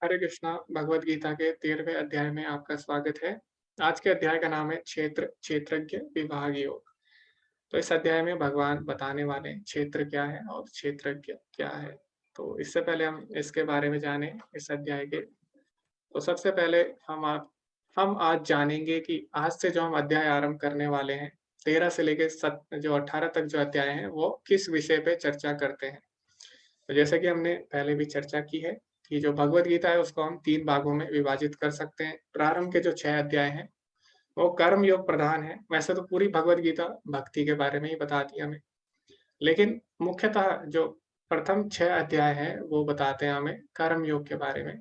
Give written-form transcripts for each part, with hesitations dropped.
हरे कृष्णा भगवद गीता के 13वें अध्याय में आपका स्वागत है। आज के अध्याय का नाम है क्षेत्र क्षेत्रज्ञ विभाग योग। तो इस अध्याय में भगवान बताने वाले हैं क्षेत्र क्या है और क्षेत्रज्ञ क्या है। तो इससे पहले हम इसके बारे में जाने इस अध्याय के, तो सबसे पहले हम आज जानेंगे कि आज से जो हम अध्याय आरंभ करने वाले हैं, 13 से लेके जो 18 तक जो अध्याय हैं वो किस विषय पे चर्चा करते हैं। तो जैसे कि हमने पहले भी चर्चा की है कि जो भगवद गीता है उसको हम 3 भागों में विभाजित कर सकते हैं। प्रारंभ के जो 6 अध्याय हैं वो कर्म योग प्रधान है। वैसे तो पूरी भगवद गीता भक्ति के बारे में ही बताती है हमें, लेकिन मुख्यतः जो प्रथम 6 अध्याय हैं वो बताते हैं हमें कर्म योग के बारे में।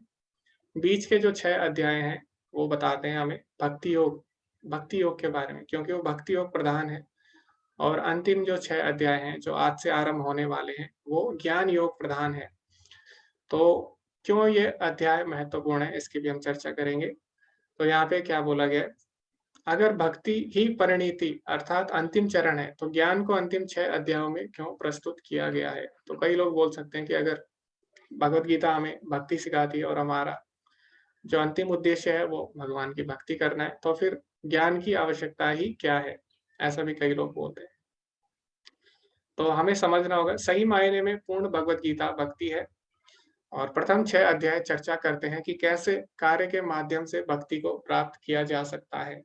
बीच के जो 6 अध्याय हैं वो बताते हैं हमें भक्ति योग के बारे में, क्योंकि वो भक्ति योग प्रधान है। और अंतिम जो 6 अध्याय हैं जो आज से आरंभ होने वाले हैं वो ज्ञान योग प्रधान है। तो क्यों ये अध्याय महत्वपूर्ण है इसकी भी हम चर्चा करेंगे। तो यहाँ पे क्या बोला गया है, अगर भक्ति ही परिणीति अर्थात अंतिम चरण है तो ज्ञान को अंतिम 6 अध्यायों में क्यों प्रस्तुत किया गया है। तो कई लोग बोल सकते हैं कि अगर भगवत गीता हमें भक्ति सिखाती है और हमारा जो अंतिम उद्देश्य है वो भगवान की भक्ति करना है, तो फिर ज्ञान की आवश्यकता ही क्या है। ऐसा भी कई लोग बोलते हैं। तो हमें समझना होगा सही मायने में पूर्ण भगवत गीता भक्ति है। और प्रथम 6 अध्याय चर्चा करते हैं कि कैसे कार्य के माध्यम से भक्ति को प्राप्त किया जा सकता है।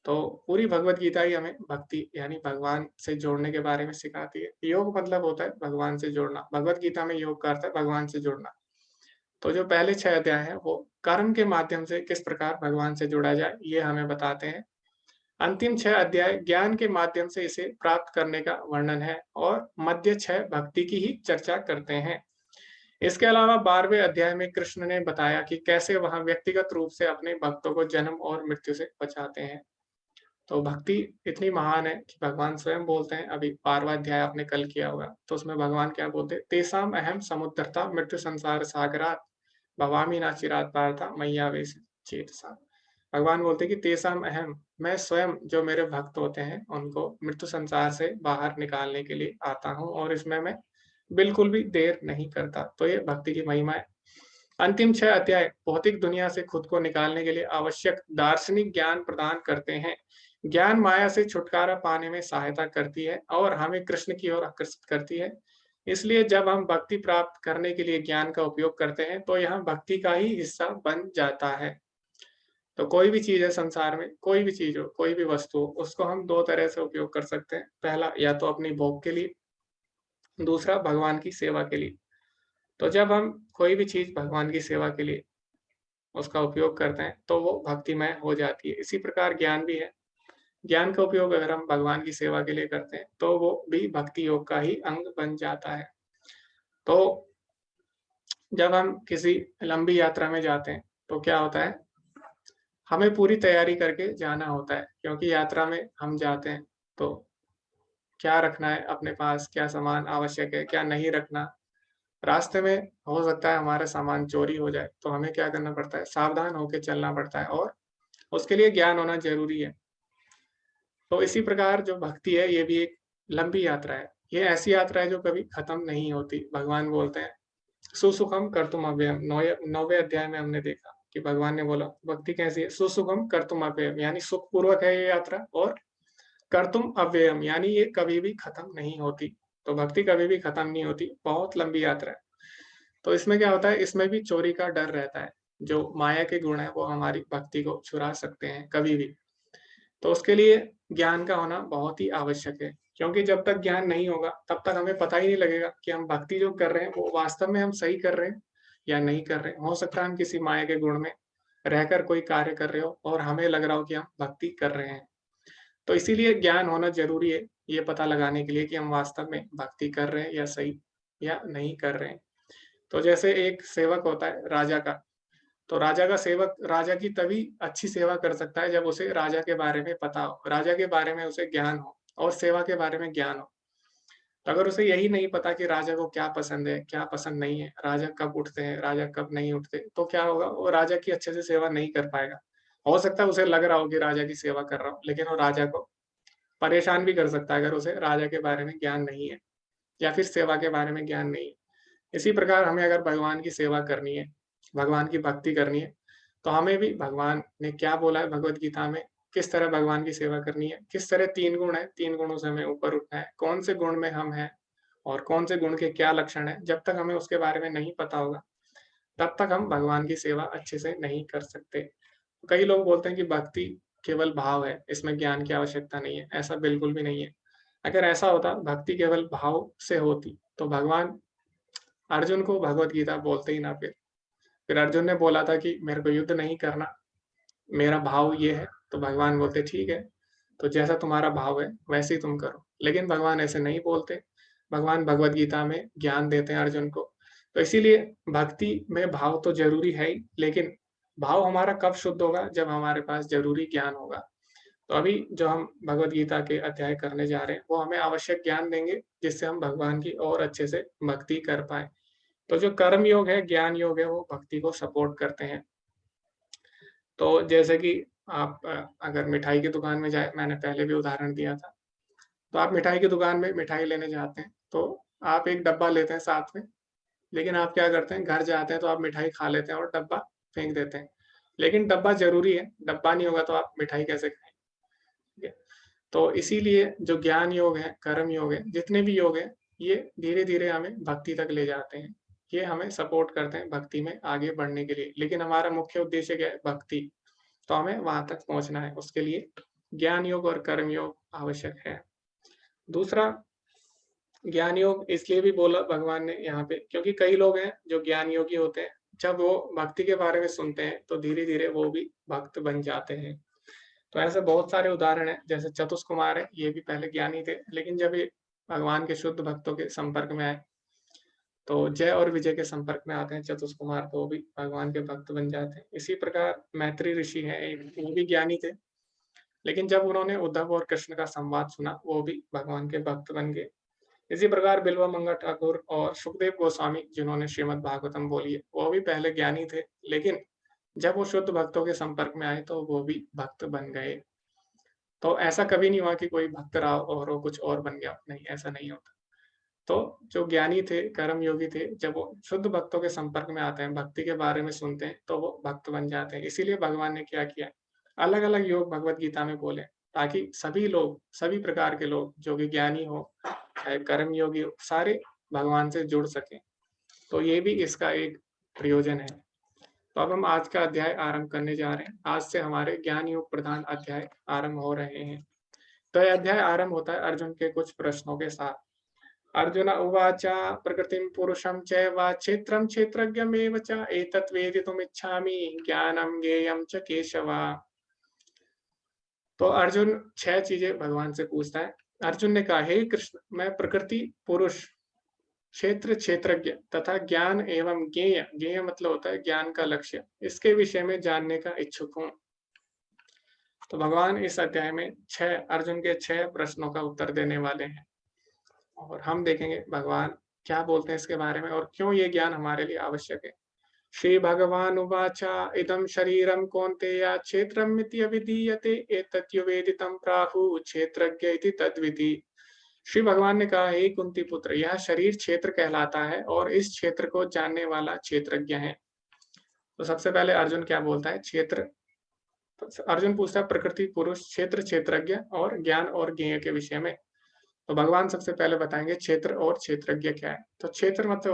तो पूरी भगवत गीता ही हमें भक्ति यानी भगवान से जोड़ने के बारे में सिखाती है। योग मतलब होता है भगवान से जोड़ना। भगवत गीता में योग का अर्थ है भगवान से जुड़ना। तो जो पहले 6 अध्याय हैं वो कर्म के माध्यम से किस प्रकार भगवान से जुड़ा जाए ये हमें बताते हैं। अंतिम 6 अध्याय ज्ञान के माध्यम से इसे प्राप्त करने का वर्णन है और मध्य 6 भक्ति की ही चर्चा करते हैं। इसके अलावा 12वें अध्याय में कृष्ण ने बताया कि कैसे वह व्यक्तिगत रूप से अपने भक्तों को जन्म और मृत्यु से बचाते हैं। तो भक्ति इतनी महान है कि भगवान स्वयं बोलते हैं, अभी 12वां अध्याय आपने कल किया होगा, तो उसमें भगवान क्या बोलते हैं, तेषाम अहम समुद्धरता मृत्यु संसार सागरात भवामि नाचिरात पार्था मय्यावेश चेतसा। भगवान बोलते हैं कि तेषाम अहम, मैं स्वयं जो मेरे भक्त होते हैं उनको मृत्यु संसार से बाहर निकालने के लिए आता हूँ और इसमें मैं बिल्कुल भी देर नहीं करता। तो ये भक्ति की महिमा है। अंतिम 6 अध्याय भौतिक दुनिया से खुद को निकालने के लिए आवश्यक दार्शनिक ज्ञान प्रदान करते हैं। ज्ञान माया से छुटकारा पाने में सहायता करती है और हमें कृष्ण की ओर आकर्षित करती है। इसलिए जब हम भक्ति प्राप्त करने के लिए ज्ञान का उपयोग करते हैं तो यह भक्ति का ही हिस्सा बन जाता है। तो कोई भी चीज़ है संसार में, कोई भी चीज़ हो, कोई भी वस्तु हो, उसको हम 2 तरह से उपयोग कर सकते हैं। पहला या तो अपनी भोग के लिए, दूसरा भगवान की सेवा के लिए। तो जब हम कोई भी चीज़ भगवान की सेवा के लिए उसका उपयोग करते हैं, तो वो भक्तिमय हो जाती है। इसी प्रकार ज्ञान भी है। ज्ञान का उपयोग अगर हम भगवान की सेवा के लिए करते हैं, तो वो भी भक्ति योग का ही अंग बन जाता है। तो जब हम किसी लंबी यात्रा में जाते हैं, तो क्या होता है, हमें पूरी तैयारी करके जाना होता है, क्योंकि यात्रा में हम जाते हैं, तो क्या रखना है अपने पास, क्या सामान आवश्यक है, क्या नहीं रखना। रास्ते में हो सकता है हमारा सामान चोरी हो जाए, तो हमें क्या करना पड़ता है, सावधान होके चलना पड़ता है और उसके लिए ज्ञान होना ज़रूरी है। तो इसी प्रकार जो भक्ति है ये भी एक लंबी यात्रा है। ये ऐसी यात्रा है जो कभी खत्म नहीं होती। भगवान बोलते हैं, सुसुखम कर्तुमव्ययम्। 9वें अध्याय में हमने देखा कि भगवान ने बोला भक्ति कैसी है, सुसुखम कर्तुमव्ययम् यानी सुखपूर्वक है ये यात्रा, और कर्तुम अव्ययम् यानी ये कभी भी खत्म नहीं होती। तो भक्ति कभी भी खत्म नहीं होती, बहुत लंबी यात्रा है। तो इसमें क्या होता है, इसमें भी चोरी का डर रहता है। जो माया के गुण है वो हमारी भक्ति को चुरा सकते हैं कभी भी। तो उसके लिए ज्ञान का होना बहुत ही आवश्यक है, क्योंकि जब तक ज्ञान नहीं होगा तब तक हमें पता ही नहीं लगेगा कि हम भक्ति जो कर रहे हैं वो वास्तव में हम सही कर रहे हैं या नहीं कर रहे हैं। हो सकता है हम किसी माया के गुण में रहकर कोई कार्य कर रहे हो और हमें लग रहा हो कि हम भक्ति कर रहे हैं। तो इसीलिए ज्ञान होना ज़रूरी है, ये पता लगाने के लिए कि हम वास्तव में भक्ति कर रहे हैं या सही या नहीं कर रहे हैं। तो जैसे एक सेवक होता है राजा का, तो राजा का सेवक राजा की तभी अच्छी सेवा कर सकता है जब उसे राजा के बारे में पता हो, राजा के बारे में उसे ज्ञान हो और सेवा के बारे में ज्ञान हो। तो अगर उसे यही नहीं पता कि राजा को क्या पसंद है, क्या पसंद नहीं है, राजा कब उठते हैं, राजा कब नहीं उठते, तो क्या होगा, वो राजा की अच्छे से सेवा नहीं कर पाएगा। हो सकता है उसे लग रहा हो कि राजा की सेवा कर रहा हूँ, लेकिन वो राजा को परेशान भी कर सकता है अगर उसे राजा के बारे में ज्ञान नहीं है या फिर सेवा के बारे में ज्ञान नहीं है। इसी प्रकार हमें अगर भगवान की सेवा करनी है, भगवान की भक्ति करनी है, तो हमें भी भगवान ने क्या बोला है भगवत गीता में, किस तरह भगवान की सेवा करनी है, किस तरह 3 गुण हैं, 3 गुणों से हमें ऊपर उठना है, कौन से गुण में हम हैं और कौन से गुण के क्या लक्षण हैं, जब तक हमें उसके बारे में नहीं पता होगा, तब तक हम भगवान की सेवा अच्छे से नहीं कर सकते। कई लोग बोलते हैं कि भक्ति केवल भाव है, इसमें ज्ञान की आवश्यकता नहीं है, ऐसा बिल्कुल भी नहीं है। अगर ऐसा होता, भक्ति केवल भाव से होती, तो भगवान अर्जुन को भगवत गीता बोलते ही ना फिर। फिर अर्जुन ने बोला था कि मेरे को युद्ध नहीं करना, मेरा भाव ये है, तो भगवान बोलते ठीक है, तो जैसा तुम्हारा भाव है, वैसे ही तुम करो। लेकिन भगवान ऐसे नहीं बोलते, भगवान भगवत गीता में ज्ञान देते हैं अर्जुन को। तो इसीलिए भक्ति में भाव तो ज़रूरी है ही, लेकिन भाव हमारा कब शुद्ध होगा? जब हमारे पास ज़रूरी ज्ञान होगा। तो अभी जो हम भगवत गीता के अध्याय करने जा रहे हैं, वो हमें आवश्यक ज्ञान देंगे, जिससे हम भगवान की और अच्छे से भक्ति कर पाएँ। तो जो कर्म योग है, ज्ञान योग है, वो भक्ति को सपोर्ट करते हैं। तो जैसे कि आप अगर मिठाई की दुकान में जाए, मैंने पहले भी उदाहरण दिया था, तो आप मिठाई की दुकान में मिठाई लेने जाते हैं, तो आप एक डब्बा लेते हैं साथ में, लेकिन आप क्या करते हैं, घर जाते हैं तो आप मिठाई खा लेते हैं और डब्बा फेंक देते हैं। लेकिन डब्बा ज़रूरी है, डब्बा नहीं होगा तो आप मिठाई कैसे खाएँगे? ठीक है? तो इसीलिए जो ज्ञान योग है, कर्म योग है, जितने भी योग हैं, ये धीरे-धीरे हमें भक्ति तक ले जाते हैं। ये हमें सपोर्ट करते हैं भक्ति में आगे बढ़ने के लिए। लेकिन हमारा मुख्य उद्देश्य क्या है? भक्ति। तो हमें वहाँ तक पहुँचना है, उसके लिए ज्ञान योग और कर्म योग आवश्यक है। दूसरा, ज्ञान योग इसलिए भी बोला भगवान ने यहाँ पे, क्योंकि कई लोग हैं जो ज्ञान योगी होते हैं, जब वो भक्ति के बारे में सुनते हैं, तो धीरे-धीरे वो भी भक्त बन जाते हैं। तो ऐसे बहुत सारे उदाहरण हैं, जैसे चतुष्कुमार हैं, ये भी पहले ज्ञानी थे, लेकिन जब ये भगवान के शुद्ध भक्तों के संपर्क में आए, तो जय और विजय के संपर्क में आते हैं चतुष्कुमार, तो वो भी भगवान के भक्त बन जाते हैं। इसी प्रकार मैत्री ऋषि हैं एक, वो भी ज्ञानी थे, लेकिन जब उन्होंने उद्धव और कृष्ण का संवाद सुना, वो भी भगवान के भक्त बन गए। इसी प्रकार बिल्वामंगा ठाकुर और सुखदेव गोस्वामी, जिन्होंने श्रीमद् भागवतम बोली है, वो भी पहले ज्ञानी थे, लेकिन जब वो शुद्ध भक्तों के संपर्क में आए, तो वो भी भक्त बन गए। तो ऐसा कभी नहीं हुआ कि कोई भक्त रहा और वो कुछ और बन गया, नहीं, ऐसा नहीं होता। तो जो ज्ञानी थे, कर्म योगी थे, जब वो शुद्ध भक्तों के संपर्क में आते हैं, भक्ति के बारे में सुनते हैं, तो वो भक्त बन जाते हैं। इसीलिए भगवान ने क्या किया, अलग-अलग योग भगवत गीता में बोले, ताकि सभी लोग, सभी प्रकार के लोग, जो भी ज्ञानी हो, चाहे कर्म योगी हो, सारे भगवान से जुड़ सकें। तो ये भी इसका एक प्रयोजन है। तो अब हम आज का अध्याय आरंभ करने जा रहे हैं। आज से हमारे ज्ञान योग प्रधान अध्याय आरंभ हो रहे हैं। तो यह अध्याय आरंभ होता है अर्जुन के कुछ प्रश्नों के साथ। अर्जुन उवाच प्रकृतिं पुरुषं चैव क्षेत्रं क्षेत्रज्ञमेव च एतत् वेदितुमिच्छामि ज्ञानं ज्ञेयं च केशव। तो अर्जुन 6 चीजें भगवान से पूछता है। अर्जुन ने कहा, हे कृष्ण, मैं प्रकृति, पुरुष, क्षेत्र, क्षेत्रज्ञ तथा ज्ञान एवं ज्ञेय, ज्ञेय मतलब होता है ज्ञान का लक्ष्य, इसके विषय में जानने का इच्छुक हूँ। तो भगवान इस अध्याय में 6 अर्जुन के 6 प्रश्नों का उत्तर देने वाले हैं, और हम देखेंगे भगवान क्या बोलते हैं इसके बारे में और क्यों ये ज्ञान हमारे लिए आवश्यक है। श्री भगवान उवाच इदं शरीरं कौन्तेय क्षेत्रमिति अभिधीयते एतत् यो वेदितं प्राहुः क्षेत्रज्ञ इति तद्विधि। श्री भगवान ने कहा, हे कुंती पुत्र, यह शरीर क्षेत्र कहलाता है और इस क्षेत्र को जानने वाला क्षेत्रज्ञ है। तो सबसे पहले अर्जुन क्या बोलता है, क्षेत्र। तो अर्जुन पूछता है प्रकृति, पुरुष, क्षेत्र, क्षेत्रज्ञ और ज्ञान और ज्ञेय के विषय में। तो भगवान सबसे पहले बताएंगे क्षेत्र और क्षेत्रज्ञ क्या है। तो क्षेत्र मतलब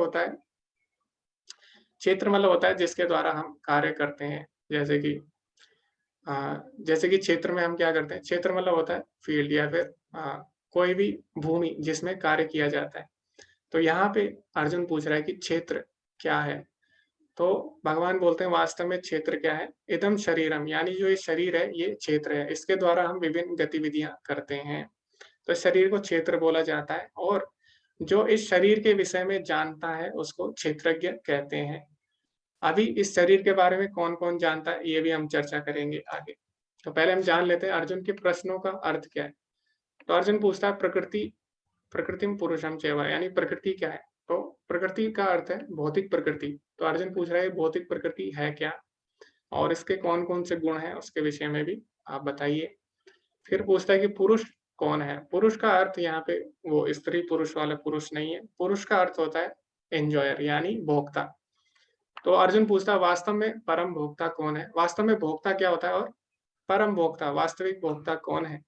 होता है जिसके द्वारा हम कार्य करते हैं। जैसे कि क्षेत्र में हम क्या करते हैं, क्षेत्र मतलब होता है फील्ड या फिर कोई भी भूमि जिसमें कार्य किया जाता है। तो यहाँ पे अर्जुन पूछ रहा है कि क्षेत्र क्या है। तो भगवान बोलते हैं वास्तव में क्षेत्र क्या है, इदम शरीरम, यानी जो ये शरीर है ये क्षेत्र है, इसके द्वारा हम विभिन्न गतिविधियां करते हैं। तो शरीर को क्षेत्र बोला जाता है, और जो इस शरीर के विषय में जानता है उसको क्षेत्रज्ञ कहते हैं। अभी इस शरीर के बारे में कौन-कौन जानता है, ये भी हम चर्चा करेंगे आगे। तो पहले हम जान लेते हैं अर्जुन के प्रश्नों का अर्थ क्या है। तो अर्जुन पूछता है प्रकृतिम पुरुषम चैव, यानी प्रकृति क्या है। तो प्रकृति का अर्थ है भौतिक प्रकृति। तो अर्जुन पूछ रहा है भौतिक प्रकृति है क्या, और इसके कौन-कौन से गुण हैं उसके विषय में भी आप बताइए। फिर पूछता है कि पुरुष कौन है। पुरुष का अर्थ यहाँ पे वो स्त्री पुरुष वाला पुरुष नहीं है। पुरुष का अर्थ होता है एन्जॉयर, यानी भोक्ता। तो अर्जुन पूछता वास्तव में परम भोक्ता कौन है? वास्तव में भोक्ता क्या होता है और परम भोक्ता, वास्तविक भोक्ता कौन है?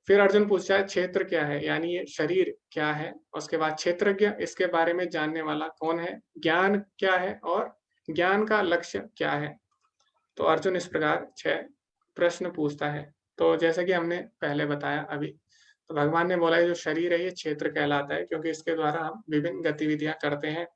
फिर अर्जुन पूछता है क्षेत्र क्या है? यानी ये शरीर क्या है? उसके बाद क्षेत्रज्ञ, इसके बारे में जानने वाला कौन है? ज्ञान क्या है और ज्ञान का लक्ष्य क्या है? तो अर्जुन इस प्रकार 6 प्रश्न पूछता है। तो जैसे कि हमने पहले बताया अभी, तो भगवान ने बोला ये जो शरीर है ये क्षेत्र कहलाता है, क्योंकि इसके द्वारा हम विभिन्न गतिविधियाँ करते हैं।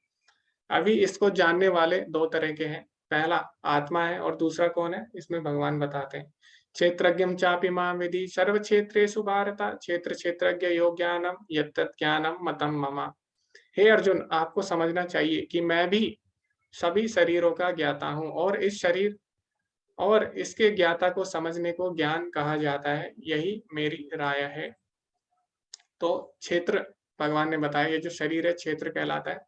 अभी इसको जानने वाले 2 तरह के हैं। पहला आत्मा है और दूसरा कौन है? इसमें भगवान बताते हैं। क्षेत्रज्ञं चापि मां विद्धि सर्वक्षेत्रेषु भारत क्षेत्र क्षेत्रज्ञ यो ज्ञानम यत्तत् ज्ञानम मतं मम। हे अर्जुन, आपको समझना चाहिए कि मैं भी सभी शरीरों का ज्ञाता हूँ और इस शरीर और इसके ज्ञाता को समझने को ज्ञान कहा जाता है, यही मेरी राय है। तो क्षेत्र भगवान ने बताया ये जो शरीर है क्षेत्र कहलाता है।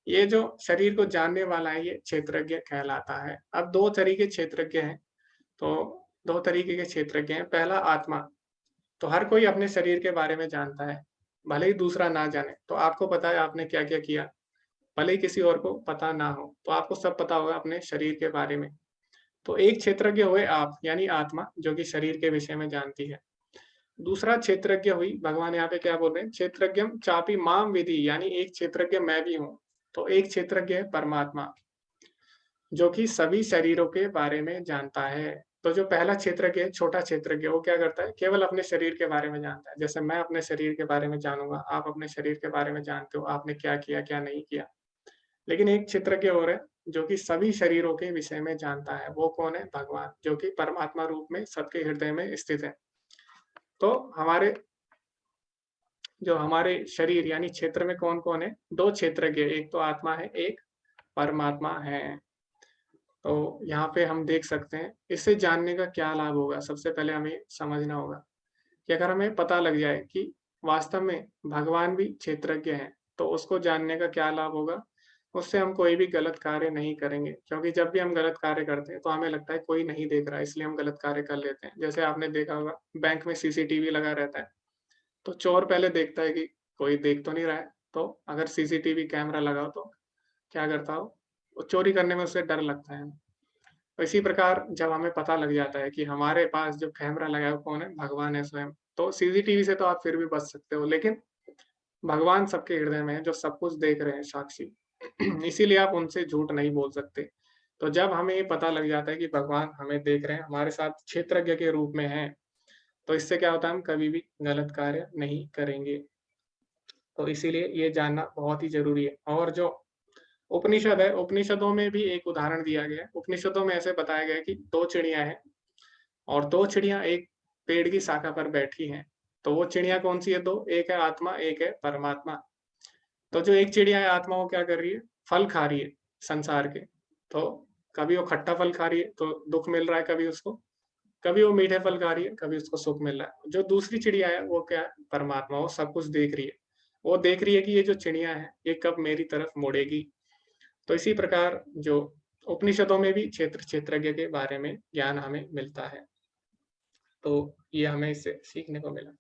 ये जो शरीर को जानने वाला है ये क्षेत्रज्ञ कहलाता है। अब 2 तरीके क्षेत्रज्ञ हैं, तो 2 तरीके के क्षेत्रज्ञ हैं। पहला आत्मा, तो हर कोई अपने शरीर के बारे में जानता है, भले ही दूसरा ना जाने। तो आपको पता है आपने क्या-क्या किया, भले ही किसी और को पता ना हो, तो आपको सब पता होगा अपने शरीर के बारे में। तो एक क्षेत्रज्ञ हुए आप, यानी आत्मा जो कि शरीर के विषय में जानती है। दूसरा क्षेत्रज्ञ हुई, भगवान यहाँ पे क्या बोल रहे हैं, क्षेत्रज्ञं चापि मां विद्धि, यानी एक क्षेत्रज्ञ मैं भी हूँ। तो एक क्षेत्रज्ञ है परमात्मा, जो कि सभी शरीरों के बारे में जानता है। तो जो पहला क्षेत्रज्ञ है, छोटा क्षेत्रज्ञ, वो क्या करता है, केवल अपने शरीर के बारे में जानता है। जैसे मैं अपने शरीर के बारे में जानूँगा, आप अपने शरीर के बारे में जानते हो, आपने क्या किया, क्या नहीं किया। लेकिन एक क्षेत्रज्ञ और है, जो कि सभी शरीरों के विषय में जानता है। वो कौन है? भगवान, जो कि परमात्मा रूप में सबके हृदय में स्थित है। तो हमारे शरीर यानी क्षेत्र में कौन-कौन है? 2 क्षेत्रज्ञ, एक तो आत्मा है, एक परमात्मा है। तो यहाँ पे हम देख सकते हैं, इससे जानने का क्या लाभ होगा? सबसे पहले हमें समझना होगा कि अगर हमें पता लग जाए कि वास्तव में भगवान भी क्षेत्रज्ञ हैं, तो उसको जानने का क्या लाभ होगा? उससे हम कोई भी गलत कार्य नहीं करेंगे, क्योंकि जब भी हम गलत कार्य करते हैं, तो हमें लगता है कोई नहीं देख रहा है, इसलिए हम गलत कार्य कर लेते हैं। जैसे आपने देखा होगा, बैंक में सीसीटीवी लगा रहता है, तो चोर पहले देखता है कि कोई देख तो नहीं रहा है, तो अगर सीसीटीवी कैमरा लगा हो तो क्या करता हो? वो चोरी करने में उसे डर लगता है। तो इसी प्रकार जब हमें पता लग जाता है कि हमारे पास जो कैमरा लगा है वो कौन है? भगवान है स्वयं। तो सीसीटीवी से तो आप फिर भी बच सकते हो, लेकिन भगवान सबके हृदय में है, जो सब कुछ देख रहे हैं साक्षी। इसीलिए आप उनसे झूठ नहीं बोल सकते। तो जब हमें ये पता लग जाता है कि भगवान हमें देख रहे हैं, हमारे साथ क्षेत्रज्ञ के रूप में हैं, तो इससे क्या होता है, हम कभी भी गलत कार्य नहीं करेंगे। तो इसीलिए ये जानना बहुत ही ज़रूरी है। और जो उपनिषद है, उपनिषदों में भी एक उदाहरण दिया गया है। उपनिषदों में ऐसे बताया गया है कि 2 चिड़िया हैं और 2 चिड़िया एक पेड़ की शाखा पर बैठी हैं। तो वो चिड़िया कौन-सी है 2? एक है आत्मा, एक है परमात्मा। तो जो एक चिड़िया है आत्मा, वो क्या कर रही है? फल खा रही है संसार के। तो कभी वो खट्टा फल खा रही है तो दुःख मिल रहा है कभी उसको, कभी वो मीठे फल खा रही है, कभी उसको सुख मिल रहा है। जो दूसरी चिड़िया है वो क्या है? परमात्मा, वो सब कुछ देख रही है। वो देख रही है कि ये जो चिड़िया है, ये कब मेरी तरफ मुड़ेगी। तो इसी प्रकार जो उपनिषदों में भी क्षेत्रज्ञ के बारे में ज्ञान हमें मिलता है। तो ये हमें इससे सीखने को मिला।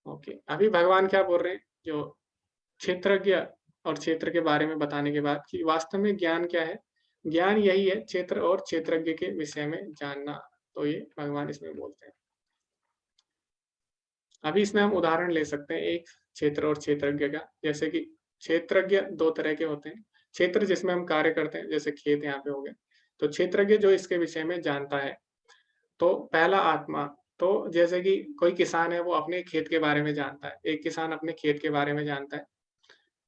ओके, अभी भगवान क्या बोल रहे हैं, जो क्षेत्रज्ञ और क्षेत्र के बारे में बताने के बाद कि वास्तव में ज्ञान क्या है? ज्ञान यही है, क्षेत्र और क्षेत्रज्ञ के विषय में जानना। तो ये भगवान इसमें बोलते हैं। अभी इसमें हम उदाहरण ले सकते हैं एक क्षेत्र और क्षेत्रज्ञ का। जैसे कि क्षेत्रज्ञ 2 तरह के होते हैं। क्षेत्र जिसमें हम कार्य करते हैं, जैसे खेत यहाँ पे हो गए। तो क्षेत्रज्ञ जो इसके विषय में जानता है। तो पहला आत्मा, तो जैसे कि कोई किसान है, वो अपने खेत के बारे में जानता है। एक किसान अपने खेत के बारे में जानता है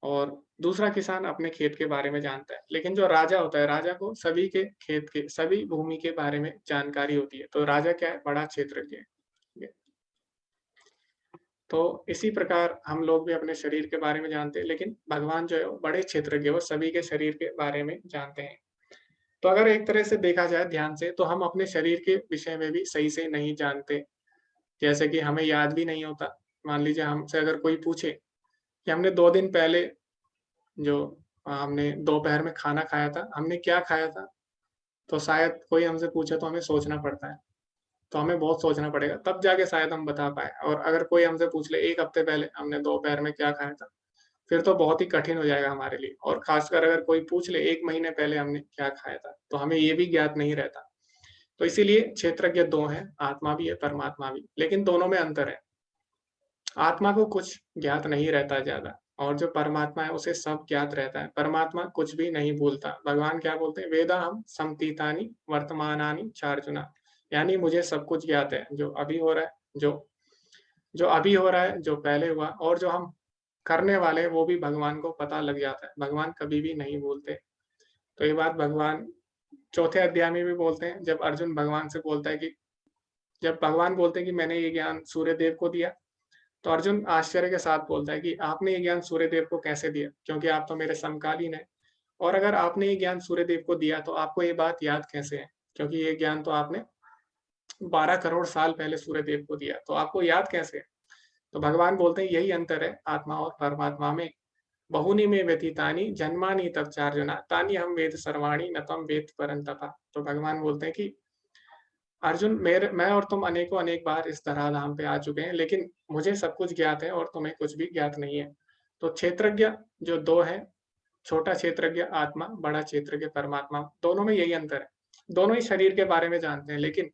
और दूसरा किसान अपने खेत के बारे में जानता है। लेकिन जो राजा होता है, राजा को सभी के खेत के, सभी भूमि के बारे में जानकारी होती है। तो राजा क्या है? बड़ा क्षेत्रज्ञ है। ठीक है? तो इसी प्रकार हम लोग भी अपने शरीर के बारे में जानते हैं, लेकिन भगवान जो है वो बड़े क्षेत्रज्ञ, वो सभी के शरीर के बारे में जानते हैं। तो अगर एक तरह से देखा जाए ध्यान से, तो हम अपने शरीर के विषय में भी सही से नहीं जानते। जैसे कि हमें याद भी नहीं होता। मान लीजिए हमसे अगर कोई पूछे कि हमने 2 दिन पहले जो हमने दोपहर में खाना खाया था, हमने क्या खाया था? तो शायद कोई हमसे पूछे तो हमें सोचना पड़ता है। तो हमें बहुत सोचना पड़ेगा, तब जाके शायद हम बता पाएँ। और अगर कोई हमसे पूछ ले 1 हफ्ते पहले हमने दोपहर में क्या खाया था? फिर तो बहुत ही कठिन हो जाएगा हमारे लिए, और खासकर अगर कोई पूछ ले 1 महीने पहले हमने क्या खाया था, तो हमें ये भी ज्ञात नहीं रहता। तो इसीलिए क्षेत्रज्ञ 2 हैं, आत्मा भी है, परमात्मा भी, लेकिन दोनों में अंतर है। आत्मा को कुछ ज्ञात नहीं रहता ज़्यादा, और जो परमात्मा है उसे सब ज्ञात रहता है। परमात्मा कुछ भी नहीं भूलता। भगवान क्या बोलते हैं? वेदाहं समतीतानि वर्तमानानि चार्जुना, यानी मुझे सब कुछ ज्ञात है, जो अभी हो रहा है, जो अभी हो रहा है, जो पहले हुआ, और जो हम करने वाले हैं, वो भी भगवान को पता लग जाता है। भगवान कभी भी नहीं भूलते। तो ये बात भगवान चौथे अध्याय में भी बोलते हैं, जब अर्जुन भगवान से बोलता है कि जब भगवान बोलते हैं कि मैंने ये ज्ञान सूर्यदेव को दिया, तो अर्जुन आश्चर्य के साथ बोलता है कि आपने ये ज्ञान सूर्यदेव को कैसे दिया? क्योंकि आप तो मेरे समकालीन हैं, और अगर आपने ये ज्ञान सूर्यदेव को दिया, तो आपको ये बात याद कैसे है? क्योंकि ये ज्ञान तो आपने 12 करोड़ साल पहले सूर्यदेव को दिया, तो आपको याद कैसे है? तो भगवान बोलते हैं यही अंतर है आत्मा और परमात्मा में। बहुनि में व्यतीतानि जन्मानि तव चार्जुना तानि हम वेद सर्वाणि न त्वं वेत्त परन्तप। तो भगवान बोलते हैं कि अर्जुन, मैं और तुम अनेकों अनेक बार इस धराधाम पे आ चुके हैं, लेकिन मुझे सब कुछ ज्ञात है और तुम्हें कुछ भी ज्ञात नहीं है। तो क्षेत्रज्ञ जो 2 हैं, छोटा क्षेत्रज्ञ आत्मा, बड़ा क्षेत्रज्ञ परमात्मा, दोनों में यही अंतर है। दोनों ही शरीर के बारे में जानते हैं, लेकिन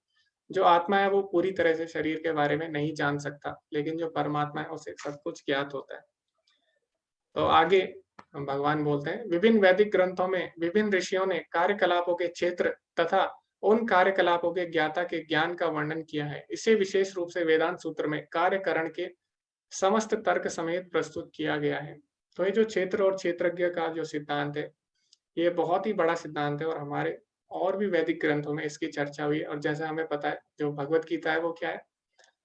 जो आत्मा है वो पूरी तरह से शरीर के बारे में नहीं जान सकता, लेकिन जो परमात्मा है उसे सब कुछ ज्ञात होता है। तो आगे हम भगवान बोलते हैं, विभिन्न वैदिक ग्रंथों में विभिन्न ऋषियों ने कार्यकलापों के क्षेत्र तथा उन कार्यकलापों के ज्ञाता के ज्ञान का वर्णन किया है। इसे विशेष रूप से वेदांत सूत्र में कार्यकरण के समस्त तर्क समेत प्रस्तुत किया गया है। तो ये जो क्षेत्र और क्षेत्रज्ञ का जो सिद्धांत है, ये बहुत ही बड़ा सिद्धांत है, और हमारे और भी वैदिक ग्रंथों में इसकी चर्चा हुई है। और जैसा हमें पता है, जो भगवत गीता है वो क्या है?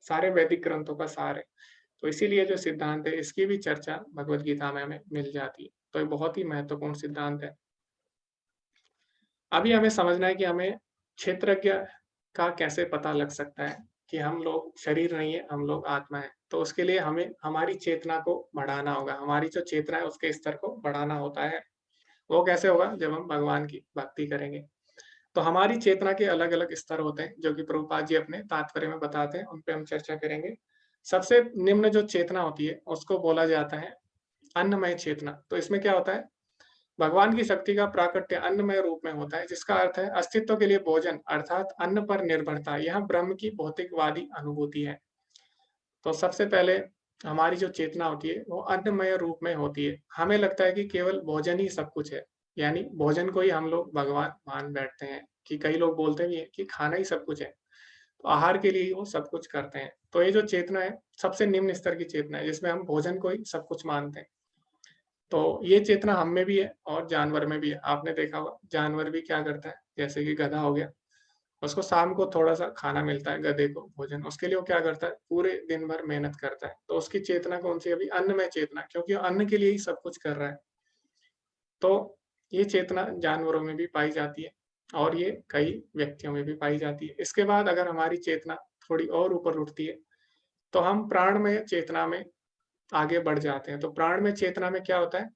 सारे वैदिक ग्रंथों का सार है। तो इसीलिए जो सिद्धांत है, इसकी भी चर्चा भगवत गीता में हमें मिल जाती है। तो ये बहुत ही महत्वपूर्ण सिद्धांत है। अभी हमें समझना है कि हमें क्षेत्रज्ञ का कैसे पता लग सकता है कि हम लोग शरीर नहीं है, हम लोग आत्मा है। तो उसके लिए हमें हमारी चेतना को बढ़ाना होगा। हमारी जो चेतना है उसके स्तर को बढ़ाना होता है। वो कैसे होगा? जब हम भगवान की भक्ति करेंगे। तो हमारी चेतना के अलग-अलग स्तर होते हैं, जो कि प्रभुपाद जी अपने तात्पर्य में बताते हैं, उन पे हम चर्चा करेंगे। सबसे निम्न जो चेतना होती है, उसको बोला जाता है अन्नमय चेतना। तो इसमें क्या होता है? भगवान की शक्ति का प्राकट्य अन्नमय रूप में होता है, जिसका अर्थ है अस्तित्व के लिए भोजन अर्थात अन्न पर निर्भरता। यह ब्रह्म की भौतिकवादी अनुभूति है। तो सबसे पहले हमारी जो चेतना होती है, वो अन्नमय रूप में होती है। हमें लगता है कि केवल भोजन ही सब कुछ है, यानी भोजन को ही हम लोग भगवान मान बैठते हैं, कि कई लोग बोलते भी हैं कि खाना ही सब कुछ है। तो आहार के लिए ही वो सब कुछ करते हैं। तो ये जो चेतना है, सबसे निम्न स्तर की चेतना है, जिसमें हम भोजन को ही सब कुछ मानते हैं। तो ये चेतना हम में भी है और जानवर में भी है। आपने देखा होगा जानवर भी क्या करता है, जैसे कि गधा हो गया, उसको शाम को थोड़ा-सा खाना मिलता है गधे को भोजन, उसके लिए वो क्या करता है, पूरे दिन भर मेहनत करता है। तो उसकी चेतना कौन-सी है अभी? अन्नमय चेतना, क्योंकि वो अन्न के लिए ही सब कुछ कर रहा है। तो ये चेतना जानवरों में भी पाई जाती है, और ये कई व्यक्तियों में भी पाई जाती है। इसके बाद अगर हमारी चेतना थोड़ी और ऊपर उठती है, तो हम प्राणमय चेतना में आगे बढ़ जाते हैं। तो प्राणमय चेतना में क्या होता है?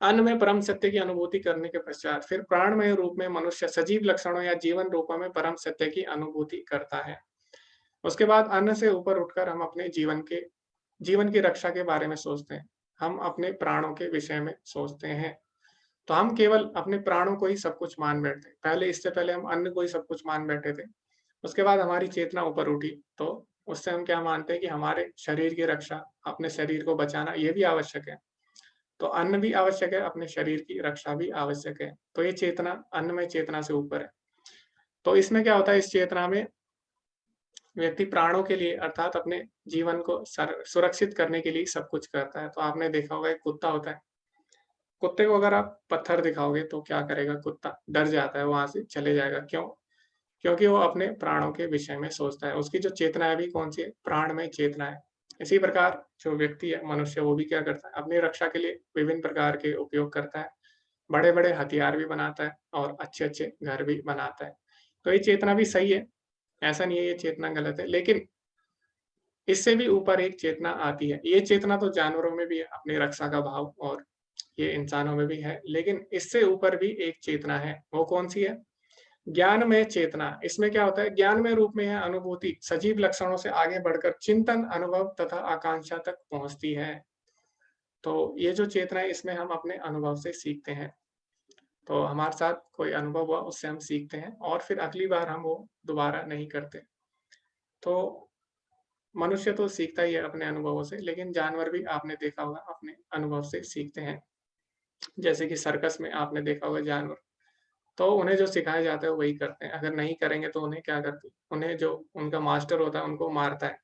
अन्न में परम सत्य की अनुभूति करने के पश्चात फिर प्राणमय रूप में मनुष्य सजीव लक्षणों या जीवन रूपों में परम सत्य की अनुभूति करता है। उसके बाद अन्न से ऊपर उठकर हम अपने जीवन की रक्षा के बारे में सोचते हैं। हम अपने प्राणों के विषय में सोचते हैं। तो हम केवल अपने प्राणों को ही सब कुछ मान बैठते हैं। इससे पहले हम अन्न को ही सब कुछ मान बैठे थे। उसके बाद हमारी चेतना ऊपर उठी, तो उससे हम क्या मानते हैं कि हमारे शरीर की रक्षा, अपने शरीर को बचाना, ये भी आवश्यक है। तो अन्न भी आवश्यक है, अपने शरीर की रक्षा भी आवश्यक है। तो ये चेतना अन्नमय चेतना से ऊपर है। तो इसमें क्या होता है, इस चेतना में व्यक्ति प्राणों के लिए अर्थात अपने जीवन को सुरक्षित करने के लिए सब कुछ करता है। तो आपने देखा होगा एक कुत्ता होता है, कुत्ते को अगर आप पत्थर दिखाओगे तो क्या करेगा कुत्ता? डर जाता है, वहाँ से चले जाएगा। क्यों? क्योंकि वो अपने प्राणों के विषय में सोचता है। उसकी जो चेतना है अभी कौन-सी है? प्राणमय चेतना है। इसी प्रकार जो व्यक्ति है, मनुष्य, वो भी क्या करता है? अपनी रक्षा के लिए विभिन्न प्रकार के उपयोग करता है। बड़े-बड़े हथियार भी बनाता है और अच्छे-अच्छे घर भी बनाता है। तो ये चेतना भी सही है, ऐसा नहीं है ये चेतना गलत है, लेकिन इससे भी ऊपर एक चेतना आती है। ये चेतना तो जानवरों में भी है, अपनी रक्षा का भाव, और ये इंसानों में भी है, लेकिन इससे ऊपर भी एक चेतना है। वो कौन-सी है? ज्ञानमय चेतना। इसमें क्या होता है? ज्ञानमय रूप में यह अनुभूति सजीव लक्षणों से आगे बढ़कर चिंतन, अनुभव तथा आकांक्षा तक पहुँचती है। तो ये जो चेतना है इसमें हम अपने अनुभव से सीखते हैं। तो हमारे साथ कोई अनुभव हुआ उससे हम सीखते हैं और फिर अगली बार हम वो दोबारा नहीं करते। तो मनुष्य तो सीखता ही है अपने अनुभवों से, लेकिन जानवर भी आपने देखा होगा अपने अनुभव से सीखते हैं। जैसे कि सर्कस में आपने देखा होगा जानवर, तो उन्हें जो सिखाया जाता है वही करते हैं। अगर नहीं करेंगे तो उन्हें क्या करते हैं? उन्हें जो उनका मास्टर होता है उनको मारता है।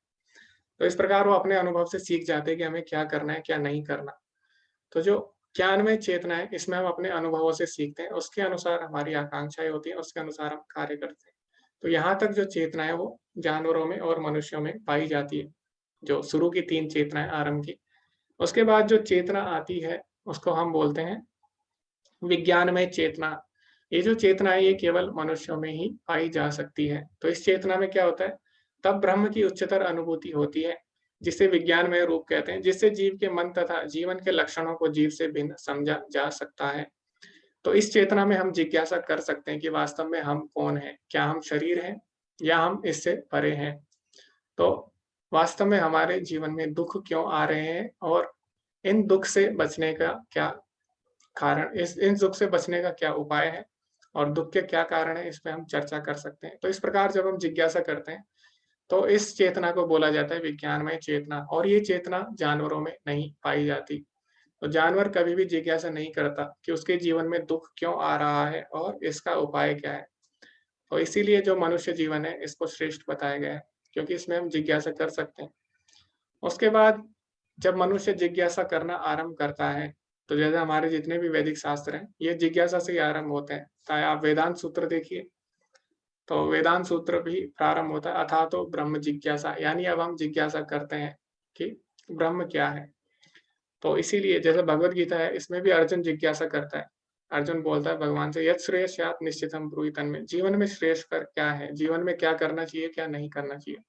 तो इस प्रकार वो अपने अनुभव से सीख जाते हैं कि हमें क्या करना है, क्या नहीं करना। तो जो ज्ञानमय चेतना है, इसमें हम अपने अनुभवों से सीखते हैं, उसके अनुसार हमारी आकांक्षाएँ होती हैं, उसके अनुसार हम कार्य करते हैं। तो यहाँ तक जो चेतना है वो जानवरों में और मनुष्यों में पाई जाती है, जो शुरू की 3 चेतनाएँ आरंभ की। उसके बाद जो चेतना आती है, उसको हम बोलते हैं विज्ञानमय चेतना। ये जो चेतना है ये केवल मनुष्यों में ही पाई जा सकती है। तो इस चेतना में क्या होता है? तब ब्रह्म की उच्चतर अनुभूति होती है, जिसे विज्ञानमय रूप कहते हैं, जिससे जीव के मन तथा जीवन के लक्षणों को जीव से भिन्न समझा जा सकता है। तो इस चेतना में हम जिज्ञासा कर सकते हैं कि वास्तव में हम कौन हैं? क्या हम शरीर हैं या हम इससे परे हैं? तो वास्तव में हमारे जीवन में दुःख क्यों आ रहे हैं और इन दुःख से बचने का क्या कारण, इस इन दुःख से बचने का क्या उपाय है और दुःख के क्या कारण है, इस पे हम चर्चा कर सकते हैं। तो इस प्रकार जब हम जिज्ञासा करते हैं, तो इस चेतना को बोला जाता है विज्ञानमय चेतना और ये चेतना जानवरों में नहीं पाई जाती। तो जानवर कभी भी जिज्ञासा नहीं करता कि उसके जीवन में दुःख क्यों आ रहा है और इसका उपाय क्या है। तो इसीलिए जो मनुष्य जीवन है, इसको श्रेष्ठ बताया गया है, क्योंकि इसमें हम जिज्ञासा कर सकते हैं। उसके बाद जब मनुष्य जिज्ञासा करना आरंभ करता है, तो जैसे हमारे जितने भी वैदिक शास्त्र हैं, ये जिज्ञासा से ही आरंभ होते हैं। चाहे आप वेदांत सूत्र देखिए, तो वेदांत सूत्र भी प्रारंभ होता है अथातो ब्रह्म जिज्ञासा, यानी अब हम जिज्ञासा करते हैं कि ब्रह्म क्या है। तो इसीलिए जैसे भगवद गीता है, इसमें भी अर्जुन जिज्ञासा करता है। अर्जुन बोलता है भगवान से, यत् श्रेयः स्यात् निश्चितं ब्रूहि तन्मे। जीवन में श्रेष्ठ कर क्या है? जीवन में क्या करना चाहिए, क्या नहीं करना चाहिए?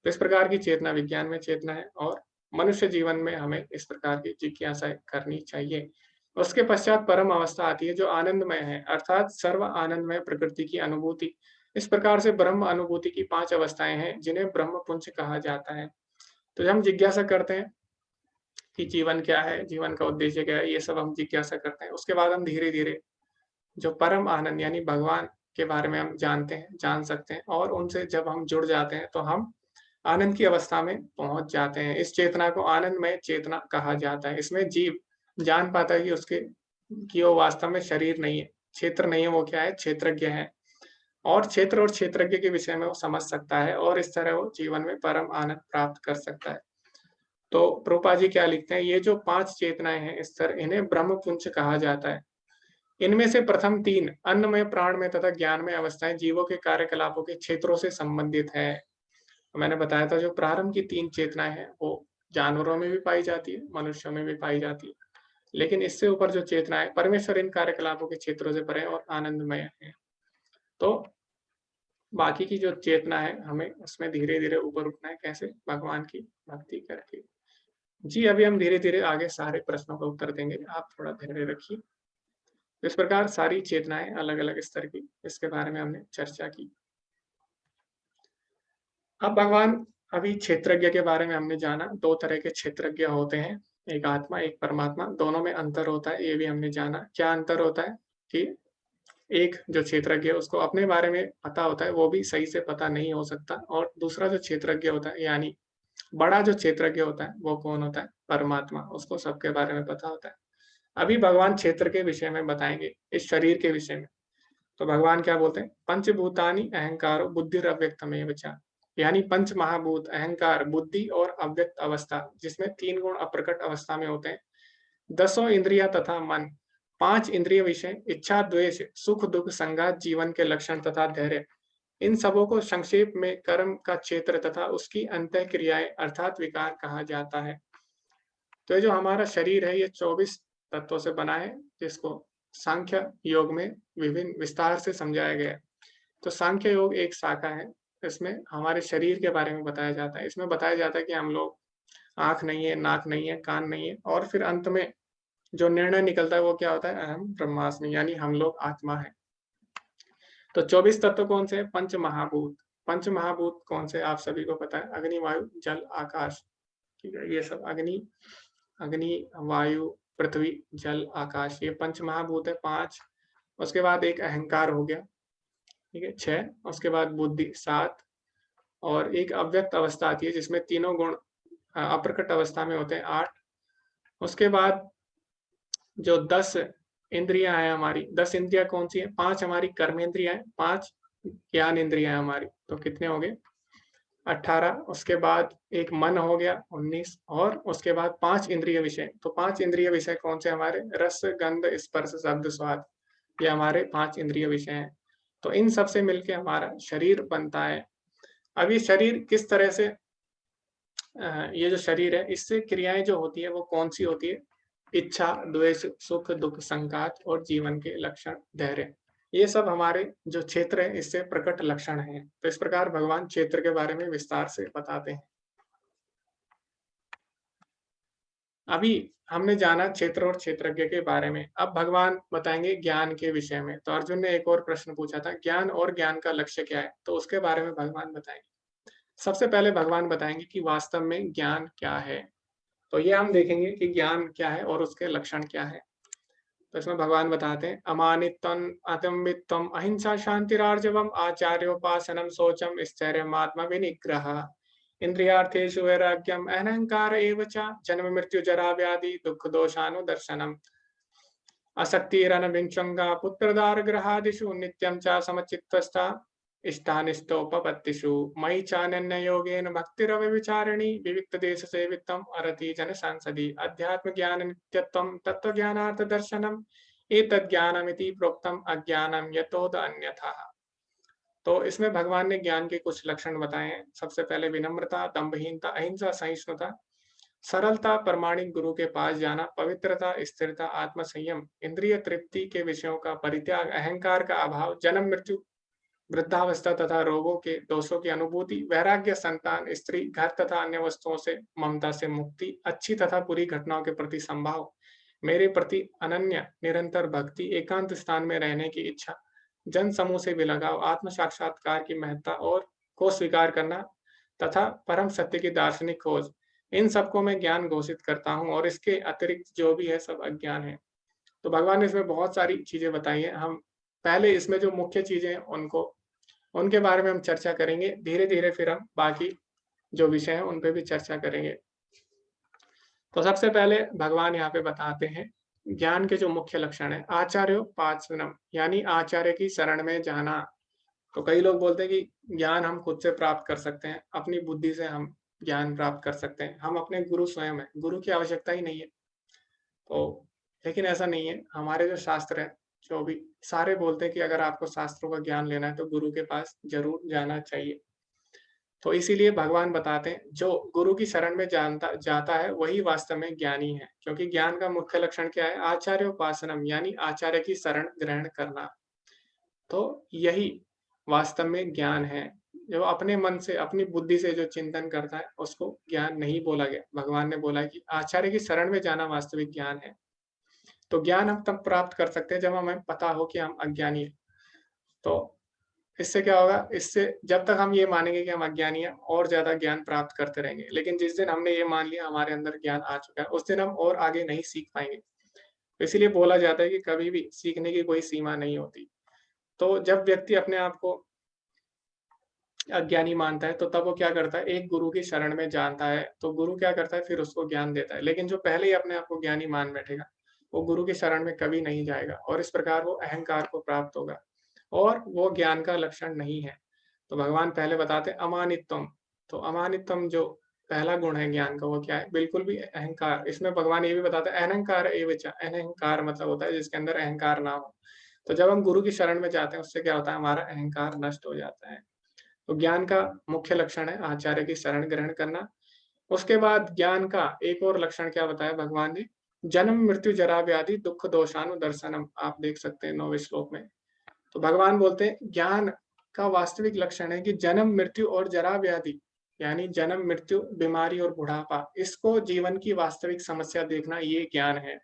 तो इस प्रकार की चेतना विज्ञान में चेतना है और मनुष्य जीवन में हमें इस प्रकार की जिज्ञासाएँ करनी चाहिए। उसके पश्चात परम अवस्था आती है जो आनंदमय है, अर्थात सर्व आनंदमय प्रकृति की अनुभूति। इस प्रकार से ब्रह्म अनुभूति की 5 अवस्थाएँ हैं, जिन्हें ब्रह्म पुंज कहा जाता है। तो जब हम जिज्ञासा करते हैं कि जीवन क्या है, जीवन का उद्देश्य क्या है, ये सब हम जिज्ञासा करते हैं। उसके बाद हम धीरे-धीरे जो परम आनंद यानी भगवान के बारे में हम जानते हैं, जान सकते हैं और उनसे जब हम जुड़ जाते हैं, तो हम आनंद की अवस्था में पहुँच जाते हैं। इस चेतना को आनंदमय चेतना कहा जाता है। इसमें जीव जान पाता है कि वो वास्तव में शरीर नहीं है, क्षेत्र नहीं है, वो क्या है? क्षेत्रज्ञ है और क्षेत्र और क्षेत्रज्ञ के विषय में वो समझ सकता है और इस तरह वो जीवन में परम आनंद प्राप्त कर सकता है। तो प्रभुपाद जी क्या लिखते हैं, ये जो 5 चेतनाएँ हैं स्तर, इन्हें ब्रह्मपुंज कहा जाता है। इनमें से प्रथम 3 अन्नमय, प्राणमय तथा ज्ञानमय अवस्थाएँ जीवों के कार्यकलापों के क्षेत्रों से संबंधित है। मैंने बताया था जो प्रारंभ की 3 चेतनाएँ हैं, वो जानवरों में भी पाई जाती है, मनुष्यों में भी पाई जाती है। लेकिन इससे ऊपर जो चेतना है, परमेश्वर इन कार्यकलापों के क्षेत्रों से परे और आनंदमय है। तो बाकी की जो चेतना है, हमें उसमें धीरे-धीरे ऊपर उठना है, कैसे? भगवान की भक्ति करके। जी, अभी हम धीरे-धीरे आगे सारे प्रश्नों का उत्तर देंगे, आप थोड़ा धैर्य रखिए। तो इस प्रकार सारी चेतनाएँ अलग-अलग स्तर की, इसके बारे में हमने चर्चा की। अब भगवान अभी क्षेत्रज्ञ के बारे में हमने जाना, 2 तरह के क्षेत्रज्ञ होते हैं, एक आत्मा, एक परमात्मा, दोनों में अंतर होता है, ये भी हमने जाना। क्या अंतर होता है कि एक जो क्षेत्रज्ञ है उसको अपने बारे में पता होता है, वो भी सही से पता नहीं हो सकता और दूसरा जो क्षेत्रज्ञ होता है यानी बड़ा जो क्षेत्रज्ञ होता है, वो कौन होता है? परमात्मा, उसको सबके बारे में पता होता है। अभी भगवान क्षेत्र के विषय में बताएँगे, इस शरीर के विषय में। तो भगवान क्या बोलते हैं? पंचभूतानि अहंकारो बुद्धिरव्यक्तमेव च। यानी पंच महाभूत, अहंकार, बुद्धि और अव्यक्त अवस्था, जिसमें 3 गुण अप्रकट अवस्था में होते हैं। दसों इंद्रियाँ तथा मन, 5 इंद्रिय विषय, इच्छा, द्वेष, सुख, दुःख, संघात, जीवन के लक्षण तथा धैर्य, इन सबों को संक्षेप में कर्म का क्षेत्र तथा उसकी अंतःक्रियाएँ अर्थात विकार कहा जाता है। तो ये जो हमारा शरीर है, ये 24 तत्वों से बना है, जिसको सांख्य योग में विभिन्न विस्तार से समझाया गया है। तो सांख्य योग एक शाखा है, इसमें हमारे शरीर के बारे में बताया जाता है। इसमें बताया जाता है कि हम लोग आँख नहीं है, नाक नहीं है, कान नहीं है और फिर अंत में जो निर्णय निकलता है वो क्या होता है? अहम ब्रह्मास्मि, यानी हम लोग आत्मा हैं। तो 24 तत्व कौन से हैं? पंच महाभूत। पंच महाभूत कौन से? आप सभी को पता है, अग्नि, वायु, जल, आकाश। ठीक है? ये सब अग्नि, अग्नि, वायु, पृथ्वी, जल, आकाश, ये पंच महाभूत है 5। उसके बाद एक अहंकार हो गया, ठीक है 6। उसके बाद बुद्धि 7 और एक अव्यक्त अवस्था आती है जिसमें तीनों गुण अप्रकट अवस्था में होते हैं 8। उसके बाद जो 10 इंद्रियां हैं हमारी, 10 इंद्रियां कौन सी है? 5 हमारी कर्मेंद्रियां हैं, 5 ज्ञान इंद्रियां हैं हमारी, तो कितने हो गए? 18। उसके बाद एक मन हो गया 19 और उसके बाद 5 इंद्रिय विषय। तो 5 इंद्रिय विषय कौन से हमारे? रस, गंध, स्पर्श, शब्द, स्वाद, ये हमारे 5 इंद्रिय विषय हैं। तो इन सब से मिलके हमारा शरीर बनता है। अब ये शरीर किस तरह से ये जो शरीर है इससे क्रियाएं जो होती है वो कौन सी होती है? इच्छा, द्वेष, सुख, दुख, संघात और जीवन के लक्षण, धैर्य, ये सब हमारे जो क्षेत्र है इससे प्रकट लक्षण हैं। तो इस प्रकार भगवान क्षेत्र के बारे में विस्तार से बताते हैं। अभी हमने जाना क्षेत्र और क्षेत्रज्ञ के बारे में। अब भगवान बताएंगे ज्ञान के विषय में। तो अर्जुन ने एक और प्रश्न पूछा था, ज्ञान और ज्ञान का लक्ष्य क्या है? तो उसके बारे में भगवान बताएंगे। सबसे पहले भगवान बताएंगे कि वास्तव में ज्ञान क्या है। तो ये हम देखेंगे कि ज्ञान क्या है और उसके लक्षण क्या है। तो इसमें भगवान बताते हैं, अमानित्वम, अदम्भित्वम, अहिंसा, शांतिरार्जवम, आचार्योपासनम, शौचम, स्थैर्यम, आत्मा विनिग्रह, इंद्रियार्थेषु वैराग्यम, अहंकार एव च, जन्म मृत्यु जरा व्याधि दुख दोषानुदर्शनम, असक्तिरनभिषङ्गा, पुत्रदारगृहादिषु, नित्यं च समचित्तस्था, इष्टानिष्टोपपत्तिषु, मयि चानन्ययोगेन भक्तिरव्यभिचारिणी, विविक्तदेशसेवित्वम्, अरति जनसंसदि, अध्यात्मज्ञाननित्यत्वं, तत्त्वज्ञानार्थदर्शनम्, एतज्ज्ञानमिति प्रोक्तम्, अज्ञानं यतोऽध अन्यथा। तो इसमें भगवान ने ज्ञान के कुछ लक्षण बताए हैं। सबसे पहले विनम्रता, दंभहीनता, अहिंसा, सहिष्णुता, सरलता, प्रामाणिक गुरु के पास जाना, पवित्रता, स्थिरता, आत्मसंयम, इंद्रिय तृप्ति के विषयों का परित्याग, अहंकार का अभाव, जन्म मृत्यु, वृद्धावस्था तथा रोगों के दोषों की अनुभूति, वैराग्य, संतान, स्त्री, घर तथा अन्य वस्तुओं से ममता से मुक्ति, अच्छी तथा बुरी घटनाओं के प्रति संभाव, मेरे प्रति अनन्य निरंतर भक्ति, एकांत स्थान में रहने की इच्छा, जन समूह से विलगाव, आत्म साक्षात्कार की महत्ता और को स्वीकार करना तथा परम सत्य की दार्शनिक खोज, इन सबको मैं ज्ञान घोषित करता हूँ और इसके अतिरिक्त जो भी है सब अज्ञान है। तो भगवान ने इसमें बहुत सारी चीजें बताई हैं। हम पहले इसमें जो मुख्य चीजें हैं उनको उनके बारे में हम चर्चा करेंगे। धीरे-धीरे फिर हम बाकी जो विषय हैं उन पे भी चर्चा करेंगे। तो सबसे पहले भगवान यहाँ पे बताते हैं ज्ञान के जो मुख्य लक्षण हैं। आचार्योपासनम यानी आचार्य की शरण में जाना। तो कई लोग बोलते हैं कि ज्ञान हम खुद से प्राप्त कर सकते हैं, अपनी बुद्धि से हम ज्ञान प्राप्त कर सकते हैं, हम अपने गुरु स्वयं हैं, गुरु की आवश्यकता ही नहीं है। तो लेकिन ऐसा नहीं है। हमारे जो शास्त्र हैं, जो भी सारे बोलते हैं कि अगर आपको शास्त्रों का ज्ञान लेना है तो गुरु के पास ज़रूर जाना चाहिए। तो इसीलिए भगवान बताते हैं जो गुरु की शरण में जानता जाता है वही वास्तव में ज्ञानी है। क्योंकि ज्ञान का मुख्य लक्षण क्या है? आचार्योपासनम यानी आचार्य की शरण ग्रहण करना। तो यही वास्तव में ज्ञान है। जो अपने मन से, अपनी बुद्धि से जो चिंतन करता है उसको ज्ञान नहीं बोला गया। भगवान ने बोला कि आचार्य की शरण में जाना वास्तविक ज्ञान है। तो ज्ञान हम तब प्राप्त कर सकते हैं जब हमें पता हो कि हम अज्ञानी हैं। तो इससे क्या होगा? इससे जब तक हम ये मानेंगे कि हम अज्ञानी हैं और ज़्यादा ज्ञान प्राप्त करते रहेंगे। लेकिन जिस दिन हमने ये मान लिया हमारे अंदर ज्ञान आ चुका है, उस दिन हम और आगे नहीं सीख पाएँगे। तो इसीलिए बोला जाता है कि कभी भी सीखने की कोई सीमा नहीं होती। तो जब व्यक्ति अपने आप को अज्ञानी मानता है तो तब वो क्या करता है? एक गुरु की शरण में जानता है, तो गुरु क्या करता है? फिर उसको ज्ञान देता है। लेकिन जो पहले ही अपने आप को ज्ञानी मान बैठेगा, वो गुरु की शरण में कभी नहीं जाएगा और इस प्रकार वो अहंकार को प्राप्त होगा और वो ज्ञान का लक्षण नहीं है। तो भगवान पहले बताते हैं अमानित्वम। तो अमानित्वम जो पहला गुण है ज्ञान का वो क्या है? बिल्कुल भी अहंकार। इसमें भगवान ये भी बताते हैं अनहंकार एव च, अनहंकार मतलब होता है जिसके अंदर अहंकार ना हो। तो जब हम गुरु की शरण में जाते हैं उससे क्या होता है? हमारा अहंकार नष्ट हो जाता है। तो ज्ञान का मुख्य लक्षण है आचार्य की शरण ग्रहण करना। उसके बाद ज्ञान का एक और लक्षण क्या बताया भगवान ने? जन्म मृत्यु जरा व्याधि दुःख दोषानुदर्शनम, आप देख सकते हैं 9वें श्लोक में। तो भगवान बोलते हैं ज्ञान का वास्तविक लक्षण है कि जन्म मृत्यु और जरा व्याधि यानी जन्म मृत्यु, बीमारी और बुढ़ापा, इसको जीवन की वास्तविक समस्या देखना, ये ज्ञान है।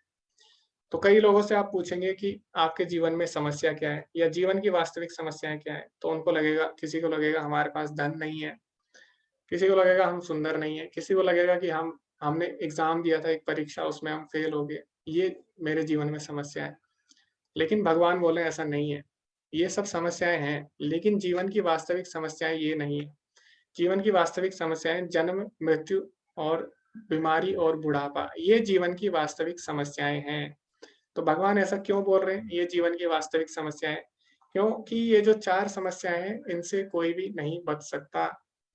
तो कई लोगों से आप पूछेंगे कि आपके जीवन में समस्या क्या है या जीवन की वास्तविक समस्याएं क्या है? तो उनको लगेगा, किसी को लगेगा हमारे पास धन नहीं है, किसी को लगेगा हम सुंदर नहीं है, किसी को लगेगा कि हम हमने एग्ज़ाम दिया था एक परीक्षा उसमें हम फ़ेल हो गए, ये मेरे जीवन में समस्या है। लेकिन भगवान बोले ऐसा नहीं है। ये सब समस्याएँ हैं, लेकिन जीवन की वास्तविक समस्याएँ ये नहीं है। जीवन की वास्तविक समस्याएँ जन्म, मृत्यु और बीमारी और बुढ़ापा, ये जीवन की वास्तविक समस्याएँ हैं। तो भगवान ऐसा क्यों बोल रहे हैं? ये जीवन की वास्तविक समस्या है। क्योंकि ये जो 4 समस्याएँ हैं, इनसे कोई भी नहीं बच सकता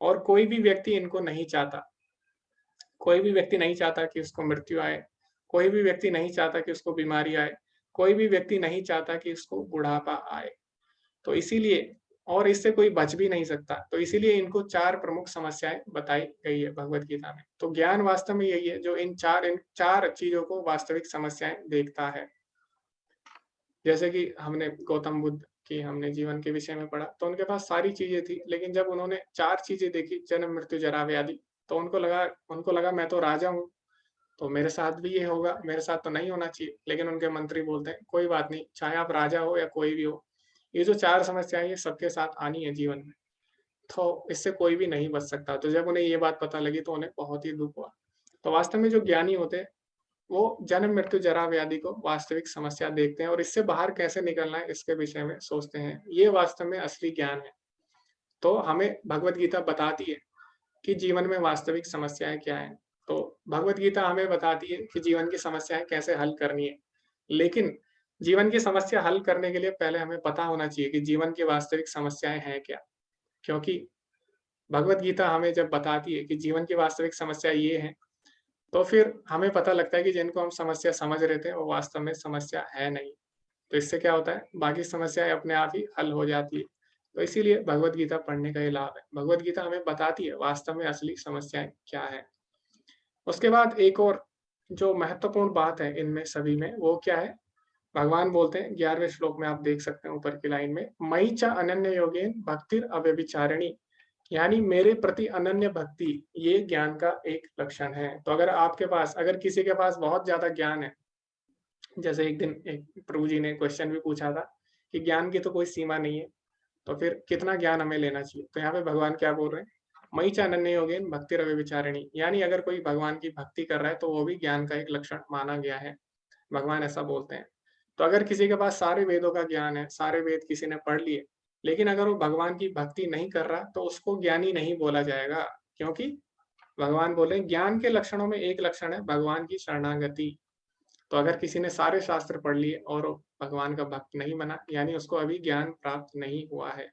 और कोई भी व्यक्ति इनको नहीं चाहता। कोई भी व्यक्ति नहीं चाहता कि उसको मृत्यु आए, कोई भी व्यक्ति नहीं चाहता कि उसको बीमारी आए, कोई भी व्यक्ति नहीं चाहता कि उसको बुढ़ापा आए। तो इसीलिए और इससे कोई बच भी नहीं सकता। तो इसीलिए इनको 4 प्रमुख समस्याएँ बताई गई है भगवद गीता में। तो ज्ञान वास्तव में यही है जो इन 4 चीज़ों को वास्तविक समस्याएँ देखता है। जैसे कि हमने गौतम बुद्ध की हमने जीवन के विषय में पढ़ा, तो उनके पास सारी चीज़ें थी, लेकिन जब उन्होंने 4 चीज़ें देखी जन्म, मृत्यु, जरा, व्याधि, तो उनको लगा मैं तो राजा हूँ, तो मेरे साथ भी ये होगा, मेरे साथ तो नहीं होना चाहिए। लेकिन उनके मंत्री बोलते हैं, कोई बात नहीं, चाहे आप राजा हो या कोई भी हो, ये जो 4 समस्याएँ ये सबके साथ आनी है जीवन में, तो इससे कोई भी नहीं बच सकता। तो जब उन्हें ये बात पता लगी तो उन्हें बहुत ही दुःख हुआ। तो वास्तव में जो ज्ञानी होते हैं, वो जन्म, मृत्यु, जरा, व्याधि को वास्तविक समस्या देखते हैं और इससे बाहर कैसे निकलना है इसके विषय में सोचते हैं। ये वास्तव में असली ज्ञान है। तो हमें भगवद गीता बताती है कि जीवन में वास्तविक समस्याएँ क्या हैं। तो भगवद गीता हमें बताती है कि जीवन की समस्याएँ कैसे हल करनी है। लेकिन जीवन की समस्या हल करने के लिए पहले हमें पता होना चाहिए कि जीवन की वास्तविक समस्याएँ हैं क्या? क्योंकि भगवद गीता हमें जब बताती है कि जीवन की वास्तविक समस्या ये है, तो फिर हमें पता लगता है कि जिनको हम समस्या समझ रहे थे, वो वास्तव में समस्या है नहीं। तो इससे क्या होता है, बाकी समस्याएँ अपने आप ही हल हो जाती है। तो इसीलिए भगवद गीता पढ़ने का ये लाभ है। भगवद गीता हमें बताती है वास्तव में असली समस्याएँ क्या हैं। उसके बाद एक और जो महत्वपूर्ण बात है इनमें सभी में, वो क्या है? भगवान बोलते हैं 11वें श्लोक में आप देख सकते हैं ऊपर की लाइन में, मयि च अनन्य योगेन भक्तिर अव्यभिचारिणी, यानी मेरे प्रति अनन्य भक्ति, ये ज्ञान का एक लक्षण है। तो अगर किसी के पास बहुत ज़्यादा ज्ञान है, जैसे एक दिन एक प्रभु जी ने क्वेश्चन भी पूछा था कि ज्ञान की तो कोई सीमा नहीं है, तो फिर कितना ज्ञान हमें लेना चाहिए? तो यहाँ पे भगवान क्या बोल रहे हैं? मयि च अनन्य योगेन भक्तिरव्यभिचारिणी, यानी अगर कोई भगवान की भक्ति कर रहा है, तो वो भी ज्ञान का एक लक्षण माना गया है। भगवान ऐसा बोलते हैं। तो अगर किसी के पास सारे वेदों का ज्ञान है, सारे वेद किसी ने पढ़ लिए, लेकिन अगर वो भगवान की भक्ति नहीं कर रहा, तो उसको ज्ञानी नहीं बोला जाएगा। क्योंकि भगवान बोले ज्ञान के लक्षणों में एक लक्षण है भगवान की शरणागति। तो अगर किसी ने सारे शास्त्र पढ़ लिए और वो भगवान का भक्त नहीं बना, यानी उसको अभी ज्ञान प्राप्त नहीं हुआ है।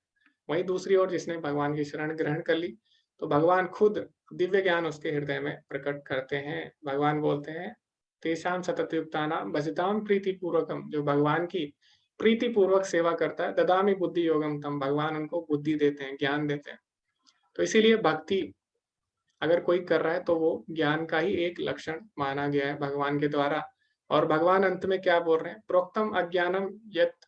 वहीं दूसरी ओर जिसने भगवान की शरण ग्रहण कर ली, तो भगवान खुद दिव्य ज्ञान उसके हृदय में प्रकट करते हैं। भगवान बोलते हैं, तेषां सततयुक्तानां भजतां प्रीतिपूर्वकम्, जो भगवान की प्रीतिपूर्वक सेवा करता है, ददामि बुद्धि योगम तम, भगवान उनको बुद्धि देते हैं, ज्ञान देते हैं। तो इसीलिए भक्ति अगर कोई कर रहा है, तो वो ज्ञान का ही एक लक्षण माना गया है भगवान के द्वारा। और भगवान अंत में क्या बोल रहे हैं? प्रोक्तम अज्ञानम यत्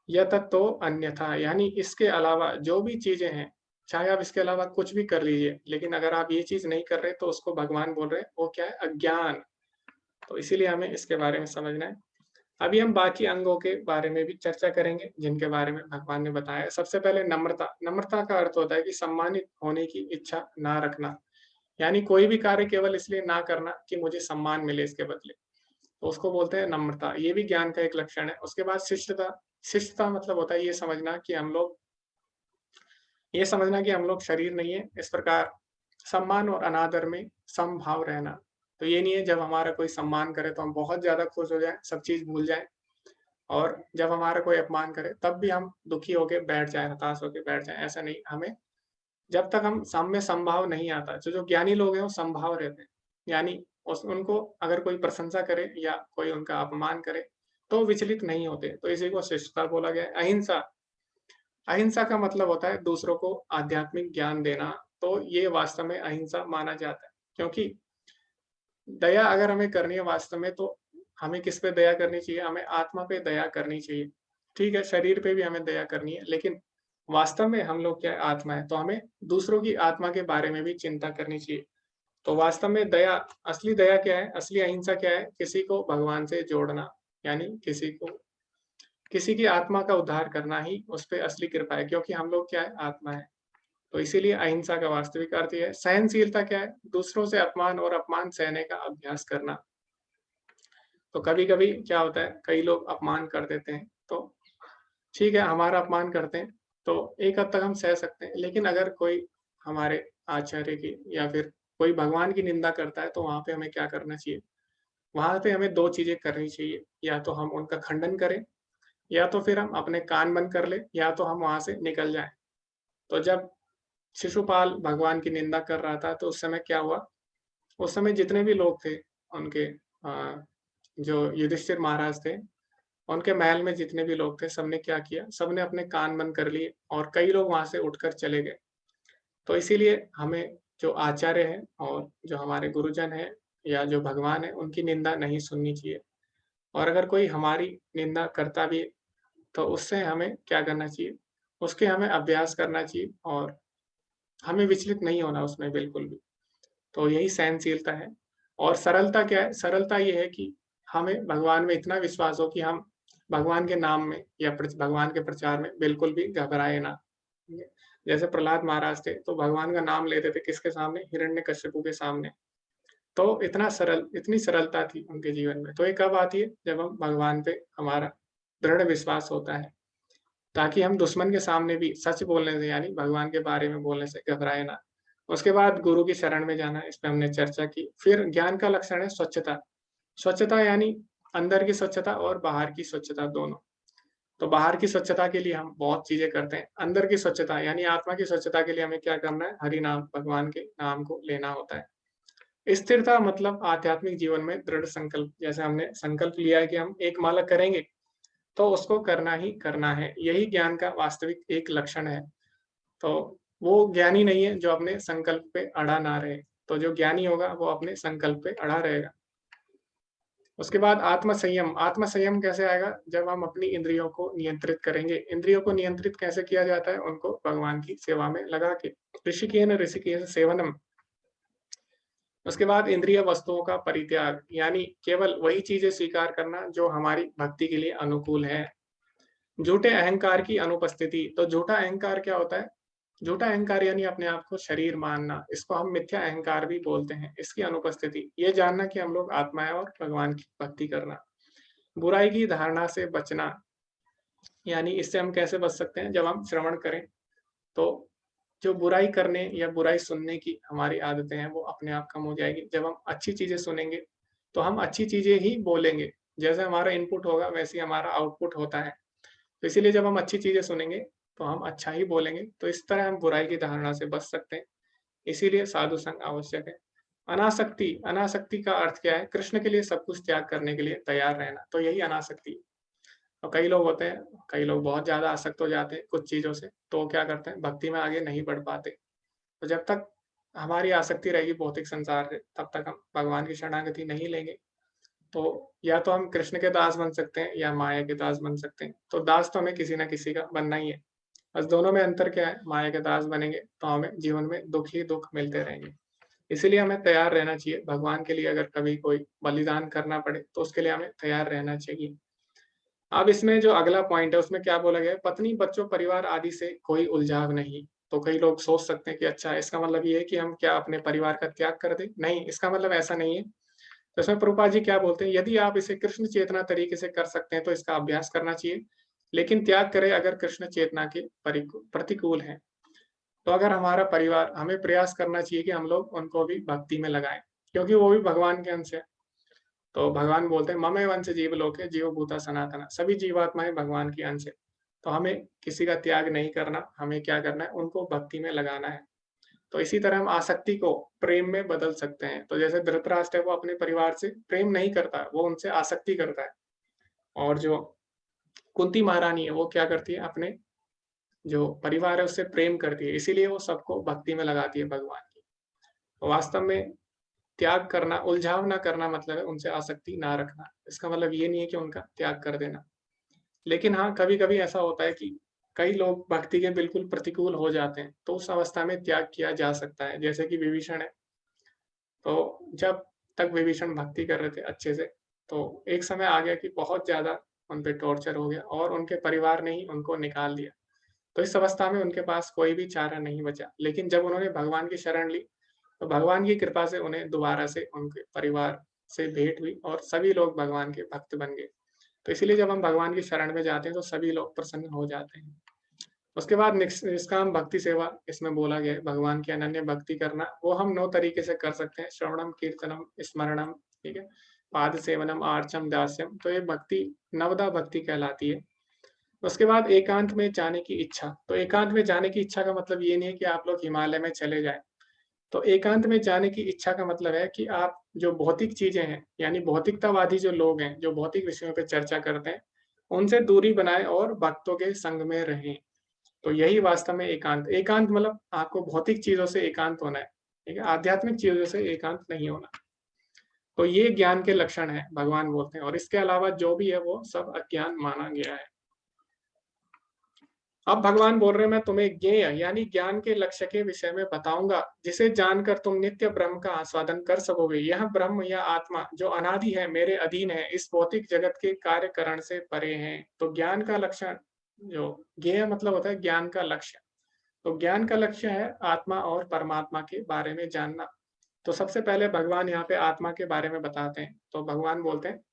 यततो अन्यथा, यानी इसके अलावा जो भी चीज़ें हैं, चाहे आप इसके अलावा कुछ भी कर लीजिए, लेकिन अगर आप ये चीज़ नहीं कर रहे, तो उसको भगवान बोल रहे हैं, वो क्या है? अज्ञान। तो इसीलिए हमें इसके बारे में समझना है। अभी हम बाकी अंगों के बारे में भी चर्चा करेंगे, जिनके बारे में भगवान ने बताया है। सबसे पहले नम्रता। नम्रता का अर्थ होता है कि सम्मानित होने की इच्छा ना रखना, यानी कोई भी कार्य केवल इसलिए ना करना कि मुझे सम्मान मिले इसके बदले, तो उसको बोलते हैं नम्रता। ये भी ज्ञान का एक लक्षण है। उसके बाद शिष्टता। शिष्टता मतलब होता है ये समझना कि हम लोग शरीर नहीं है, इस प्रकार सम्मान और अनादर में समभाव रहना। तो ये नहीं है जब हमारा कोई सम्मान करे तो हम बहुत ज़्यादा खुश हो जाएँ, सब चीज़ भूल जाएँ, और जब हमारा कोई अपमान करे तब भी हम दुखी होके बैठ जाएँ, हताश होके बैठ जाएँ, ऐसा नहीं। हमें जब तक हम में समभाव नहीं आता, जो ज्ञानी लोग हैं वो समभाव रहते हैं। यानी उस उनको अगर कोई प्रशंसा करे या कोई उनका अपमान करे, तो विचलित नहीं होते। तो इसी को शिष्टता बोला गया है। अहिंसा। अहिंसा का मतलब होता है दूसरों को आध्यात्मिक ज्ञान देना, तो ये वास्तव में अहिंसा माना जाता है। क्योंकि दया अगर हमें करनी है वास्तव में, तो हमें किस पे दया करनी चाहिए? हमें आत्मा पे दया करनी चाहिए। ठीक है, शरीर पे भी हमें दया करनी है, लेकिन वास्तव में हम लोग क्या है? आत्मा है, तो हमें दूसरों की आत्मा के बारे में भी चिंता करनी चाहिए। तो वास्तव में असली दया क्या है? असली अहिंसा क्या है? किसी को भगवान से जोड़ना, यानी किसी की आत्मा का उद्धार करना ही उस पे असली कृपा है, क्योंकि हम लोग क्या है? आत्मा है। तो इसीलिए अहिंसा का वास्तविक अर्थ ये है। सहनशीलता क्या है? दूसरों से अपमान और अपमान सहने का अभ्यास करना। तो कभी-कभी क्या होता है, कई लोग अपमान कर देते हैं, तो ठीक है, हमारा अपमान करते हैं, तो एक हद तक हम सह सकते हैं। लेकिन अगर कोई हमारे आचार्य की या फिर कोई भगवान की निंदा करता है, तो वहाँ पे हमें क्या करना चाहिए? वहाँ पे हमें 2 चीज़ें करनी चाहिए, या तो हम उनका खंडन करें, या तो फिर हम अपने कान बंद कर लें, या तो हम वहाँ से निकल जाएँ। तो जब शिशुपाल भगवान की निंदा कर रहा था, तो उस समय क्या हुआ? उस समय जितने भी लोग थे, उनके जो युधिष्ठिर महाराज थे, उनके महल में जितने भी लोग थे, सबने क्या किया? सबने अपने कान बंद कर लिए और कई लोग वहाँ से उठकर चले गए। तो इसीलिए हमें जो आचार्य हैं और जो हमारे गुरुजन हैं या जो भगवान हैं, उनकी निंदा नहीं सुननी चाहिए। और अगर कोई हमारी निंदा करता भी है, तो उससे हमें क्या करना चाहिए? उसके हमें अभ्यास करना चाहिए और हमें विचलित नहीं होना उसमें बिल्कुल भी। तो यही सहनशीलता है। और सरलता क्या है? सरलता ये है कि हमें भगवान में इतना विश्वास हो कि हम भगवान के नाम में या भगवान के प्रचार में बिल्कुल भी घबराए ना। जैसे प्रहलाद महाराज थे, तो भगवान का नाम लेते थे किसके सामने? हिरण्यकश्यपु के सामने। तो इतनी सरलता थी उनके जीवन में। तो ये कब आती है? जब हम भगवान पे हमारा दृढ़ विश्वास होता है, ताकि हम दुश्मन के सामने भी सच बोलने से यानी भगवान के बारे में बोलने से घबराए ना। उसके बाद गुरु की शरण में जाना, इस पे हमने चर्चा की। फिर ज्ञान का लक्षण है स्वच्छता। स्वच्छता यानी अंदर की स्वच्छता और बाहर की स्वच्छता दोनों। तो बाहर की स्वच्छता के लिए हम बहुत चीज़ें करते हैं। अंदर की स्वच्छता यानी आत्मा की स्वच्छता के लिए हमें क्या करना है? हरि नाम, भगवान के नाम को लेना होता है। स्थिरता मतलब आध्यात्मिक जीवन में दृढ़ संकल्प। जैसे हमने संकल्प लिया है कि हम एक माला करेंगे, तो उसको करना ही करना है। यही ज्ञान का वास्तविक एक लक्षण है। तो वो ज्ञानी नहीं है जो अपने संकल्प पे अड़ा ना रहे। तो जो ज्ञानी होगा वो अपने संकल्प पे अड़ा रहेगा। उसके बाद आत्म-संयम। आत्म-संयम कैसे आएगा? जब हम अपनी इंद्रियों को नियंत्रित करेंगे। इंद्रियों को नियंत्रित कैसे किया जाता है? उनको भगवान की सेवा में लगा के। ऋषिकेन ऋषिकेश सेवनम। उसके बाद इंद्रिय वस्तुओं का परित्याग, यानी केवल वही चीज़ें स्वीकार करना जो हमारी भक्ति के लिए अनुकूल है। झूठे अहंकार की अनुपस्थिति। तो झूठा अहंकार क्या होता है? झूठा अहंकार यानी अपने आप को शरीर मानना, इसको हम मिथ्या अहंकार भी बोलते हैं। इसकी अनुपस्थिति, ये जानना कि हम लोग आत्मा हैं और भगवान की भक्ति करना। बुराई की धारणा से बचना, यानी इससे हम कैसे बच सकते हैं? जब हम श्रवण करें, तो जो बुराई करने या बुराई सुनने की हमारी आदतें हैं, वो अपने आप कम हो जाएगी। जब हम अच्छी चीज़ें सुनेंगे, तो हम अच्छी चीज़ें ही बोलेंगे। जैसे हमारा इनपुट होगा, वैसे ही हमारा आउटपुट होता है। तो इसीलिए जब हम अच्छी चीज़ें सुनेंगे, तो हम अच्छा ही बोलेंगे। तो इस तरह हम बुराई की धारणा से बच सकते हैं। इसीलिए साधु संग आवश्यक है। अनासक्ति, अनासक्ति का अर्थ क्या है? कृष्ण के लिए सब कुछ त्याग करने के लिए तैयार रहना, तो यही अनासक्ति है। और कई लोग होते हैं, कई लोग बहुत ज़्यादा आसक्त हो जाते हैं कुछ चीज़ों से, तो वो क्या करते हैं? भक्ति में आगे नहीं बढ़ पाते। तो जब तक हमारी आसक्ति रहेगी भौतिक संसार से, तब तक हम भगवान की शरणागति नहीं लेंगे। तो या तो हम कृष्ण के दास बन सकते हैं या माया के दास बन सकते हैं। तो दास तो हमें किसी न किसी का बनना ही है। बस दोनों में अंतर क्या है? माया के दास बनेंगे तो हमें जीवन में दुःख ही दुःख मिलते रहेंगे। इसीलिए हमें तैयार रहना चाहिए। भगवान के लिए अगर कभी कोई बलिदान करना पड़े, तो उसके लिए हमें तैयार रहना चाहिए। अब इसमें जो अगला पॉइंट है, उसमें क्या बोला गया है? पत्नी, बच्चों, परिवार आदि से कोई उलझाव नहीं। तो कई लोग सोच सकते हैं कि अच्छा, इसका मतलब ये है कि हम क्या अपने परिवार का त्याग कर दें? नहीं, इसका मतलब ऐसा नहीं है। तो इसमें प्रभुपाद जी क्या बोलते हैं? यदि आप इसे कृष्ण चेतना तरीके से कर सकते हैं, तो इसका अभ्यास करना चाहिए। लेकिन त्याग करें अगर कृष्ण चेतना के प्रतिकूल है। तो अगर हमारा परिवार, हमें प्रयास करना चाहिए कि हम लोग उनको भी भक्ति में लगाएँ, क्योंकि वो भी भगवान के अंश है। तो भगवान बोलते हैं, ममेव अंश जीवलोके जीवभूता सनातन। सभी जीवात्माएँ भगवान की अंश है। तो हमें किसी का त्याग नहीं करना, हमें क्या करना है? उनको भक्ति में लगाना है। तो इसी तरह हम आसक्ति को प्रेम में बदल सकते हैं। तो जैसे धृतराष्ट्र है, वो अपने परिवार से प्रेम नहीं करता, वो उनसे आसक्ति करता है। और जो कुंती महारानी है, वो क्या करती है? अपने जो परिवार है उससे प्रेम करती है, इसीलिए वो सबको भक्ति में लगाती है भगवान की। तो वास्तव में त्याग करना, उलझाव ना करना मतलब है उनसे आसक्ति ना रखना। इसका मतलब ये नहीं है कि उनका त्याग कर देना। लेकिन हाँ, कभी-कभी ऐसा होता है कि कई लोग भक्ति के बिल्कुल प्रतिकूल हो जाते हैं, तो उस अवस्था में त्याग किया जा सकता है। जैसे कि विभीषण है, तो जब तक विभीषण भक्ति कर रहे थे अच्छे से, तो एक समय आ गया कि बहुत ज़्यादा उन पे टॉर्चर हो गया और उनके परिवार ने ही उनको निकाल दिया। तो इस अवस्था में उनके पास कोई भी चारा नहीं बचा। लेकिन जब उन्होंने भगवान की शरण ली, तो भगवान की कृपा से उन्हें दोबारा से उनके परिवार से भेंट हुई और सभी लोग भगवान के भक्त बन गए। तो इसीलिए जब हम भगवान की शरण में जाते हैं तो सभी लोग प्रसन्न हो जाते हैं। उसके बाद निष्काम भक्ति सेवा इसमें बोला गया है, भगवान की अनन्य भक्ति करना, वो हम 9 तरीके से कर सकते हैं। श्रवणम, कीर्तनम, स्मरणम, ठीक है? पाद सेवनम, आर्चम, दास्यम, तो ये भक्ति नवदा भक्ति कहलाती है। उसके बाद एकांत में जाने की इच्छा, तो एकांत में जाने की इच्छा का मतलब ये नहीं है कि आप लोग हिमालय में चले जाएँ। तो एकांत में जाने की इच्छा का मतलब है कि आप जो भौतिक चीज़ें हैं, यानी भौतिकतावादी जो लोग हैं, जो भौतिक विषयों पे चर्चा करते हैं, उनसे दूरी बनाएँ और भक्तों के संग में रहें। तो यही वास्तव में एकांत, एकांत मतलब आपको भौतिक चीज़ों से एकांत होना है, ठीक है? आध्यात्मिक चीज़ों से एकांत नहीं होना। तो ये ज्ञान के लक्षण हैं, भगवान बोलते हैं, और इसके अलावा जो भी है वो सब अज्ञान माना गया है। अब भगवान बोल रहे हैं, मैं तुम्हें ज्ञेय यानी ज्ञान के लक्ष्य के विषय में बताऊंगा, जिसे जानकर तुम नित्य ब्रह्म का आस्वादन कर सकोगे। यह ब्रह्म या आत्मा जो अनादि है, मेरे अधीन है, इस भौतिक जगत के कार्यकरण से परे है। तो ज्ञान का लक्षण, जो ज्ञेय मतलब होता है ज्ञान का लक्ष्य, तो ज्ञान का लक्ष्य है आत्मा और परमात्मा के बारे में जानना। तो सबसे पहले भगवान यहाँ पे आत्मा के बारे में बताते हैं। तो भगवान बोलते हैं,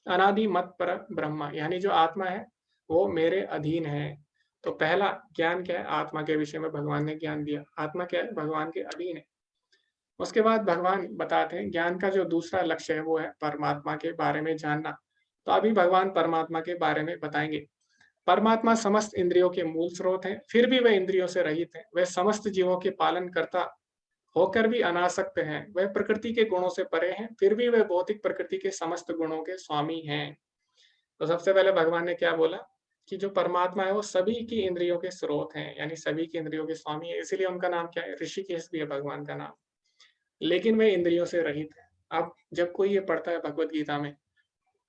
अनादि मत पर ब्रह्मा, यानी जो आत्मा है वो मेरे अधीन है। तो पहला ज्ञान क्या है? आत्मा के विषय में भगवान ने ज्ञान दिया। आत्मा क्या है? भगवान के अधीन है। उसके बाद भगवान बताते हैं ज्ञान का जो दूसरा लक्ष्य है वो है परमात्मा के बारे में जानना। तो अभी भगवान परमात्मा के बारे में बताएंगे। परमात्मा समस्त इंद्रियों के मूल स्रोत हैं, फिर भी वह इंद्रियों से रहित है। वह समस्त जीवों के पालन करता होकर भी अनासक्त हैं। वह प्रकृति के गुणों से परे हैं, फिर भी वह भौतिक प्रकृति के समस्त गुणों के स्वामी हैं। तो सबसे पहले भगवान ने क्या बोला कि जो परमात्मा है वो सभी की इंद्रियों के स्रोत हैं, यानी सभी की इंद्रियों के स्वामी है। इसीलिए उनका नाम क्या है? ऋषिकेश भी है भगवान का नाम। लेकिन वे इंद्रियों से रहित है। अब जब कोई ये पढ़ता है भगवत गीता में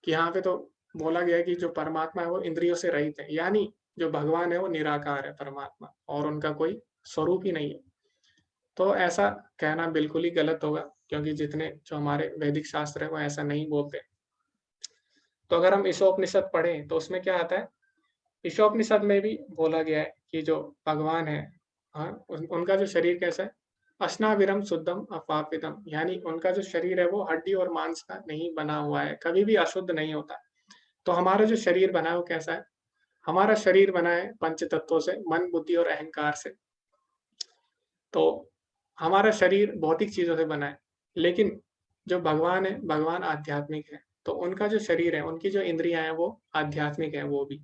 कि यहाँ पे तो बोला गया है कि जो परमात्मा है वो इंद्रियों से रहित है, यानी जो भगवान है वो निराकार है परमात्मा, और उनका कोई स्वरूप ही नहीं है। तो ऐसा कहना बिल्कुल ही गलत होगा, क्योंकि जितने जो हमारे वैदिक शास्त्र है वो ऐसा नहीं बोलते। तो अगर हम ईशोपनिषद पढ़ें तो उसमें क्या आता है? ईशोपनिषद में भी बोला गया है कि जो भगवान है, हाँ, उनका जो शरीर कैसा है? अश्नाविरम शुद्धम अपापितम, यानी उनका जो शरीर है वो हड्डी और मांस का नहीं बना हुआ है, कभी भी अशुद्ध नहीं होता। तो हमारा जो शरीर बना है वो कैसा है? हमारा शरीर बना है पंच तत्वों से, मन, बुद्धि और अहंकार से। तो हमारा शरीर भौतिक चीज़ों से बना है, लेकिन जो भगवान है, भगवान आध्यात्मिक है, तो उनका जो शरीर है, उनकी जो इंद्रियाँ हैं, वो आध्यात्मिक है वो भी।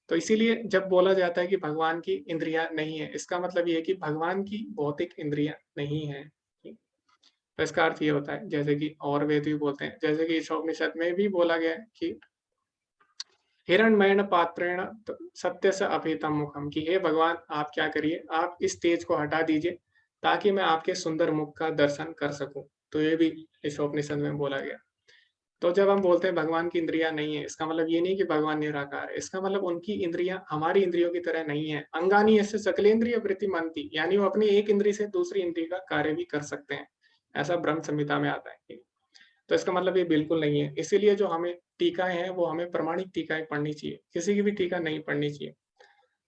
तो इसीलिए जब बोला जाता है कि भगवान की इंद्रियाँ नहीं है, इसका मतलब ये है कि भगवान की भौतिक इंद्रियाँ नहीं हैं। तो इसका अर्थ ये होता है, जैसे कि और वेद भी बोलते हैं, जैसे कि ईशोपनिषद में भी बोला गया है कि हिरण्मयेन पात्रेण सत्य से अभीतम मुखम, कि हे भगवान आप क्या करिए, आप इस तेज को हटा दीजिए ताकि मैं आपके सुंदर मुख का दर्शन कर सकूं। तो ये भी ईशोपनिषद में बोला गया। तो जब हम बोलते हैं भगवान की इंद्रियां नहीं है, इसका मतलब ये नहीं कि भगवान निराकार है। इसका मतलब उनकी इंद्रियां हमारी इंद्रियों की तरह नहीं है। अंगानी ऐसे सकलेंद्रिय वृत्ति मनती, यानी वो अपनी एक इंद्रिय से दूसरी इंद्रिय का कार्य भी कर सकते हैं। ऐसा ब्रह्म संहिता में आता है। तो इसका मतलब ये बिल्कुल नहीं है। इसीलिए जो हमें टीकाएँ हैं, वो हमें प्रमाणिक टीकाएँ पढ़नी चाहिए, किसी की भी टीका नहीं पढ़नी चाहिए।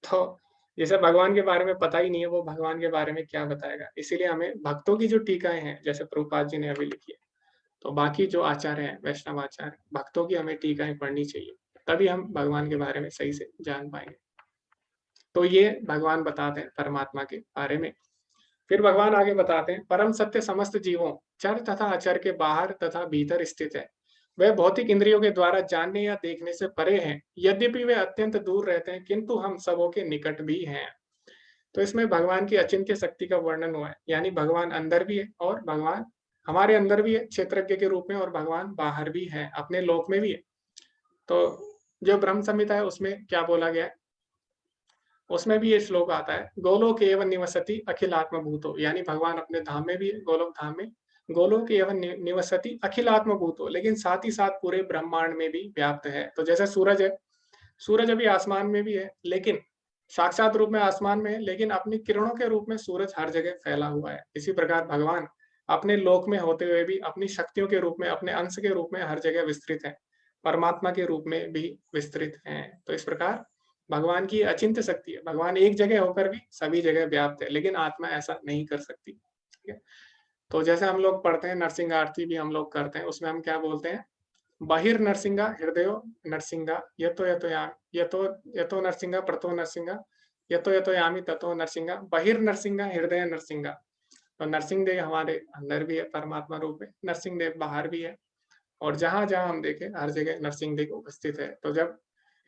तो जिसे भगवान के बारे में पता ही नहीं है, वो भगवान के बारे में क्या बताएगा? इसीलिए हमें भक्तों की जो टीकाएँ हैं, जैसे प्रभुपाद जी ने अभी लिखी है, तो बाकी जो आचार्य हैं, वैष्णव आचार्य, भक्तों की हमें टीकाएँ पढ़नी चाहिए, तभी हम भगवान के बारे में सही से जान पाएँगे। तो ये भगवान बताते हैं परमात्मा के बारे में। फिर भगवान आगे बताते हैं, परम सत्य समस्त जीवों, चर तथा अचर के बाहर तथा भीतर स्थित है। वह भौतिक इंद्रियों के द्वारा जानने या देखने से परे हैं। यद्यपि वे अत्यंत दूर रहते हैं, किंतु हम सबों के निकट भी हैं। तो इसमें भगवान की अचिंत्य शक्ति का वर्णन हुआ है, यानी भगवान अंदर भी है और भगवान हमारे अंदर भी है क्षेत्रज्ञ के रूप में, और भगवान बाहर भी है, अपने लोक में भी है। तो जो ब्रह्म संहिता है उसमें क्या बोला गया है? उसमें भी ये श्लोक आता है, गोलोक एवं निवसति अखिलात्म भूतो, यानी भगवान अपने धाम में भी है, गोलोक धाम में। गोलोक एवं निवसति अखिलात्म भूतो, लेकिन साथ ही साथ पूरे ब्रह्मांड में भी व्याप्त है। तो जैसे सूरज है, सूरज अभी आसमान में भी है, लेकिन साक्षात रूप में आसमान में है, लेकिन अपनी किरणों के रूप में सूरज हर जगह फैला हुआ है। इसी प्रकार भगवान अपने लोक में होते हुए भी अपनी शक्तियों के रूप में, अपने अंश के रूप में हर जगह विस्तृत है, परमात्मा के रूप में भी विस्तृत हैं। तो इस प्रकार भगवान की अचिंत्य शक्ति है। भगवान एक जगह होकर भी सभी जगह व्याप्त है, लेकिन आत्मा ऐसा नहीं कर सकती। ठीक है? तो जैसे हम लोग पढ़ते हैं, नरसिंह आरती भी हम लोग करते हैं, उसमें हम क्या बोलते हैं? बहिर्नरसिंहा हृदयो नरसिंहा यतो नरसिंहा प्रतो नरसिंहा यतो यामि ततो नरसिंहा बहिर्नरसिंहा हृदय नरसिंहा। तो नरसिंह देव हमारे अंदर भी है परमात्मा रूप में, नरसिंह देव बाहर भी है, और जहाँ-जहाँ हम देखें हर जगह नरसिंह देव उपस्थित है। तो जब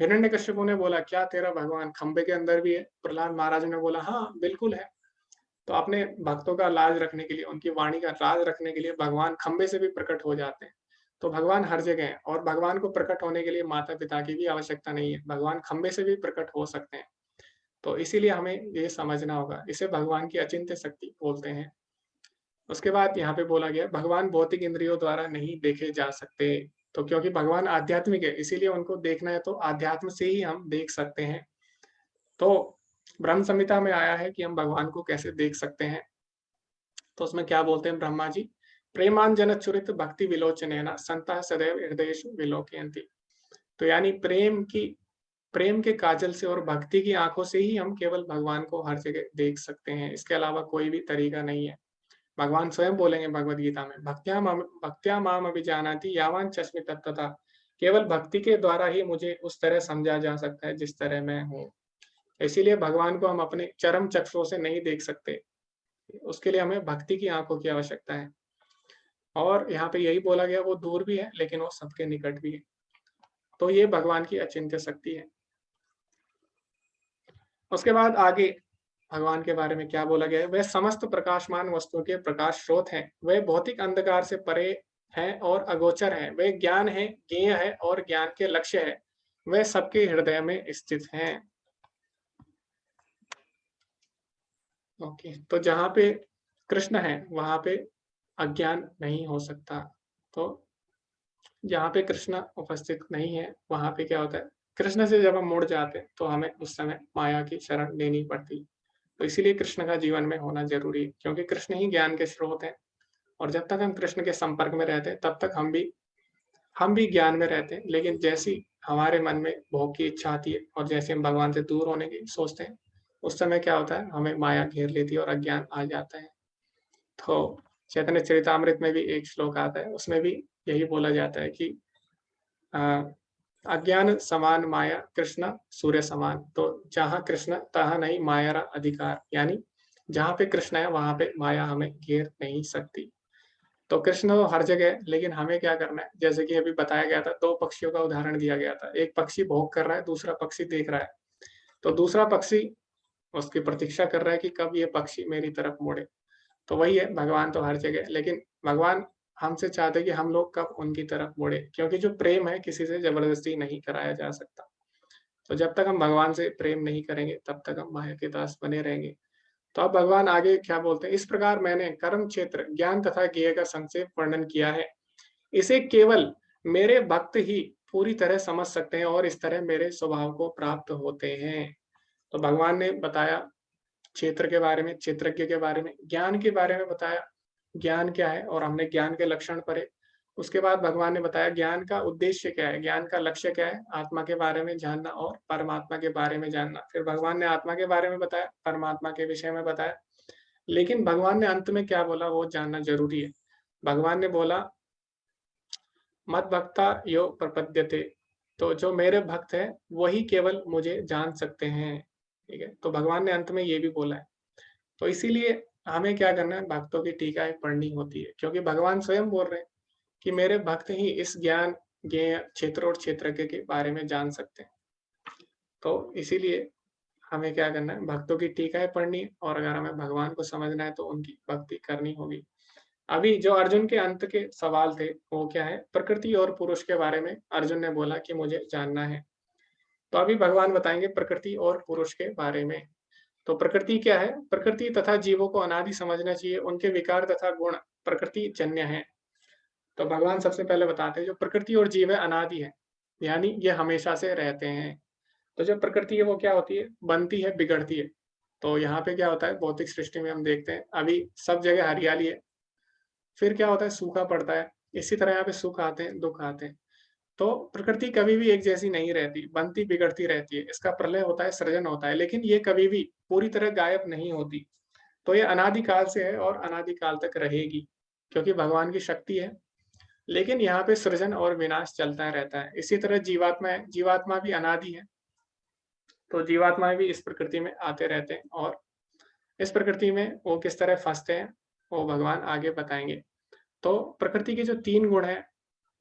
हिरण्यकश्यपु ने बोला, क्या तेरा भगवान खंबे के अंदर भी है? प्रहलाद महाराज ने बोला, हाँ, बिल्कुल है। तो अपने भक्तों का लाज रखने के लिए, उनकी वाणी का लाज रखने के लिए भगवान खंबे से भी प्रकट हो जाते हैं। तो भगवान हर जगह है, और भगवान को प्रकट होने के लिए माता-पिता की भी आवश्यकता नहीं है। भगवान खंबे से भी प्रकट हो सकते हैं। तो इसीलिए हमें ये समझना होगा। इसे भगवान की अचिंत्य शक्ति बोलते हैं। उसके बाद यहाँ पे बोला गया, भगवान भौतिक इंद्रियों द्वारा नहीं देखे जा सकते। तो क्योंकि भगवान आध्यात्मिक है, इसीलिए उनको देखना है तो आध्यात्म से ही हम देख सकते हैं। तो ब्रह्म संहिता में आया है कि हम भगवान को कैसे देख सकते हैं। तो उसमें क्या बोलते हैं ब्रह्मा जी? प्रेमांजन चुरित भक्ति विलोचनेन संतः सदैव हृदयेषु विलोकयन्ति। तो यानी प्रेम के काजल से और भक्ति की आंखों से ही हम केवल भगवान को हर जगह देख सकते हैं। इसके अलावा कोई भी तरीका नहीं है। भगवान स्वयं बोलेंगे भगवद गीता में, भक्त्या माम अभिजानाति यावान चस्मि तत्त्वतः। केवल भक्ति के द्वारा ही मुझे उस तरह समझा जा सकता है जिस तरह मैं हूँ। इसीलिए भगवान को हम अपने चरम चक्षुओं से नहीं देख सकते। उसके लिए हमें भक्ति की आंखों की आवश्यकता है। और यहाँ पे यही बोला गया, वो दूर भी है लेकिन वो सबके निकट भी है। तो ये भगवान की अचिंत्य शक्ति है। उसके बाद आगे भगवान के बारे में क्या बोला गया है? वह समस्त प्रकाशमान वस्तुओं के प्रकाश स्रोत हैं। वह भौतिक अंधकार से परे हैं और अगोचर हैं। वह ज्ञान है, ज्ञेय है और ज्ञान के लक्ष्य है। वह सबके हृदय में स्थित हैं। ओके, तो जहाँ पे कृष्ण है वहां पे अज्ञान नहीं हो सकता। तो जहाँ पे कृष्ण उपस्थित नहीं है वहां पे क्या होता है? कृष्ण से जब हम मुड़ जाते हैं तो हमें उस समय माया की शरण लेनी पड़ती। तो इसीलिए कृष्ण का जीवन में होना ज़रूरी है, क्योंकि कृष्ण ही ज्ञान के स्रोत हैं, और जब तक हम कृष्ण के संपर्क में रहते हैं, तब तक हम भी ज्ञान में रहते हैं। लेकिन जैसी हमारे मन में भोग की इच्छा आती है और जैसे हम भगवान से दूर होने की सोचते हैं, उस समय क्या होता है? हमें माया घेर लेती है और अज्ञान आ जाता है। तो चैतन्य चरितामृत में भी एक श्लोक आता है, उसमें भी यही बोला जाता है कि अ, अज्ञान समान माया कृष्ण सूर्य समान। तो जहाँ कृष्ण तहाँ नहीं माया रा अधिकार, यानी जहाँ पे कृष्ण है वहां पे माया हमें घेर नहीं सकती। तो कृष्ण तो हर जगह है, लेकिन हमें क्या करना है? जैसे कि अभी बताया गया था, दो पक्षियों का उदाहरण दिया गया था। एक पक्षी भोग कर रहा है, दूसरा पक्षी देख रहा है। तो दूसरा पक्षी उसकी प्रतीक्षा कर रहा है कि कब ये पक्षी मेरी तरफ मुड़े। तो वही है, भगवान तो हर जगह है, लेकिन भगवान हमसे चाहते हैं कि हम लोग कब उनकी तरफ मुड़े, क्योंकि जो प्रेम है किसी से जबरदस्ती नहीं कराया जा सकता। तो जब तक हम भगवान से प्रेम नहीं करेंगे, तब तक हम माया के दास बने रहेंगे। तो अब भगवान आगे क्या बोलते हैं? इस प्रकार मैंने कर्म क्षेत्र, ज्ञान तथा ज्ञेय का संक्षेप वर्णन किया है। इसे केवल मेरे भक्त ही पूरी तरह समझ सकते हैं और इस तरह मेरे स्वभाव को प्राप्त होते हैं। तो भगवान ने बताया क्षेत्र के बारे में, क्षेत्रज्ञ के बारे में, ज्ञान के बारे में बताया, ज्ञान क्या है, और हमने ज्ञान के लक्षण पढ़े। उसके बाद भगवान ने बताया ज्ञान का उद्देश्य क्या है, ज्ञान का लक्ष्य क्या है, आत्मा के बारे में जानना और परमात्मा के बारे में जानना। फिर भगवान ने आत्मा के बारे में बताया, परमात्मा के विषय में बताया। लेकिन भगवान ने अंत में क्या बोला वो जानना ज़रूरी है। भगवान ने बोला, मद्भक्ता यो प्रपद्यते। तो जो मेरे भक्त हैं, वही केवल मुझे जान सकते हैं। ठीक है? तो भगवान ने अंत में ये भी बोला है। तो इसीलिए हमें क्या करना है? भक्तों की टीकाएँ पढ़नी होती है, क्योंकि भगवान स्वयं बोल रहे हैं कि मेरे भक्त ही इस ज्ञान, ज्ञेय, क्षेत्र और क्षेत्रज्ञ के बारे में जान सकते हैं। तो इसीलिए हमें क्या करना है? भक्तों की टीकाएँ पढ़नी है, और अगर हमें भगवान को समझना है तो उनकी भक्ति करनी होगी। अभी जो अर्जुन के अंत के सवाल थे, वो क्या है? प्रकृति और पुरुष के बारे में अर्जुन ने बोला कि मुझे जानना है। तो अभी भगवान बताएँगे प्रकृति और पुरुष के बारे में। तो प्रकृति क्या है? प्रकृति तथा जीवों को अनादि समझना चाहिए, उनके विकार तथा गुण प्रकृति जन्य हैं। तो भगवान सबसे पहले बताते हैं जो प्रकृति और जीव है अनादि है, यानी ये हमेशा से रहते हैं। तो जो प्रकृति है वो क्या होती है? बनती है, बिगड़ती है। तो यहाँ पे क्या होता है? भौतिक सृष्टि में हम देखते हैं अभी सब जगह हरियाली है, फिर क्या होता है? सूखा पड़ता है। इसी तरह यहाँ पे सुख आते हैं, दुःख आते हैं। तो प्रकृति कभी भी एक जैसी नहीं रहती, बनती बिगड़ती रहती है। इसका प्रलय होता है, सृजन होता है, लेकिन ये कभी भी पूरी तरह गायब नहीं होती। तो ये अनादिकाल से है और अनादिकाल तक रहेगी, क्योंकि भगवान की शक्ति है। लेकिन यहाँ पे सृजन और विनाश चलता रहता है। इसी तरह जीवात्मा है, जीवात्मा भी अनादि है, तो जीवात्माएँ भी इस प्रकृति में आते रहते हैं और इस प्रकृति में वो किस तरह फँसते हैं, वो भगवान आगे बताएँगे। तो प्रकृति के जो 3 गुण हैं,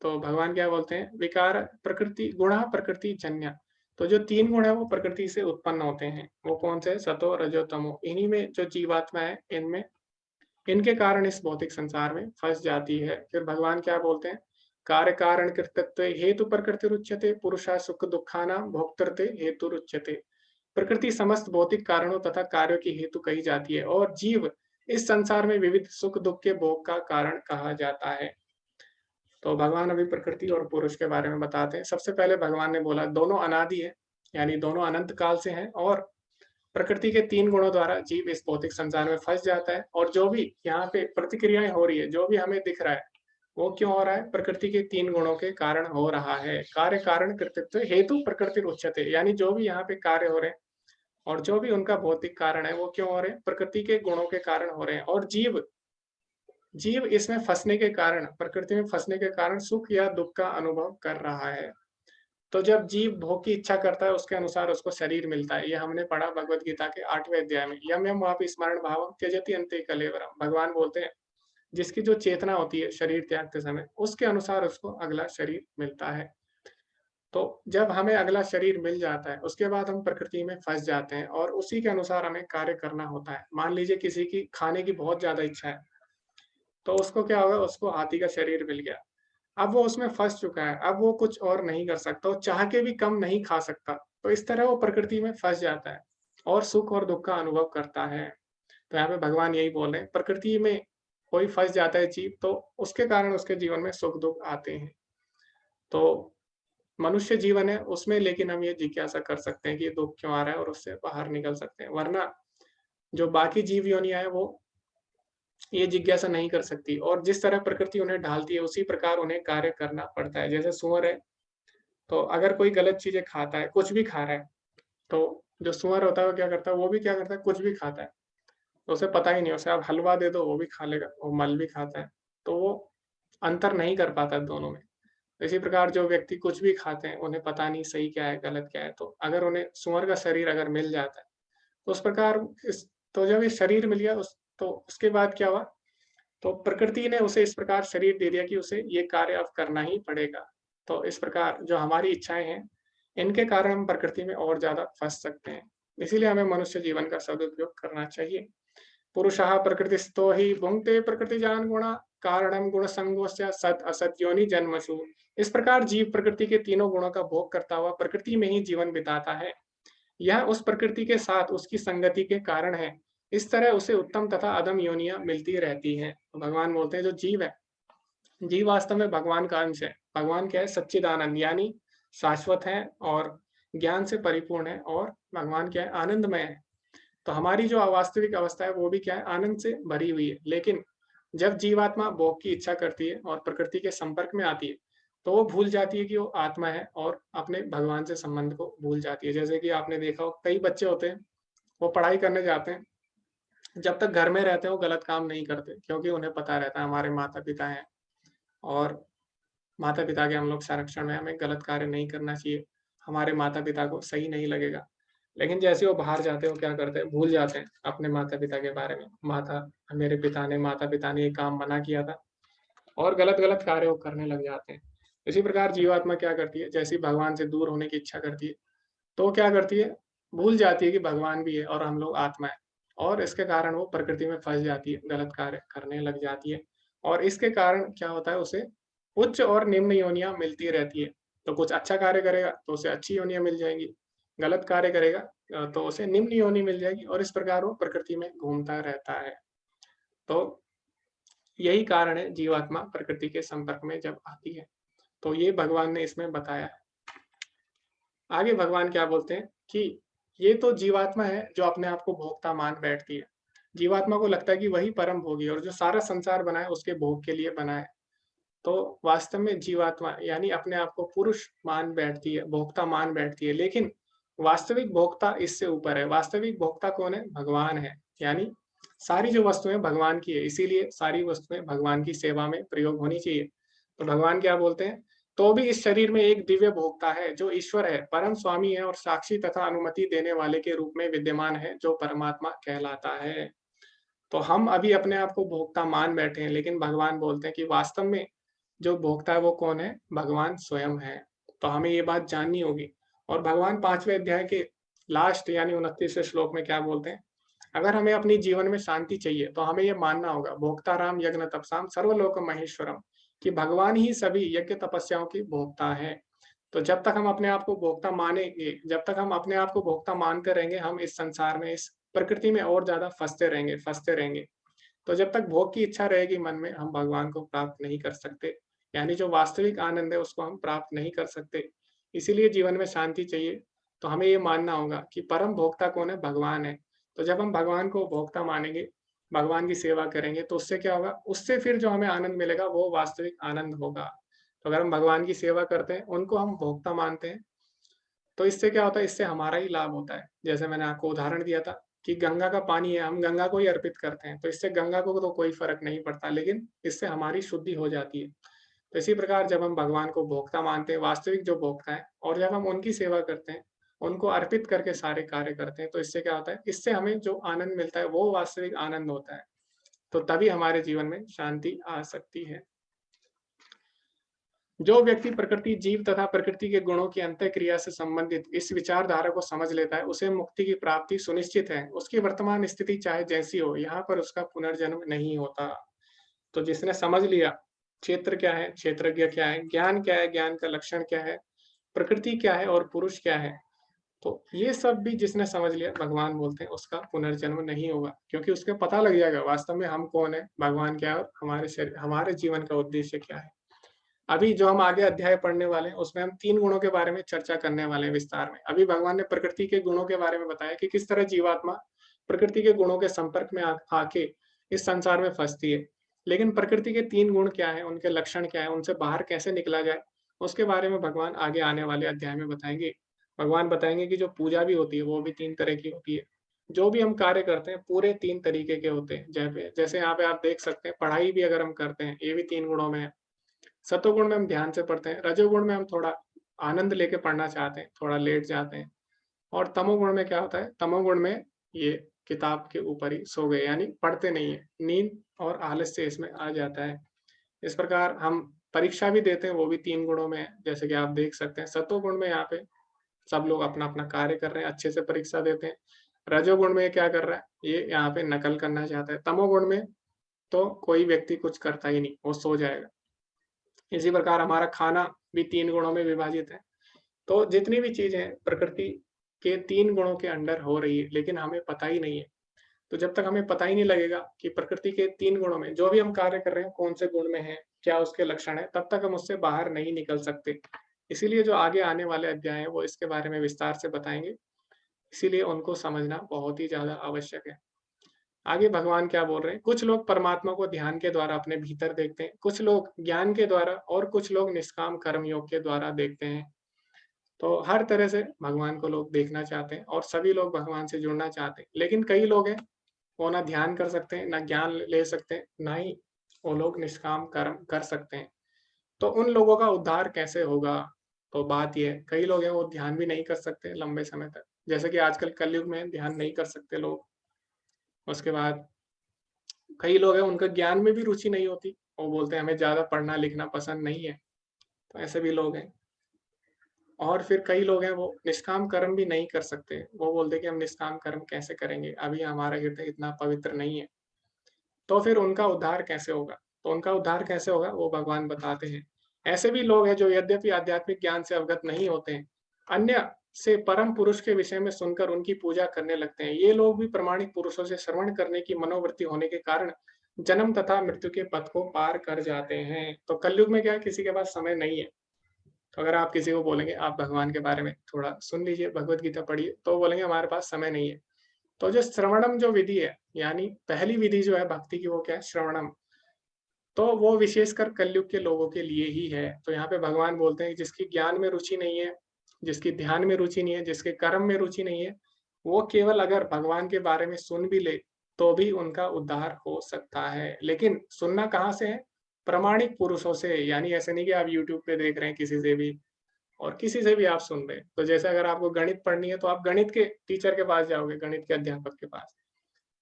तो भगवान क्या बोलते हैं, विकार प्रकृति गुणः प्रकृतिजन्य। तो जो 3 गुण हैं वो प्रकृति से उत्पन्न होते हैं। वो कौन से? सतो, रजो, तमो। इन्हीं में जो जीवात्मा है, इनमें इनके कारण इस भौतिक संसार में फँस जाती है। फिर भगवान क्या बोलते हैं, कार्य कारण कृतत्वे हेतु प्रकृतिरुच्यते, पुरुषा सुख दुःखानां भोक्तृते हेतुरुच्यते। प्रकृति समस्त भौतिक कारणों तथा कार्यों की हेतु कही जाती है और जीव इस संसार में विविध सुख दुःख के भोग का कारण कहा जाता है। तो भगवान अभी प्रकृति और पुरुष के बारे में बताते हैं। सबसे पहले भगवान ने बोला दोनों अनादि है, यानी दोनों अनंत काल से हैं और प्रकृति के 3 गुणों द्वारा जीव इस भौतिक संसार में फँस जाता है और जो भी यहाँ पे प्रतिक्रियाएँ हो रही है, जो भी हमें दिख रहा है, वो क्यों हो रहा है? प्रकृति के 3 गुणों के कारण हो रहा है। कार्य कारण कृतत्व हेतु प्रकृतिरुच्यते, यानी जो भी यहाँ पे कार्य हो रहे हैं और जो भी उनका भौतिक कारण है, वो क्यों हो रहे हैं? प्रकृति के गुणों के कारण हो रहे हैं और जीव जीव इसमें फँसने के कारण, प्रकृति में फँसने के कारण सुख या दुःख का अनुभव कर रहा है। तो जब जीव भोग की इच्छा करता है, उसके अनुसार उसको शरीर मिलता है। ये हमने पढ़ा भगवद गीता के 8वें अध्याय में। यम यम वापि स्मरण भावं त्यजति अन्ते कलेवरम। भगवान बोलते हैं, जिसकी जो चेतना होती है शरीर त्यागते समय, उसके अनुसार उसको अगला शरीर मिलता है। तो जब हमें अगला शरीर मिल जाता है, उसके बाद हम प्रकृति में फँस जाते हैं और उसी के अनुसार हमें कार्य करना होता है। मान लीजिए किसी की खाने की बहुत ज़्यादा इच्छा है, तो उसको क्या होगा, उसको हाथी का शरीर मिल गया। अब वो उसमें फँस चुका है, अब वो कुछ और नहीं कर सकता, वो चाह के भी कम नहीं खा सकता। तो इस तरह वो प्रकृति में फँस जाता है और सुख और दुःख का अनुभव करता है। तो यहाँ पे भगवान यही बोल रहे हैं, प्रकृति में कोई फँस जाता है जीव, तो उसके कारण उसके जीवन में सुख-दुःख आते हैं। तो मनुष्य जीवन है, उसमें लेकिन हम ये जिज्ञासा कर सकते हैं कि ये दुःख क्यों आ रहा है और उससे बाहर निकल सकते हैं। वरना जो बाकी जीव योनियाँ हैं, वो ये जिज्ञासा नहीं कर सकती और जिस तरह प्रकृति उन्हें ढालती है, उसी प्रकार उन्हें कार्य करना पड़ता है। जैसे सूअर है, तो अगर कोई गलत चीज़ें खाता है, कुछ भी खा रहा है, तो जो सूअर होता है वो क्या करता है, वो भी क्या करता है, कुछ भी खाता है। तो उसे पता ही नहीं, उसे आप हलवा दे दो वो भी खा लेगा, वो मल भी खाता है। तो वो अंतर नहीं कर पाता दोनों में। इसी प्रकार जो व्यक्ति कुछ भी खाते हैं, उन्हें पता नहीं सही क्या है, गलत क्या है। तो अगर उन्हें सूअर का शरीर अगर मिल जाता है, तो उस प्रकार इस तो जब ये शरीर मिल गया उस तो उसके बाद क्या हुआ, तो प्रकृति ने उसे इस प्रकार शरीर दे दिया कि उसे ये कार्य अब करना ही पड़ेगा। तो इस प्रकार जो हमारी इच्छाएँ हैं, इनके कारण हम प्रकृति में और ज़्यादा फँस सकते हैं। इसीलिए हमें मनुष्य जीवन का सदुपयोग करना चाहिए। पुरुषः प्रकृतिस्थो हि भुङ्क्ते प्रकृतिजान् गुणा कारणं गुणसङ्गोऽस्य सत् असत् योनि जन्मसु। इस प्रकार जीव प्रकृति के तीनों गुणों का भोग करता हुआ प्रकृति में ही जीवन बिताता है। यह उस प्रकृति के साथ उसकी संगति के कारण है। इस तरह उसे उत्तम तथा अधम योनियाँ मिलती रहती हैं। तो भगवान बोलते हैं जो जीव है, जीव वास्तव में भगवान का अंश है। भगवान क्या है? सच्चिदानंद, यानी शाश्वत है और ज्ञान से परिपूर्ण है और भगवान क्या है? आनंदमय है। तो हमारी जो वास्तविक अवस्था है वो भी क्या है? आनंद से भरी हुई है। लेकिन जब जीवात्मा भोग की इच्छा करती है और प्रकृति के संपर्क में आती है, तो वो भूल जाती है कि वो आत्मा है और अपने भगवान से संबंध को भूल जाती है। जैसे कि आपने देखा हो कई बच्चे होते हैं, वो पढ़ाई करने जाते हैं, जब तक घर में रहते हैं वो गलत काम नहीं करते क्योंकि उन्हें पता रहता है हमारे माता-पिता हैं और माता-पिता के हम लोग संरक्षण में, हमें गलत कार्य नहीं करना चाहिए। हमारे माता-पिता को सही नहीं लगेगा। लेकिन जैसे वो बाहर जाते हैं, वो क्या करते हैं, भूल जाते हैं अपने माता-पिता के बारे में। मेरे पिता ने माता-पिता ने ये काम मना किया था और गलत-गलत कार्य वो करने लग जाते हैं। इसी प्रकार जीवात्मा क्या करती है, जैसे ही भगवान से दूर होने की इच्छा करती है, तो वो क्या करती है, भूल जाती है कि भगवान भी है और हम लोग आत्मा है और इसके कारण वो प्रकृति में फँस जाती है, गलत कार्य करने लग जाती है और इसके कारण क्या होता है, उसे उच्च और निम्न योनियाँ मिलती रहती है। तो कुछ अच्छा कार्य करेगा, तो उसे अच्छी योनियाँ मिल जाएँगी, गलत कार्य करेगा तो उसे निम्न योनि मिल जाएगी और इस प्रकार वो प्रकृति में घूमता रहता है। तो यही कारण है जीवात्मा प्रकृति के संपर्क में जब आती है, तो ये भगवान ने इसमें बताया है। आगे भगवान क्या बोलते हैं कि ये तो जीवात्मा है जो अपने आप को भोक्ता मान बैठती है। जीवात्मा को लगता है कि वही परम भोगी है और जो सारा संसार बना है उसके भोग के लिए बना है। तो वास्तव में जीवात्मा यानी अपने आप को पुरुष मान बैठती है, भोक्ता मान बैठती है, लेकिन वास्तविक भोक्ता इससे ऊपर है। वास्तविक भोक्ता कौन है? भगवान है। यानी सारी जो वस्तुएँ भगवान की है, इसीलिए सारी वस्तुएँ भगवान की सेवा में प्रयोग होनी चाहिए। तो भगवान क्या बोलते हैं? तो भी इस शरीर में एक दिव्य भोक्ता है, जो ईश्वर है, परम स्वामी है और साक्षी तथा अनुमति देने वाले के रूप में विद्यमान है, जो परमात्मा कहलाता है। तो हम अभी अपने आप को भोक्ता मान बैठे हैं, लेकिन भगवान बोलते हैं कि वास्तव में जो भोक्ता है वो कौन है? भगवान स्वयं है। तो हमें ये बात जाननी होगी। और भगवान 5वें अध्याय के लास्ट यानी 29वें श्लोक में क्या बोलते हैं? अगर हमें अपनी जीवन में शांति चाहिए, तो हमें ये मानना होगा भोक्ताराम यज्ञ तपसाम सर्वलोक महेश्वरम, कि भगवान ही सभी यज्ञ तपस्याओं की भोक्ता है। तो जब तक हम अपने आप को भोक्ता मानेंगे, जब तक हम अपने आप को भोक्ता मानते रहेंगे, हम इस संसार में, इस प्रकृति में और ज़्यादा फँसते रहेंगे, फँसते रहेंगे। तो जब तक भोग की इच्छा रहेगी मन में, हम भगवान को प्राप्त नहीं कर सकते। यानी जो वास्तविक आनंद है, उसको हम प्राप्त नहीं कर सकते। इसीलिए जीवन में शांति चाहिए, तो हमें ये मानना होगा कि परम भोक्ता कौन है? भगवान है। तो जब हम भगवान को भोक्ता मानेंगे, भगवान की सेवा करेंगे, तो उससे क्या होगा? उससे फिर जो हमें आनंद मिलेगा, वो वास्तविक आनंद होगा। तो अगर हम भगवान की सेवा करते हैं, उनको हम भोक्ता मानते हैं, तो इससे क्या होता है? इससे हमारा ही लाभ होता है। जैसे मैंने आपको उदाहरण दिया था कि गंगा का पानी है, हम गंगा को ही अर्पित करते हैं, तो इससे गंगा को तो कोई फ़र्क नहीं पड़ता, लेकिन इससे हमारी शुद्धि हो जाती है। तो इसी प्रकार जब हम भगवान को भोक्ता मानते हैं, वास्तविक जो भोक्ता है, और जब हम उनकी सेवा करते हैं, उनको अर्पित करके सारे कार्य करते हैं, तो इससे क्या होता है? इससे हमें जो आनंद मिलता है, वो वास्तविक आनंद होता है। तो तभी हमारे जीवन में शांति आ सकती है। जो व्यक्ति प्रकृति, जीव तथा प्रकृति के गुणों की अंतःक्रिया से संबंधित इस विचारधारा को समझ लेता है, उसे मुक्ति की प्राप्ति सुनिश्चित है। उसकी वर्तमान स्थिति चाहे जैसी हो, यहाँ पर उसका पुनर्जन्म नहीं होता। तो जिसने समझ लिया, क्षेत्र क्या है, क्षेत्रज्ञ क्या है, ज्ञान क्या है, ज्ञान का लक्षण क्या है, प्रकृति क्या है और पुरुष क्या है, तो ये सब भी जिसने समझ लिया, भगवान बोलते हैं उसका पुनर्जन्म नहीं होगा, क्योंकि उसको पता लग जाएगा वास्तव में हम कौन है, भगवान क्या है और हमारे जीवन का उद्देश्य क्या है। अभी जो हम आगे अध्याय पढ़ने वाले हैं, उसमें हम 3 गुणों के बारे में चर्चा करने वाले हैं विस्तार में। अभी भगवान ने प्रकृति के गुणों के बारे में बताया कि किस तरह जीवात्मा प्रकृति के गुणों के संपर्क में आके इस संसार में फँसती है। लेकिन प्रकृति के 3 गुण क्या हैं, उनके लक्षण क्या हैं, उनसे बाहर कैसे निकला जाए, उसके बारे में भगवान आगे आने वाले अध्याय में बताएँगे। भगवान बताएँगे कि जो पूजा भी होती है, वो भी 3 तरह की होती है। जो भी हम कार्य करते हैं, पूरे 3 तरीके के होते हैं। जैसे यहाँ पे आप देख सकते हैं, पढ़ाई भी अगर हम करते हैं, ये भी 3 गुणों में है। सतोगुण में हम ध्यान से पढ़ते हैं, रजोगुण में हम थोड़ा आनंद लेके पढ़ना चाहते हैं, थोड़ा लेट जाते हैं, और तमोगुण में क्या होता है? तमोगुण में ये किताब के ऊपर ही सो गए, यानी पढ़ते नहीं है, नींद और आलस्य इसमें आ जाता है। इस प्रकार हम परीक्षा भी देते हैं, वो भी 3 गुणों में है, जैसे कि आप देख सकते हैं। सतोगुण में यहाँ पे सब लोग अपना-अपना कार्य कर रहे हैं, अच्छे से परीक्षा देते हैं। रजोगुण में ये क्या कर रहा है? ये यहाँ पे नकल करना चाहता है। तमोगुण में तो कोई व्यक्ति कुछ करता ही नहीं, वो सो जाएगा। इसी प्रकार हमारा खाना भी 3 गुणों में विभाजित है। तो जितनी भी चीज़ें हैं, प्रकृति के 3 गुणों के अंडर हो रही है, लेकिन हमें पता ही नहीं है। तो जब तक हमें पता ही नहीं लगेगा कि प्रकृति के 3 गुणों में जो भी हम कार्य कर रहे हैं, कौन से गुण में है, क्या उसके लक्षण हैं, तब तक हम उससे बाहर नहीं निकल सकते। इसीलिए जो आगे आने वाले अध्याय हैं, वो इसके बारे में विस्तार से बताएँगे। इसीलिए उनको समझना बहुत ही ज़्यादा आवश्यक है। आगे भगवान क्या बोल रहे हैं? कुछ लोग परमात्मा को ध्यान के द्वारा अपने भीतर देखते हैं, कुछ लोग ज्ञान के द्वारा और कुछ लोग निष्काम कर्म योग के द्वारा देखते हैं। तो हर तरह से भगवान को लोग देखना चाहते हैं और सभी लोग भगवान से जुड़ना चाहते हैं। लेकिन कई लोग हैं, वो ना ध्यान कर सकते हैं, ना ज्ञान ले सकते हैं, ना ही वो लोग निष्काम कर्म कर सकते हैं। तो उन लोगों का उद्धार कैसे होगा? तो बात ये है, कई लोग हैं वो ध्यान भी नहीं कर सकते लंबे समय तक। जैसे कि आजकल कलयुग में ध्यान नहीं कर सकते लोग। उसके बाद कई लोग हैं उनका ज्ञान में भी रुचि नहीं होती। वो बोलते हैं हमें ज़्यादा पढ़ना-लिखना पसंद नहीं है, तो ऐसे भी लोग हैं। और फिर कई लोग हैं वो निष्काम कर्म भी नहीं कर सकते। वो बोलते हैं कि हम निष्काम कर्म कैसे करेंगे? अभी हमारा हृदय इतना पवित्र नहीं है। तो फिर उनका उद्धार कैसे होगा? तो उनका उद्धार कैसे होगा वो भगवान बताते हैं। ऐसे भी लोग हैं जो यद्यपि आध्यात्मिक ज्ञान से अवगत नहीं होते हैं, अन्य से परम पुरुष के विषय में सुनकर उनकी पूजा करने लगते हैं। ये लोग भी प्रामाणिक पुरुषों से श्रवण करने की मनोवृत्ति होने के कारण जन्म तथा मृत्यु के पथ को पार कर जाते हैं। तो कलयुग में क्या है, किसी के पास समय नहीं है। तो अगर आप किसी को बोलेंगे आप भगवान के बारे में थोड़ा सुन लीजिए, भगवत गीता पढ़िए, तो वो बोलेंगे हमारे पास समय नहीं है। तो जो श्रवणम जो विधि है, यानी पहली विधि जो है भक्ति की, वो क्या है? श्रवणम। तो वो विशेषकर कलयुग के लोगों के लिए ही है। तो यहाँ पे भगवान बोलते हैं जिसकी ज्ञान में रुचि नहीं है, जिसकी ध्यान में रुचि नहीं है, जिसके कर्म में रुचि नहीं है, वो केवल अगर भगवान के बारे में सुन भी ले, तो भी उनका उद्धार हो सकता है। लेकिन सुनना कहाँ से है? प्रामाणिक पुरुषों से, यानी ऐसे नहीं कि आप यूट्यूब पे देख रहे हैं किसी से भी और किसी से भी आप सुन रहे हैं। तो जैसे अगर आपको गणित पढ़नी है, तो आप गणित के टीचर के पास जाओगे, गणित के अध्यापक के पास।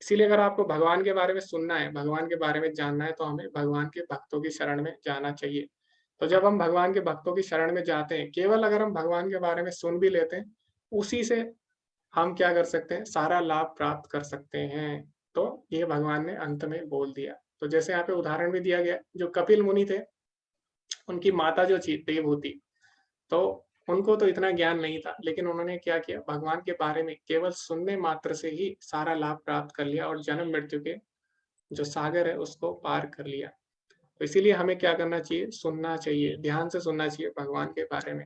इसीलिए अगर आपको भगवान के बारे में सुनना है, भगवान के बारे में जानना है, तो हमें भगवान के भक्तों की शरण में जाना चाहिए। तो जब हम भगवान के भक्तों की शरण में जाते हैं, केवल अगर हम भगवान के बारे में सुन भी लेते हैं, उसी से हम क्या कर सकते हैं? सारा लाभ प्राप्त कर सकते हैं। तो ये भगवान ने अंत में बोल दिया। तो जैसे यहाँ पे उदाहरण भी दिया गया, जो कपिल मुनि थे, उनकी माता जो थी देवहूति, तो उनको तो इतना ज्ञान नहीं था, लेकिन उन्होंने क्या किया? भगवान के बारे में केवल सुनने मात्र से ही सारा लाभ प्राप्त कर लिया और जन्म मृत्यु के जो सागर है उसको पार कर लिया। तो इसीलिए हमें क्या करना चाहिए? सुनना चाहिए, ध्यान से सुनना चाहिए भगवान के बारे में।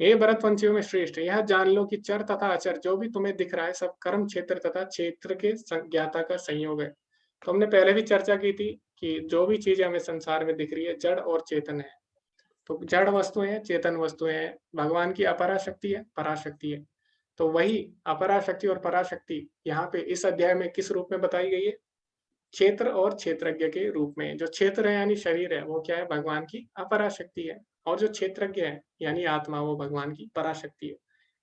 हे भरतवंशियों में श्रेष्ठ, यह जान लो कि चर तथा अचर जो भी तुम्हें दिख रहा है, सब कर्म क्षेत्र तथा क्षेत्र के ज्ञाता का संयोग है। तो हमने पहले भी चर्चा की थी कि जो भी चीजें हमें संसार में दिख रही है, जड़ और चेतन है। तो जड़ वस्तुएं हैं, चेतन वस्तुएं हैं, भगवान की अपरा शक्ति है, पराशक्ति है। तो वही अपरा शक्ति और पराशक्ति यहाँ पे इस अध्याय में किस रूप में बताई गई है? क्षेत्र और क्षेत्रज्ञ के रूप में। जो क्षेत्र है यानी शरीर है, वो क्या है? भगवान की अपरा शक्ति है। और जो क्षेत्रज्ञ है यानी आत्मा, वो भगवान की पराशक्ति है।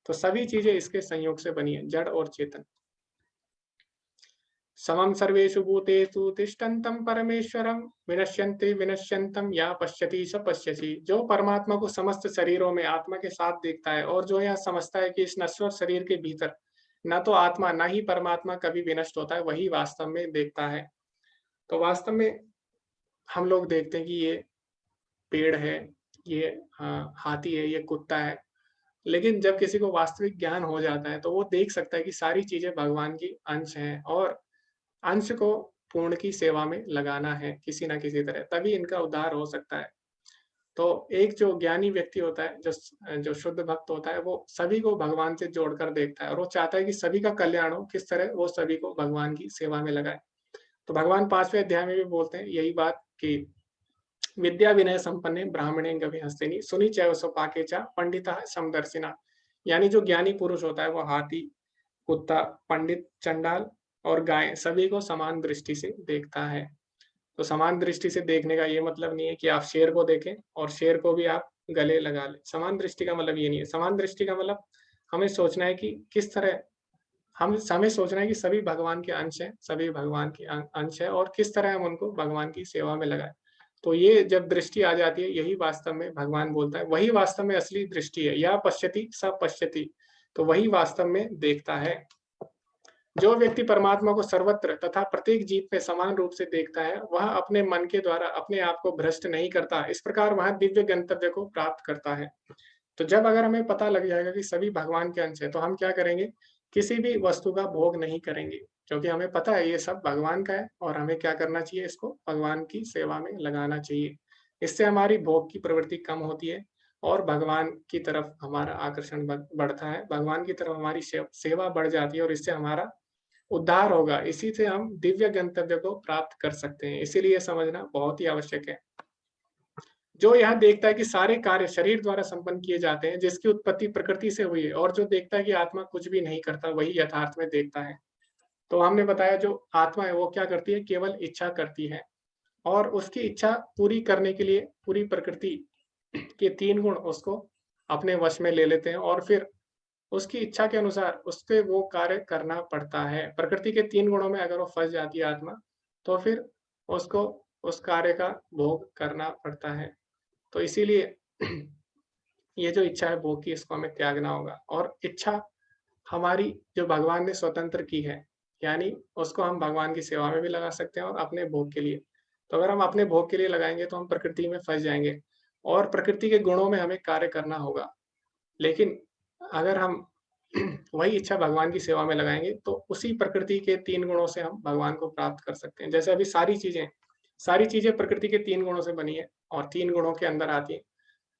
तो सभी चीजें इसके संयोग से बनी है, जड़ और चेतन। समम सर्वेषु भूतेषु तिष्ठन्तं परमेश्वरं विनश्यन्ते विनश्यन्तं या पश्यति स पश्यति। जो परमात्मा को समस्त शरीरों में आत्मा के साथ देखता है और जो यह समझता है कि इस नश्वर शरीर के भीतर न तो आत्मा न ही परमात्मा कभी विनष्ट होता है, वही वास्तव में देखता है। तो वास्तव में हम लोग देखते हैं कि ये पेड़ है, ये हाथी है, ये कुत्ता है। लेकिन जब किसी को वास्तविक ज्ञान हो जाता है, तो वो देख सकता है कि सारी चीजें भगवान की अंश हैं और अंश को पूर्ण की सेवा में लगाना है किसी न किसी तरह, तभी इनका उद्धार हो सकता है। तो एक जो ज्ञानी व्यक्ति होता है, जो शुद्ध भक्त होता है, वो सभी को भगवान से जोड़कर देखता है और वो चाहता है कि सभी का कल्याण हो, किस तरह वो सभी को भगवान की सेवा में लगाए। तो भगवान 5वें अध्याय में भी बोलते हैं यही बात कि विद्या विनय संपन्ने ब्राह्मणे गविहस्तिनि सुनि चैव स्वपाके च पंडिता समदर्शिना। यानी जो ज्ञानी पुरुष होता है, वो हाथी, कुत्ता, पंडित, चंडाल और गाय सभी को समान दृष्टि से देखता है। तो समान दृष्टि से देखने का ये मतलब नहीं है कि आप शेर को देखें और शेर को भी आप गले लगा लें। समान दृष्टि का मतलब ये नहीं है। समान दृष्टि का मतलब हमें सोचना है कि किस तरह हमें सोचना है कि सभी भगवान के अंश हैं, सभी भगवान के अंश हैं और किस तरह हम उनको भगवान की सेवा में लगाएँ। तो ये जब दृष्टि आ जाती है, यही वास्तव में भगवान बोलता है, वही वास्तव में असली दृष्टि है। या पश्यति स पश्यति, तो वही वास्तव में देखता है। जो व्यक्ति परमात्मा को सर्वत्र तथा प्रत्येक जीव में समान रूप से देखता है, वह अपने मन के द्वारा अपने आप को भ्रष्ट नहीं करता। इस प्रकार वह दिव्य गंतव्य को प्राप्त करता है। तो जब अगर हमें पता लग जाएगा कि सभी भगवान के अंश हैं, तो हम क्या करेंगे? किसी भी वस्तु का भोग नहीं करेंगे, क्योंकि हमें पता है ये सब भगवान का है और हमें क्या करना चाहिए? इसको भगवान की सेवा में लगाना चाहिए। इससे हमारी भोग की प्रवृत्ति कम होती है और भगवान की तरफ हमारा आकर्षण बढ़ता है, भगवान की तरफ हमारी सेवा बढ़ जाती है और इससे हमारा उद्धार होगा। इसी से हम दिव्य गंतव्य को प्राप्त कर सकते हैं। इसीलिए समझना बहुत ही आवश्यक है। जो यह देखता है कि सारे कार्य शरीर द्वारा संपन्न किए जाते हैं, जिसकी उत्पत्ति प्रकृति से हुई है, और जो देखता है कि आत्मा कुछ भी नहीं करता, वही यथार्थ में देखता है। तो हमने बताया जो आत्मा है वो क्या करती है? केवल इच्छा करती है और उसकी इच्छा पूरी करने के लिए पूरी प्रकृति के 3 गुण उसको अपने वश में ले लेते हैं और फिर उसकी इच्छा के अनुसार उसके वो कार्य करना पड़ता है। प्रकृति के 3 गुणों में अगर वो फँस जाती है आत्मा, तो फिर उसको उस कार्य का भोग करना पड़ता है। तो इसीलिए ये जो इच्छा है भोग की, इसको हमें त्यागना होगा और इच्छा हमारी जो भगवान ने स्वतंत्र की है, यानी उसको हम भगवान की सेवा में भी लगा सकते हैं और अपने भोग के लिए। तो अगर हम अपने भोग के लिए लगाएँगे तो हम प्रकृति में फँस जाएँगे और प्रकृति के गुणों में हमें कार्य करना होगा। लेकिन अगर हम वही इच्छा भगवान की सेवा में लगाएँगे, तो उसी प्रकृति के 3 गुणों से हम भगवान को प्राप्त कर सकते हैं। जैसे अभी सारी चीज़ें प्रकृति के 3 गुणों से बनी है और 3 गुणों के अंदर आती हैं।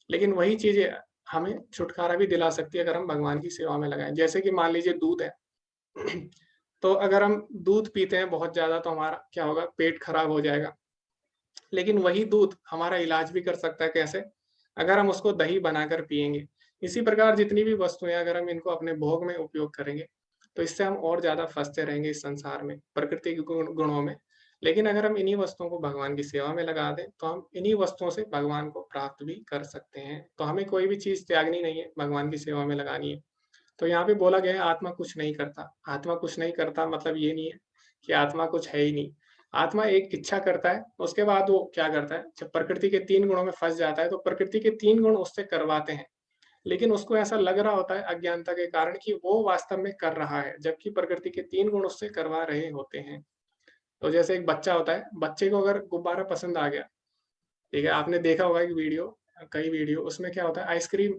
लेकिन वही चीज़ें हमें छुटकारा भी दिला सकती है अगर हम भगवान की सेवा में लगाएँ। जैसे कि मान लीजिए दूध है, तो अगर हम दूध पीते हैं बहुत ज़्यादा तो हमारा क्या होगा? पेट खराब हो जाएगा। लेकिन वही दूध हमारा इलाज भी कर सकता है कैसे? अगर हम उसको दही बनाकर पिएँगे। इसी प्रकार जितनी भी वस्तुएँ अगर हम इनको अपने भोग में उपयोग करेंगे, तो इससे हम और ज़्यादा फँसते रहेंगे इस संसार में, प्रकृति के गुणों में। लेकिन अगर हम इन्हीं वस्तुओं को भगवान की सेवा में लगा दें, तो हम इन्हीं वस्तुओं से भगवान को प्राप्त भी कर सकते हैं। तो हमें कोई भी चीज़ त्यागनी नहीं है, भगवान की सेवा में लगानी है। तो यहाँ पे बोला गया है आत्मा कुछ नहीं करता। आत्मा कुछ नहीं करता मतलब ये नहीं है कि आत्मा कुछ है ही नहीं। आत्मा एक इच्छा करता है, उसके बाद वो क्या करता है, जब प्रकृति के 3 गुणों में फँस जाता है, तो प्रकृति के 3 गुण उससे करवाते हैं। लेकिन उसको ऐसा लग रहा होता है अज्ञानता के कारण कि वो वास्तव में कर रहा है, जबकि प्रकृति के 3 गुण उससे करवा रहे होते हैं। तो जैसे एक बच्चा होता है, बच्चे को अगर गुब्बारा पसंद आ गया, ठीक है? आपने देखा होगा एक वीडियो कई वीडियो उसमें क्या होता है आइसक्रीम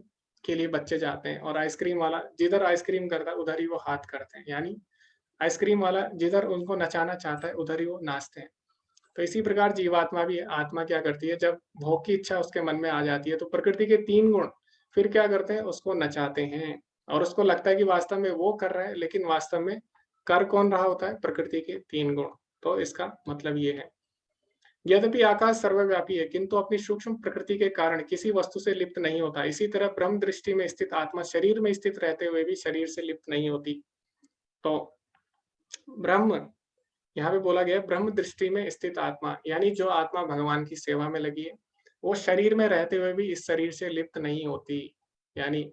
के लिए बच्चे जाते हैं और आइसक्रीम वाला जिधर आइसक्रीम करता है उधर ही वो हाथ करते हैं। यानी आइसक्रीम वाला जिधर उनको नचाना चाहता है उधर ही वो नाचते हैं। तो इसी प्रकार जीवात्मा भी है, आत्मा क्या करती है जब भोग की इच्छा उसके मन में आ जाती है तो प्रकृति के 3 गुण फिर क्या करते हैं उसको नचाते हैं और उसको लगता है कि वास्तव में वो कर रहा है लेकिन वास्तव में कर कौन रहा होता है प्रकृति के 3 गुण। तो इसका मतलब ये है। यद्यपि आकाश सर्वव्यापी है किंतु अपनी सूक्ष्म प्रकृति के कारण किसी वस्तु से लिप्त नहीं होता। इसी तरह ब्रह्म दृष्टि में स्थित आत्मा शरीर में स्थित रहते हुए भी शरीर से लिप्त नहीं होती। तो ब्रह्म यहाँ पे बोला गया है ब्रह्म दृष्टि में स्थित आत्मा यानी जो आत्मा भगवान की सेवा में लगी है, वो शरीर में रहते हुए भी इस शरीर से लिप्त नहीं होती। यानी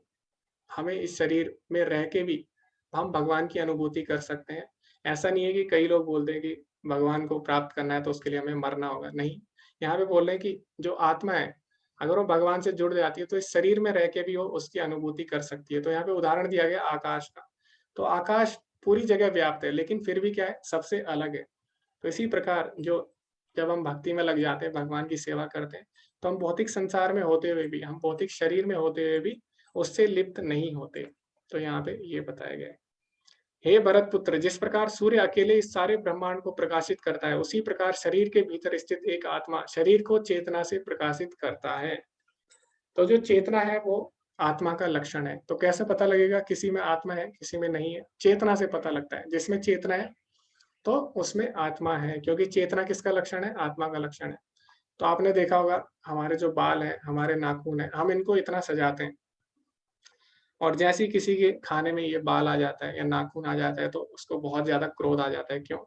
हमें इस शरीर में रह के भी हम भगवान की अनुभूति कर सकते हैं। ऐसा नहीं है कि कई लोग बोलते हैं कि भगवान को प्राप्त करना है तो उसके लिए हमें मरना होगा, नहीं। यहाँ पे बोल रहे हैं कि जो आत्मा है, अगर वो भगवान से जुड़ जाती है तो इस शरीर में रह के भी वो उसकी अनुभूति कर सकती है। तो यहाँ पे उदाहरण दिया गया आकाश का। तो आकाश पूरी जगह व्याप्त है लेकिन फिर भी क्या है, सबसे अलग है। तो इसी प्रकार जो जब हम भक्ति में लग जाते हैं, भगवान की सेवा करते हैं, तो हम भौतिक संसार में होते हुए भी, हम भौतिक शरीर में होते हुए भी उससे लिप्त नहीं होते। तो यहाँ पे ये बताया गया है। हे भरत पुत्र, जिस प्रकार सूर्य अकेले इस सारे ब्रह्मांड को प्रकाशित करता है, उसी प्रकार शरीर के भीतर स्थित एक आत्मा शरीर को चेतना से प्रकाशित करता है। तो जो चेतना है वो आत्मा का लक्षण है। तो कैसे पता लगेगा किसी में आत्मा है, किसी में नहीं है? चेतना से पता लगता है। जिसमें चेतना है तो उसमें आत्मा है, क्योंकि चेतना किसका लक्षण है? आत्मा का लक्षण है। तो आपने देखा होगा हमारे जो बाल हैं, हमारे नाखून हैं, हम इनको इतना सजाते हैं और जैसे ही किसी के खाने में ये बाल आ जाता है या नाखून आ जाता है तो उसको बहुत ज़्यादा क्रोध आ जाता है। क्यों?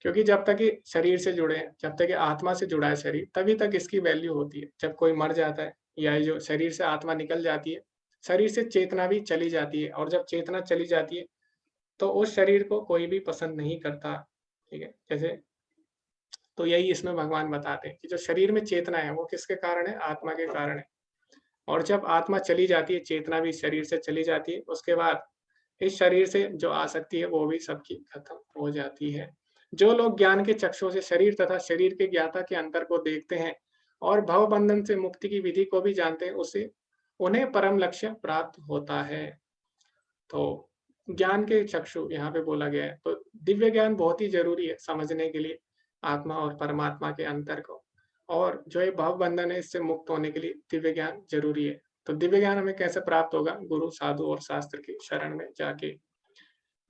क्योंकि जब तक ये शरीर से जुड़े हैं, जब तक ये आत्मा से जुड़ा है शरीर, तभी तक इसकी वैल्यू होती है। जब कोई मर जाता है या ये जो शरीर से आत्मा निकल जाती है, शरीर से चेतना भी चली जाती है और जब चेतना चली जाती है, तो उस शरीर को कोई भी पसंद नहीं करता, ठीक है? जैसे तो यही इसमें भगवान बताते हैं कि जो शरीर में चेतना है, वो किसके कारण है? आत्मा के कारण है। और जब आत्मा चली जाती है, चेतना भी शरीर से चली जाती है, उसके बाद इस शरीर से जो आसक्ति है, वो भी सबकी खत्म हो जाती है। जो लोग ज्ञान के चक्षु से शरीर तथा शरीर के ज्ञाता के अंतर को देखते हैं और भवबंधन से मुक्ति की विधि को भी जानते हैं, उसे उन्हें परम लक्ष्य प्राप्त होता है। तो ज्ञान के चक्षु यहाँ पे बोला गया है। तो दिव्य ज्ञान बहुत ही ज़रूरी है समझने के लिए आत्मा और परमात्मा के अंतर को। और जो ये भव बंधन है इससे मुक्त होने के लिए दिव्य ज्ञान ज़रूरी है। तो दिव्य ज्ञान हमें कैसे प्राप्त होगा? गुरु, साधु और शास्त्र की शरण में जाके।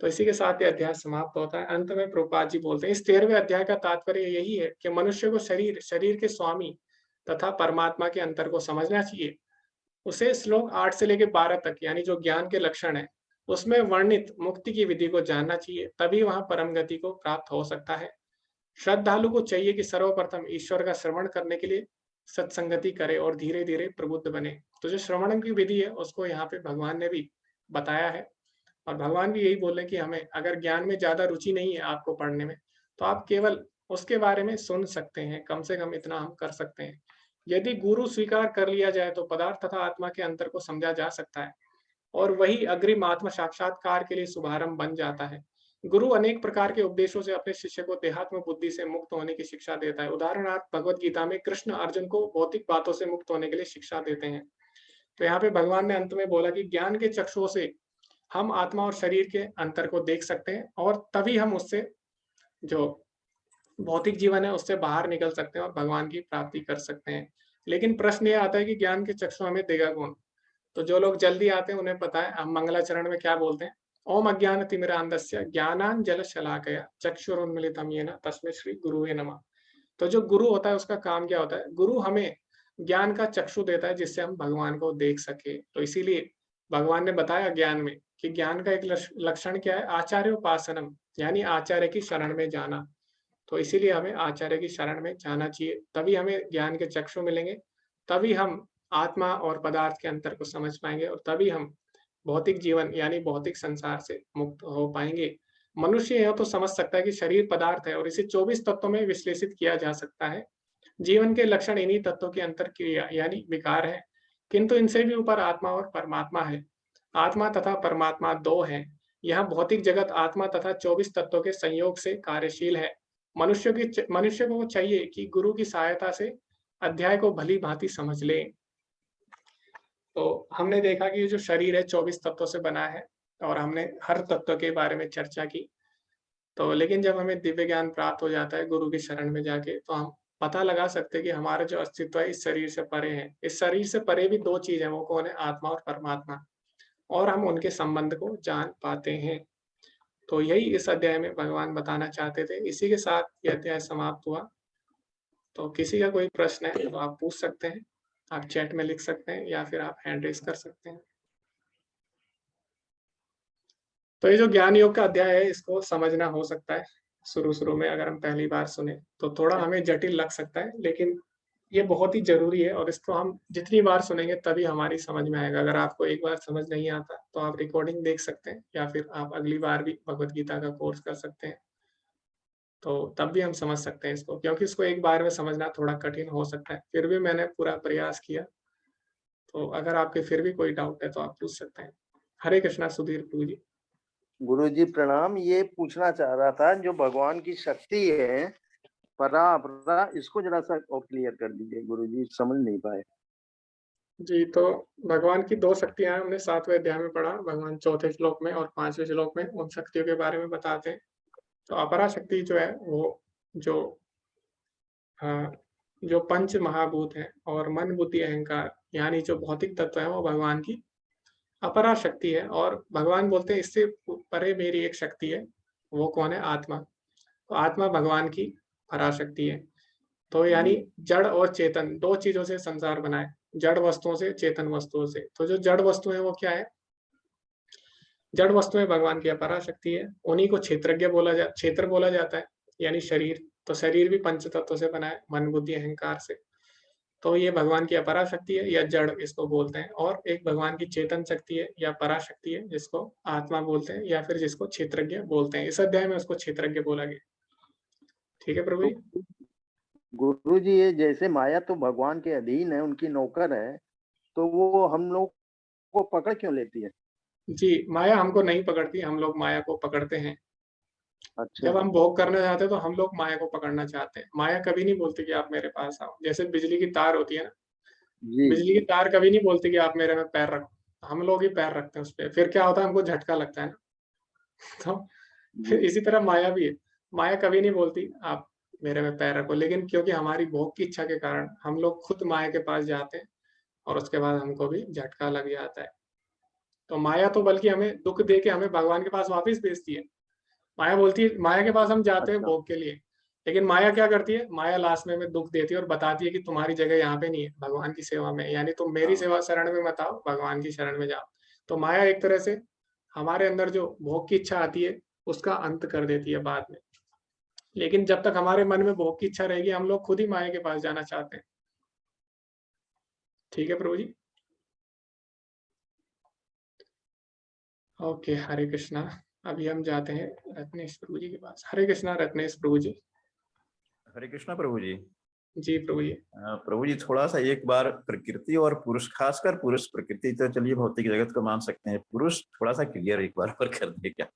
तो इसी के साथ ये अध्याय समाप्त होता है। अंत में प्रभुपाद जी बोलते हैं, इस 13वें अध्याय का तात्पर्य यही है कि मनुष्य को शरीर, शरीर के स्वामी तथा परमात्मा के अंतर को समझना चाहिए। उसे श्लोक 8 से लेके 12 तक यानी जो ज्ञान के लक्षण हैं, उसमें वर्णित मुक्ति की विधि को जानना चाहिए, तभी वहाँ परम गति को प्राप्त हो सकता है। श्रद्धालु को चाहिए कि सर्वप्रथम ईश्वर का श्रवण करने के लिए सत्संगति करे और धीरे-धीरे प्रबुद्ध बने। तो जो श्रवण की विधि है, उसको यहाँ पे भगवान ने भी बताया है और भगवान भी यही बोल रहे हैं कि हमें अगर ज्ञान में ज़्यादा रुचि नहीं है आपको पढ़ने में, तो आप केवल उसके बारे में सुन सकते हैं, कम से कम इतना हम कर सकते हैं। यदि गुरु स्वीकार कर लिया जाए तो पदार्थ तथा आत्मा के अंतर को समझा जा सकता है और वही अग्रिम आत्म साक्षात्कार के लिए शुभारंभ बन जाता है। गुरु अनेक प्रकार के उपदेशों से अपने शिष्य को देहात्म बुद्धि से मुक्त होने की शिक्षा देता है। उदाहरणार्थ भगवत गीता में कृष्ण अर्जुन को भौतिक बातों से मुक्त होने के लिए शिक्षा देते हैं। तो यहाँ पे भगवान ने अंत में बोला कि ज्ञान के चक्षुओं से हम आत्मा और शरीर के अंतर को देख सकते हैं और तभी हम उससे जो भौतिक जीवन है उससे बाहर निकल सकते हैं और भगवान की प्राप्ति कर सकते हैं। लेकिन प्रश्न ये आता है कि ज्ञान के चक्षु हमें देगा कौन? तो जो लोग जल्दी आते हैं उन्हें पता है, हम मंगलाचरण में क्या बोलते हैं? ओम अज्ञानतिमिरान्धस्य ज्ञानाञ्जनशलाकया चक्षुरुन्मीलितं येन तस्मै श्री गुरुवे नमः। तो जो गुरु होता है उसका काम क्या होता है? गुरु हमें ज्ञान का चक्षु देता है जिससे हम भगवान को देख सके। तो इसीलिए भगवान ने बताया ज्ञान में कि ज्ञान का एक लक्षण क्या है? आचार्योपासनम, यानी आचार्य की शरण में जाना। तो इसीलिए हमें आचार्य की शरण में जाना चाहिए, तभी हमें ज्ञान के चक्षु मिलेंगे, तभी हम आत्मा और पदार्थ के अंतर को समझ पाएँगे और तभी हम भौतिक जीवन यानी भौतिक संसार से मुक्त हो पाएँगे। मनुष्य यह तो समझ सकता है कि शरीर पदार्थ है और इसे 24 तत्वों में विश्लेषित किया जा सकता है। जीवन के लक्षण इन्हीं तत्वों की अंतर्क्रिया यानी विकार है, किंतु इनसे भी ऊपर आत्मा और परमात्मा है। आत्मा तथा परमात्मा 2 हैं। यह भौतिक जगत आत्मा तथा 24 तत्वों के संयोग से कार्यशील है। मनुष्य को चाहिए कि गुरु की सहायता से अध्याय को भली-भांति समझ ले। तो हमने देखा कि ये जो शरीर है 24 तत्वों से बना है और हमने हर तत्व के बारे में चर्चा की। तो लेकिन जब हमें दिव्य ज्ञान प्राप्त हो जाता है गुरु की शरण में जाके, तो हम पता लगा सकते हैं कि हमारा जो अस्तित्व है इस शरीर से परे है। इस शरीर से परे भी 2 चीज़ है, वो कौन है? आत्मा और परमात्मा, और हम उनके संबंध को जान पाते हैं। तो यही इस अध्याय में भगवान बताना चाहते थे। इसी के साथ ये अध्याय समाप्त हुआ। तो किसी का कोई प्रश्न है तो आप पूछ सकते हैं। आप चैट में लिख सकते हैं या फिर आप हैंड रेज़ कर सकते हैं। तो ये जो ज्ञान योग का अध्याय है इसको समझना हो सकता है, शुरू-शुरू में अगर हम पहली बार सुने, तो थोड़ा हमें जटिल लग सकता है, लेकिन ये बहुत ही ज़रूरी है और इसको हम जितनी बार सुनेंगे तभी हमारी समझ में आएगा। अगर आपको एक बार समझ नहीं आता, तो आप रिकॉर्डिंग देख सकते हैं या फिर आप अगली बार भी भगवत गीता का कोर्स कर सकते हैं। तो तब भी हम समझ सकते हैं इसको, क्योंकि इसको एक बार में समझना थोड़ा कठिन हो सकता है। फिर भी मैंने पूरा प्रयास किया, तो अगर आपके फिर भी कोई डाउट है तो आप पूछ सकते हैं। हरे कृष्णा सुधीर प्रभु जी। गुरुजी प्रणाम। ये पूछना चाह रहा था, जो भगवान की शक्ति है परा अपरा, इसको जरा सा और क्लियर कर दीजिए गुरुजी, समझ नहीं पाए। जी, तो भगवान की 2 शक्तियाँ हैं, हमने 7वें अध्याय में पढ़ा। भगवान 4थे श्लोक में और 5वें श्लोक में उन शक्तियों के बारे में बताते हैं। तो अपरा शक्ति जो है वो जो अ, जो पंच महाभूत हैं और मन, बुद्धि, अहंकार यानी जो भौतिक तत्व है वो भगवान की अपरा शक्ति है और भगवान बोलते हैं इससे परे मेरी एक शक्ति है, वो कौन है? आत्मा। तो आत्मा भगवान की पराशक्ति है। तो यानी जड़ और चेतन 2 चीज़ों से संसार बना है, जड़ वस्तुओं से, चेतन वस्तुओं से। तो जो जड़ वस्तु है वो क्या है? जड़ वस्तुएँ भगवान की अपराशक्ति है, उन्हीं को क्षेत्र बोला जाता है, यानी शरीर। तो शरीर भी पंच तत्वों से बना है, मन, बुद्धि, अहंकार से। तो ये भगवान की अपराशक्ति है या जड़ इसको बोलते हैं और एक भगवान की चेतन शक्ति है या पराशक्ति है जिसको आत्मा बोलते हैं या फिर जिसको क्षेत्रज्ञ बोलते हैं। इस अध्याय में उसको क्षेत्रज्ञ बोला गया। ठीक है प्रभु तो जी? गुरुजी, ये जैसे माया तो भगवान के अधीन है, उनकी नौकर है, तो वो हम लोग को पकड़ क्यों लेती है? जी, माया हमको नहीं पकड़ती, हम लोग माया को पकड़ते हैं। अच्छा। जब हम भोग करना चाहते हैं तो हम लोग माया को पकड़ना चाहते हैं। माया कभी नहीं बोलती कि आप मेरे पास आओ। जैसे बिजली की तार होती है ना, जी। बिजली की तार कभी नहीं बोलती कि आप मेरे में पैर रखो। हम लोग ही पैर रखते हैं उसपे। फिर क्या होता है हमको झटका लगता है ना। तो फिर जी। इसी तरह माया भी है। माया कभी नहीं बोलती आप मेरे में पैर रखो, लेकिन क्योंकि हमारी भोग की इच्छा के कारण हम लोग खुद माया के पास जाते हैं और उसके बाद हमको भी झटका लग जाता है। तो माया तो बल्कि हमें दुःख दे के हमें भगवान के पास वापस भेजती है। माया बोलती है, माया के पास हम जाते हैं अच्छा। भोग के लिए, लेकिन माया क्या करती है? माया लास्ट में हमें दुःख देती है और बताती है कि तुम्हारी जगह यहाँ पे नहीं है, भगवान की सेवा में है। यानी तुम मेरी हाँ। सेवा शरण में मत आओ, भगवान की शरण में जाओ। तो माया एक तरह से हमारे अंदर जो भोग की इच्छा आती है, उसका अंत कर देती है बाद में। लेकिन जब तक हमारे मन में भोग की इच्छा रहेगी, हम लोग खुद ही माया के पास जाना चाहते हैं। ठीक है प्रभु जी? ओके, हरे कृष्णा। अभी हम जाते हैं रत्नेश प्रभु जी के पास। हरे कृष्णा रत्नेश प्रभु जी। हरे कृष्णा प्रभु जी। जी प्रभु जी। प्रभु जी, थोड़ा सा एक बार प्रकृति और पुरुष, खासकर पुरुष, प्रकृति तो चलिए भौतिक जगत को मान सकते हैं, पुरुष थोड़ा सा क्लियर एक बार पर कर दे क्या?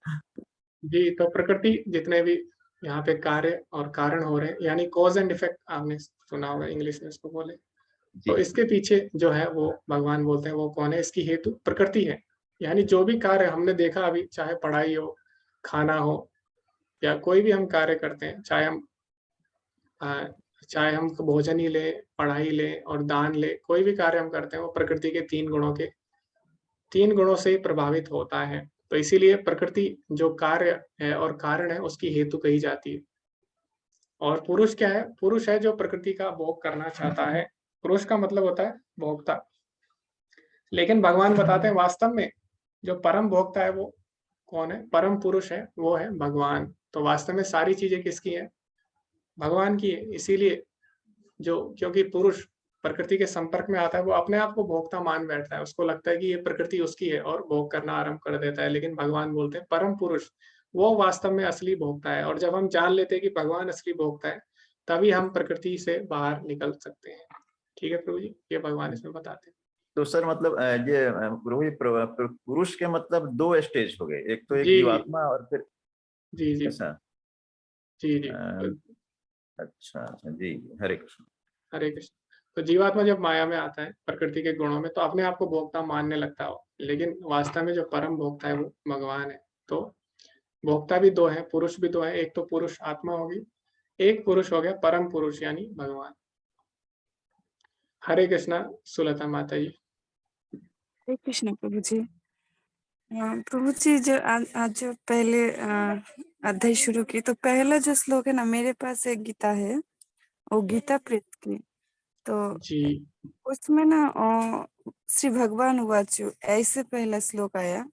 जी, तो प्रकृति जितने भी यहाँ पे कार्य और कारण हो रहे हैं, यानी कॉज़ एंड इफेक्ट आपने सुना होगा, इंग्लिश में इसको बोले। जी। तो इसके पीछे जो है वो भगवान बोलते हैं वो कौन है? इसकी हेतु प्रकृति है। यानी जो भी कार्य हमने देखा अभी, चाहे पढ़ाई हो, खाना हो या कोई भी हम कार्य करते हैं, अ, चाहे हम भोजन ही लें, पढ़ाई लें और दान लें, कोई भी कार्य हम करते हैं वो प्रकृति के 3 गुणों से ही प्रभावित होता है। तो इसीलिए प्रकृति जो कार्य है और कारण है उसकी हेतु कही जाती है। और पुरुष क्या है? पुरुष है जो प्रकृति का भोग करना चाहता है। पुरुष का मतलब होता है भोक्ता। लेकिन भगवान बताते हैं वास्तव में जो परम भोक्ता है वो कौन है? परम पुरुष है, वो है भगवान। तो वास्तव में सारी चीज़ें किसकी हैं? भगवान की है। इसीलिए जो क्योंकि पुरुष प्रकृति के संपर्क में आता है, वो अपने आप को भोक्ता मान बैठता है। उसको लगता है कि ये प्रकृति उसकी है और भोग करना आरंभ कर देता है। लेकिन भगवान बोलते हैं परम पुरुष, वो वास्तव में असली भोक्ता है। और जब हम जान लेते हैं कि भगवान असली भोक्ता है, तभी हम प्रकृति से बाहर निकल सकते हैं। ठीक है प्रभु जी? ये भगवान इसमें बताते हैं। तो सर मतलब ये प्रभु जी, पुरुष के मतलब 2 स्टेज हो गए, एक तो एक जी, जीवात्मा और फिर जी, जी। ऐसा। जी, जी। अ, अच्छा अच्छा जी, हरे कृष्ण। हरे कृष्ण। तो जीवात्मा जब माया में आता है, प्रकृति के गुणों में, तो अपने आप को भोक्ता मानने लगता है वो। लेकिन वास्तव में जो परम भोक्ता है वो भगवान है। तो भोक्ता भी 2 हैं, पुरुष भी 2 हैं। एक तो पुरुष आत्मा होगी, एक पुरुष हो गया परम पुरुष यानी भगवान। हरे कृष्णा सुलता माता जी। हरे कृष्ण प्रभु जी। प्रभु जी, जो आज जो पहले अध्याय शुरू की, तो पहला जो श्लोक है ना, मेरे पास एक गीता है, वो गीता प्रेस की। तो जी, उसमें ना श्री भगवान उवाच ऐसे पहला श्लोक आया,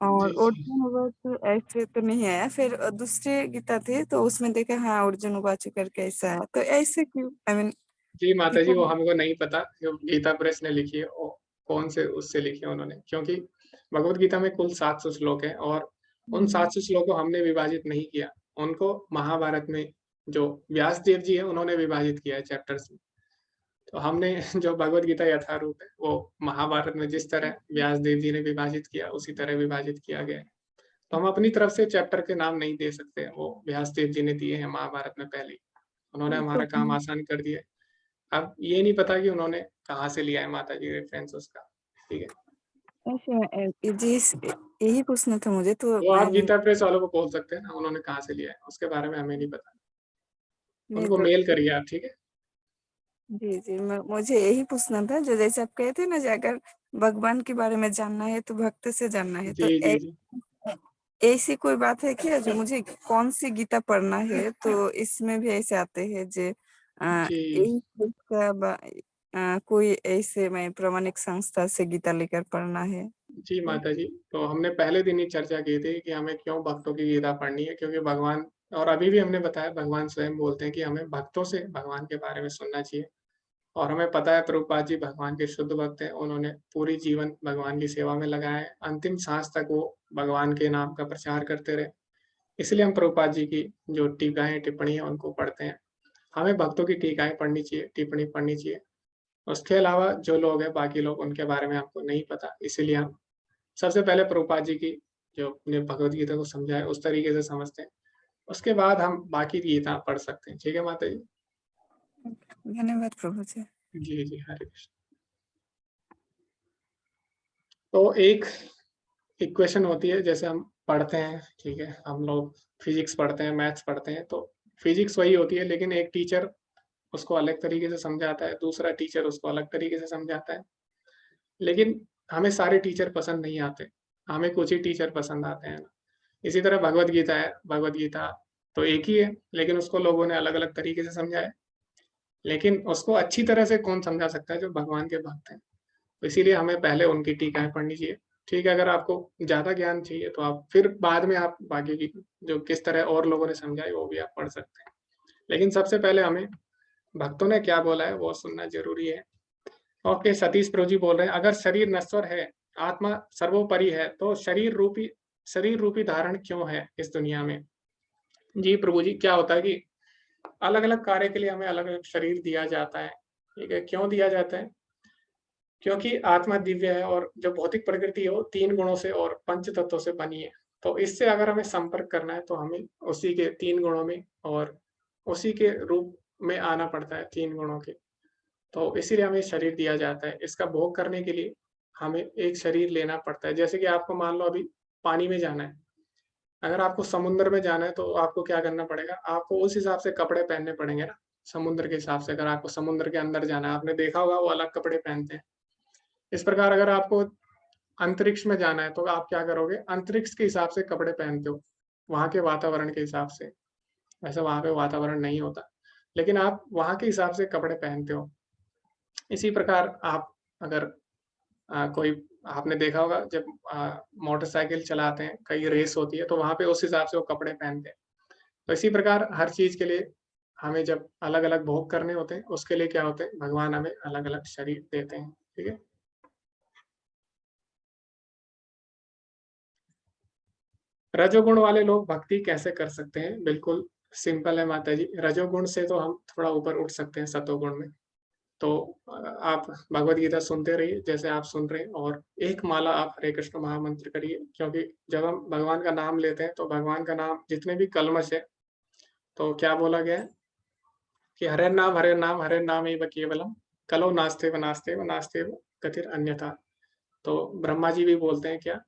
और जी, जी। अर्जुन उवाच ऐसे तो नहीं आया। फिर दूसरे गीता थे तो उसमें देखा, हाँ अर्जुन उवाच करके ऐसा है। तो ऐसे क्यों? आई मीन जी, माता जी, गीता वो हमको नहीं पता जो गीता प्रेस ने लिखी है, वो कौन से उससे लिखी है उन्होंने। क्योंकि भगवत गीता में कुल 700 श्लोक हैं और उन 700 श्लोक को हमने विभाजित नहीं किया। उनको महाभारत में जो व्यास देव जी हैं, उन्होंने विभाजित किया है चैप्टर्स में। तो हमने जो भगवत गीता यथारूप है, वो महाभारत में जिस तरह व्यास देव जी ने विभाजित किया, उसी तरह विभाजित किया गया है। तो हम अपनी तरफ से चैप्टर के नाम नहीं दे सकते, वो व्यास देव जी ने दिए हैं महाभारत में पहले ही। उन्होंने तो हमारा काम आसान कर दिया है। अब ये नहीं पता कि उन्होंने कहाँ से लिया है माता जी रेफरेंस उसका, ठीक है? ऐसे जी यही पूछना था मुझे। तो वो आई आप मीन गीता प्रेस वालों को बोल सकते हैं ना, उन्होंने कहाँ से लिया है, उसके बारे में हमें नहीं पता। नहीं उनको तो मेल करिए आप, ठीक है? जी, जी, मुझे यही पूछना था, जो जैसे आप कहते हैं ना, कि अगर भगवान के बारे में जानना है तो भक्त से जानना है। तो जी, जी, जी। ऐसी कोई बात है क्या जो मुझे कौन सी गीता पढ़ना है? तो इसमें भी ऐसे आते हैं जो जी, यही चीज़ का कोई ऐसे मैं प्रामाणिक संस्था से गीता लेकर पढ़ना है। जी माता जी। तो हमने पहले दिन ही चर्चा की थी कि हमें क्यों भक्तों की गीता पढ़नी है, क्योंकि भगवान और अभी भी हमने बताया भगवान स्वयं बोलते हैं कि हमें भक्तों से भगवान के बारे में सुनना चाहिए। और हमें पता है प्रभुपाद जी भगवान के शुद्ध भक्त हैं, उन्होंने पूरी जीवन भगवान की सेवा में लगाया है। अंतिम साँस तक वो भगवान के नाम का प्रचार करते रहे। इसलिए हम प्रभुपाद जी की जो टीकाएँ, टिप्पणी है उनको पढ़ते हैं। हमें भक्तों की टीकाएँ पढ़नी चाहिए, टिप्पणी पढ़नी चाहिए। उसके अलावा जो लोग हैं, बाकी लोग उनके बारे में हमको नहीं पता। इसीलिए हम सबसे पहले प्रभुपाद जी की जो अपने भगवद गीता को समझा है, उस तरीके से समझते हैं। उसके बाद हम बाकी गीता पढ़ सकते हैं। ठीक है माता जी? धन्यवाद प्रभु जी। जी, जी। हरे कृष्ण। तो एक इक्वेशन होती है, जैसे हम पढ़ते हैं, ठीक है? हम लोग फिज़िक्स पढ़ते हैं, मैथ्स पढ़ते हैं, तो फिज़िक्स वही होती है, लेकिन एक टीचर उसको अलग तरीके से समझाता है, दूसरा टीचर उसको अलग तरीके से समझाता है। लेकिन हमें सारे टीचर पसंद नहीं आते, हमें कुछ ही टीचर पसंद आते हैं। इसी तरह भगवद गीता है, भगवद गीता तो एक ही है, लेकिन उसको लोगों ने अलग-अलग तरीके से समझा है। लेकिन उसको अच्छी तरह से कौन समझा सकता है? जो भगवान के भक्त हैं। तो इसीलिए हमें पहले उनकी टीकाएँ पढ़नी चाहिए। ठीक है, अगर आपको ज़्यादा ज्ञान चाहिए तो आप फिर बाद में आप बाकी की जो किस तरह और लोगों ने समझा है वो भी आप पढ़ सकते हैं। लेकिन सबसे पहले हमें भक्तों ने क्या बोला है वो सुनना ज़रूरी है। ओके, सतीश प्रभु जी बोल रहे हैं, अगर शरीर नश्वर है, आत्मा सर्वोपरि है, तो शरीर रूपी धारण क्यों है इस दुनिया में? जी प्रभु जी, क्या होता है कि अलग-अलग कार्य के लिए हमें अलग-अलग शरीर दिया जाता है। ठीक है, क्यों दिया जाता है? क्योंकि आत्मा दिव्य है और जो भौतिक प्रकृति है वो 3 गुणों से और पंच तत्वों से बनी है। तो इससे अगर हमें संपर्क करना है तो हमें उसी के 3 गुणों में और उसी के रूप में आना पड़ता है 3 गुणों के। तो इसीलिए हमें शरीर दिया जाता है। इसका भोग करने के लिए हमें एक शरीर लेना पड़ता है। जैसे कि आपको मान लो अभी पानी में जाना है। अगर आपको समुद्र में जाना है तो आपको क्या करना पड़ेगा? आपको उस हिसाब से कपड़े पहनने पड़ेंगे ना, समुद्र के हिसाब से। अगर आपको समुद्र के अंदर जाना है, आपने देखा होगा वो अलग कपड़े पहनते हैं। इस प्रकार अगर आपको अंतरिक्ष में जाना है तो आप क्या करोगे? अंतरिक्ष के हिसाब से कपड़े पहनते हो, वहाँ के वातावरण के हिसाब से। वैसे वहाँ पे वातावरण नहीं होता, लेकिन आप वहाँ के हिसाब से कपड़े पहनते हो। इसी प्रकार आप अगर कोई आपने देखा होगा जब मोटरसाइकिल चलाते हैं, कई रेस होती है, तो वहाँ पे उस हिसाब से वो कपड़े पहनते हैं। तो इसी प्रकार हर चीज़ के लिए हमें जब अलग-अलग भोग करने होते हैं, उसके लिए क्या होते हैं, भगवान हमें अलग-अलग शरीर देते हैं, ठीक है? रजोगुण वाले लोग भक्ति कैसे कर सकते हैं? बिल्कुल सिंपल है माताजी, रजोगुण से तो हम थोड़ा ऊपर उठ सकते हैं सतोगुण में। तो आप भगवद गीता सुनते रहिए जैसे आप सुन रहे हैं, और एक माला आप हरे कृष्ण महामंत्र करिए, क्योंकि जब हम भगवान का नाम लेते हैं, तो भगवान का नाम जितने भी कल्मश है, तो क्या बोला गया है कि हरे नाम एव केवलम, कलो नास्तेव नास्तेव नास्तेव गतिर अन्यथा। तो ब्रह्मा जी भी बोलते हैं क्या,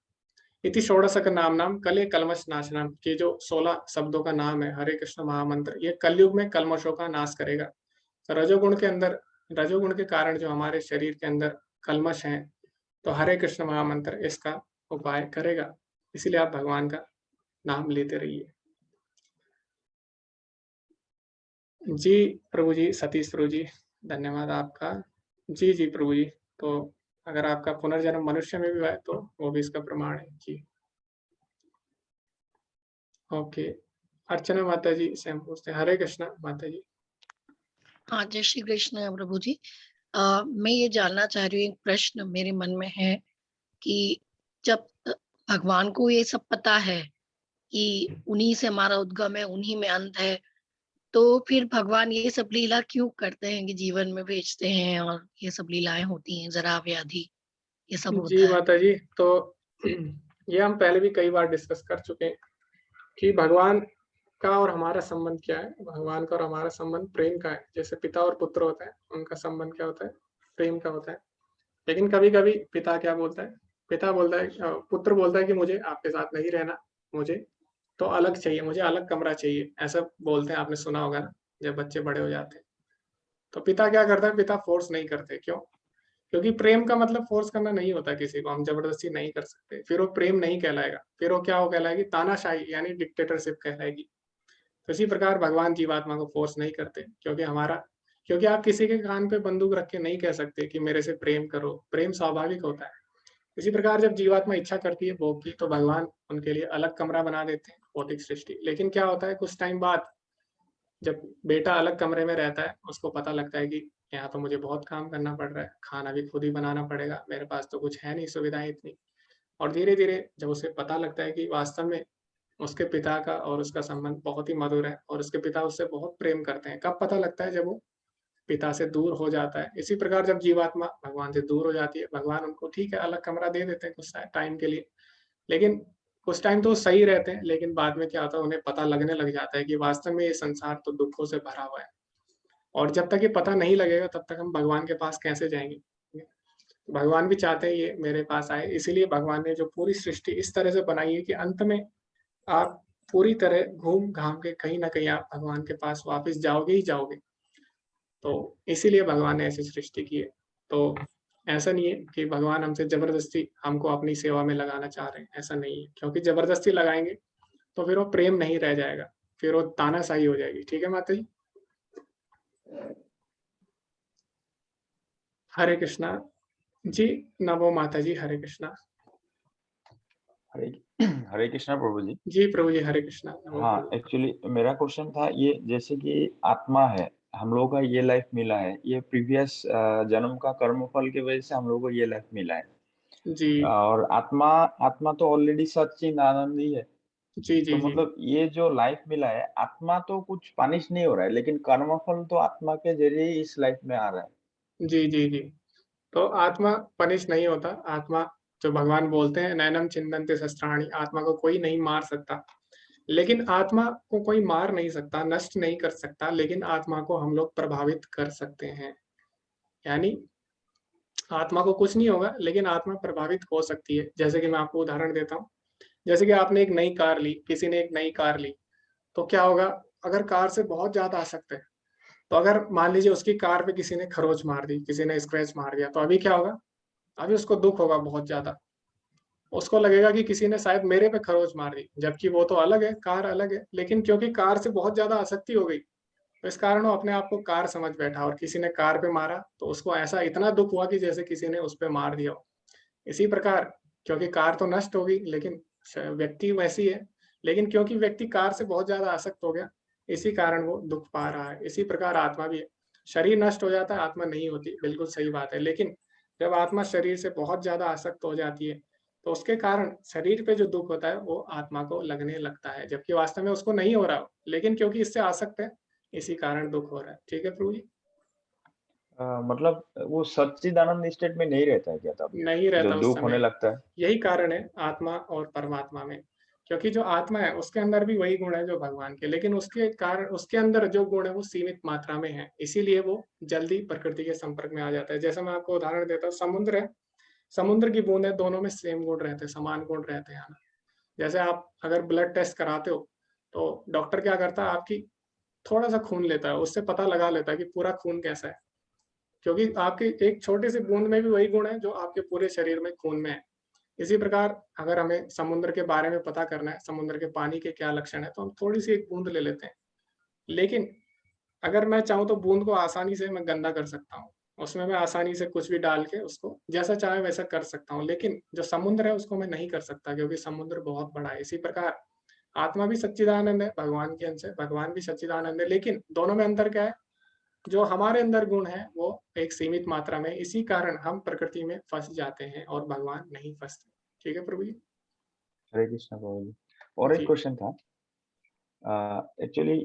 इति षोडशक नाम नाम कले कलमश नाशनम, कि जो 16 शब्दों का नाम है हरे कृष्ण महामंत्र, ये कलयुग में कलमशों का नाश करेगा। तो रजोगुण के अंदर, रजोगुण के कारण जो हमारे शरीर के अंदर कलमश हैं, तो हरे कृष्ण महामंत्र इसका उपाय करेगा। इसीलिए आप भगवान का नाम लेते रहिए। जी प्रभु जी, सतीश प्रभु जी, धन्यवाद आपका। जी, जी प्रभु जी, तो अगर आपका पुनर्जन्म मनुष्य में भी हुआ है, तो वो भी इसका प्रमाण है। जी, ओके। अर्चना माता जी से हम पूछते हैं। हरे कृष्णा माता जी। हाँ, जय श्री कृष्ण प्रभु जी। मैं ये जानना चाह रही हूँ, एक प्रश्न मेरे मन में है कि जब भगवान को ये सब पता है कि उन्हीं से हमारा उद्गम है, उन्हीं में अंत है, तो फिर भगवान ये सब लीला क्यों करते हैं कि जीवन में भेजते हैं और ये सब लीलाएं होती हैं, जरा व्याधि ये सब जी होता है। माता जी, तो ये हम पहले भी कई बार डिस्कस कर चुके हैं कि भगवान का और हमारा संबंध क्या है। भगवान का और हमारा संबंध प्रेम का है। जैसे पिता और पुत्र होता है, उनका संबंध क्या होता है, प्रेम का होता है। लेकिन कभी-कभी पिता क्या बोलता है, पिता बोलता है, पुत्र बोलता है कि मुझे आपके साथ नहीं रहना, मुझे तो अलग चाहिए, मुझे अलग कमरा चाहिए, ऐसा बोलते हैं, आपने सुना होगा ना, जब बच्चे बड़े हो जाते हैं। तो पिता क्या करता है, पिता फोर्स नहीं करते, क्यों? क्योंकि प्रेम का मतलब फोर्स करना नहीं होता किसी को, हम जबरदस्ती नहीं कर सकते, फिर वो प्रेम नहीं कहलाएगा, फिर वो क्या हो कहलाएगी, तानाशाही यानी डिक्टेटरशिप कहलाएगी। तो इसी प्रकार भगवान जीवात्मा को फोर्स नहीं करते, क्योंकि आप किसी के कान पे बंदूक रख के नहीं कह सकते कि मेरे से प्रेम करो, प्रेम स्वाभाविक होता है। इसी प्रकार जब जीवात्मा इच्छा करती है भोग की, तो भगवान उनके लिए अलग कमरा बना देते हैं, भौतिक सृष्टि। लेकिन क्या होता है, कुछ टाइम बाद जब बेटा अलग कमरे में रहता है, उसको पता लगता है कि यहाँ तो मुझे बहुत काम करना पड़ रहा है, खाना भी खुद ही बनाना पड़ेगा, मेरे पास तो कुछ है नहीं सुविधाएं इतनी। और धीरे-धीरे जब उसे पता लगता है कि वास्तव में उसके पिता का और उसका संबंध बहुत ही मधुर है, और उसके पिता उससे बहुत प्रेम करते हैं। कब पता लगता है, जब वो पिता से दूर हो जाता है। इसी प्रकार जब जीवात्मा भगवान से दूर हो जाती है, भगवान उनको ठीक है अलग कमरा दे देते हैं कुछ टाइम के लिए, लेकिन कुछ टाइम तो वो सही रहते हैं, लेकिन बाद में क्या होता है, उन्हें पता लगने लग जाता है कि वास्तव में ये संसार तो दुखों से भरा हुआ है, और जब तक ये पता नहीं लगेगा, तब तक हम भगवान के पास कैसे जाएँगे? भगवान भी चाहते हैं ये मेरे पास आए, इसीलिए भगवान ने जो पूरी सृष्टि इस तरह से बनाई है कि अंत में आप पूरी तरह घूम-घाम के कहीं न कहीं आप भगवान के पास वापस जाओगे ही जाओगे। तो इसीलिए भगवान ने ऐसी सृष्टि की है। तो ऐसा नहीं है कि भगवान हमसे ज़बरदस्ती हमको अपनी सेवा में लगाना चाह रहे हैं, ऐसा नहीं है। क्योंकि ज़बरदस्ती लगाएँगे, तो फिर वो प्रेम नहीं रह जाएगा, फिर वो तानाशाही हो जाएगी। ठीक है माता जी? हरे कृष्णा। जी, नमो माता जी, हरे कृष्णा। हरे हरे कृष्णा प्रभु जी। जी प्रभु जी, हरे कृष्णा। नमो हाँ, प्रभु। एक्चुअली मेरा क्वेश्चन था ये, जैसे कि आत्मा है, हम लोगों का ये लाइफ मिला है, ये प्रीवियस जन्म का कर्मफल की वजह से हम लोगों को ये लाइफ मिला है। जी। और आत्मा आत्मा तो ऑलरेडी सच्चिद आनंद ही है। जी, तो जी, जी। मतलब ये जो लाइफ मिला है, आत्मा तो कुछ पनिश नहीं हो रहा है, लेकिन कर्मफल तो आत्मा के जरिए ही इस लाइफ में आ रहा है। जी, जी, जी। तो आत्मा पनिश नहीं होता, आत्मा जो भगवान बोलते हैं नैनम छिन्दन्ति शस्त्राणि, आत्मा को कोई नहीं मार सकता। लेकिन आत्मा को कोई मार नहीं सकता, नष्ट नहीं कर सकता, लेकिन आत्मा को हम लोग प्रभावित कर सकते हैं। यानी आत्मा को कुछ नहीं होगा, लेकिन आत्मा प्रभावित हो सकती है। जैसे कि मैं आपको उदाहरण देता हूँ, जैसे कि आपने एक नई कार ली, किसी ने एक नई कार ली, तो क्या होगा, अगर कार से बहुत ज़्यादा आसक्त है, तो अगर मान लीजिए उसकी कार पे किसी ने खरोंच मार दी, किसी ने स्क्रैच मार दिया, तो अभी क्या होगा? अभी उसको दुःख होगा बहुत ज़्यादा। उसको लगेगा कि किसी ने शायद मेरे पे खरोच मार दी, जबकि वो तो अलग है, कार अलग है। लेकिन क्योंकि कार से बहुत ज़्यादा आसक्ति हो गई, तो इस कारण वो अपने आप को कार समझ बैठा, और किसी ने कार पे मारा तो उसको ऐसा इतना दुःख हुआ कि जैसे किसी ने उस पे मार दिया हो। इसी प्रकार क्योंकि कार तो नष्ट हो गई, लेकिन व्यक्ति वैसी है, लेकिन क्योंकि व्यक्ति कार से बहुत ज़्यादा आसक्त हो गया, इसी कारण वो दुःख पा रहा है। इसी प्रकार आत्मा भी है। शरीर नष्ट हो जाता है, आत्मा नहीं होती, बिल्कुल सही बात है। लेकिन जब आत्मा शरीर से बहुत ज़्यादा आसक्त हो जाती है, तो उसके कारण शरीर पे जो दुःख होता है वो आत्मा को लगने लगता है, जबकि वास्तव में उसको नहीं हो रहा हो, लेकिन क्योंकि इससे आसक्त है, इसी कारण दुःख हो रहा है। ठीक है प्रभु जी? मतलब वो सच्चिदानंद स्टेट में नहीं रहता है क्या तब, नहीं जो रहता उस दुःख होने समय। लगता है? यही कारण है आत्मा और परमात्मा में, क्योंकि जो आत्मा है उसके अंदर भी वही गुण है जो भगवान के, लेकिन उसके कारण उसके अंदर जो गुण है वो सीमित मात्रा में है, इसीलिए वो जल्दी प्रकृति के संपर्क में आ जाता है। जैसे मैं आपको उदाहरण देता हूँ, समुद्र है, समुद्र की बूंद है, दोनों में सेम गुण रहते हैं, समान गुण रहते हैं। जैसे आप अगर ब्लड टेस्ट कराते हो, तो डॉक्टर क्या करता है, आपकी थोड़ा सा खून लेता है, उससे पता लगा लेता है कि पूरा खून कैसा है, क्योंकि आपकी एक छोटी सी बूंद में भी वही गुण है जो आपके पूरे शरीर में खून में है। इसी प्रकार अगर हमें समुद्र के बारे में पता करना है, समुद्र के पानी के क्या लक्षण है, तो हम थोड़ी सी एक बूंद ले लेते हैं। लेकिन अगर मैं चाहूँ तो बूंद को आसानी से मैं गंदा कर सकता हूँ, उसमें मैं आसानी से कुछ भी डाल के उसको जैसा चाहे वैसा कर सकता हूँ, लेकिन जो समुद्र है उसको मैं नहीं कर सकता, क्योंकि समुद्र बहुत बड़ा है। इसी प्रकार आत्मा भी सच्चिदानंद है, भगवान के अंश है, भगवान भी सच्चिदानंद है, लेकिन दोनों में अंतर क्या है, जो हमारे अंदर गुण है वो एक सीमित मात्रा में, इसी कारण हम प्रकृति में फंस जाते हैं और भगवान नहीं फंसते। ठीक है प्रभु जी? हरे कृष्ण प्रभु जी। और एक जी। क्वेश्चन था, एक्चुअली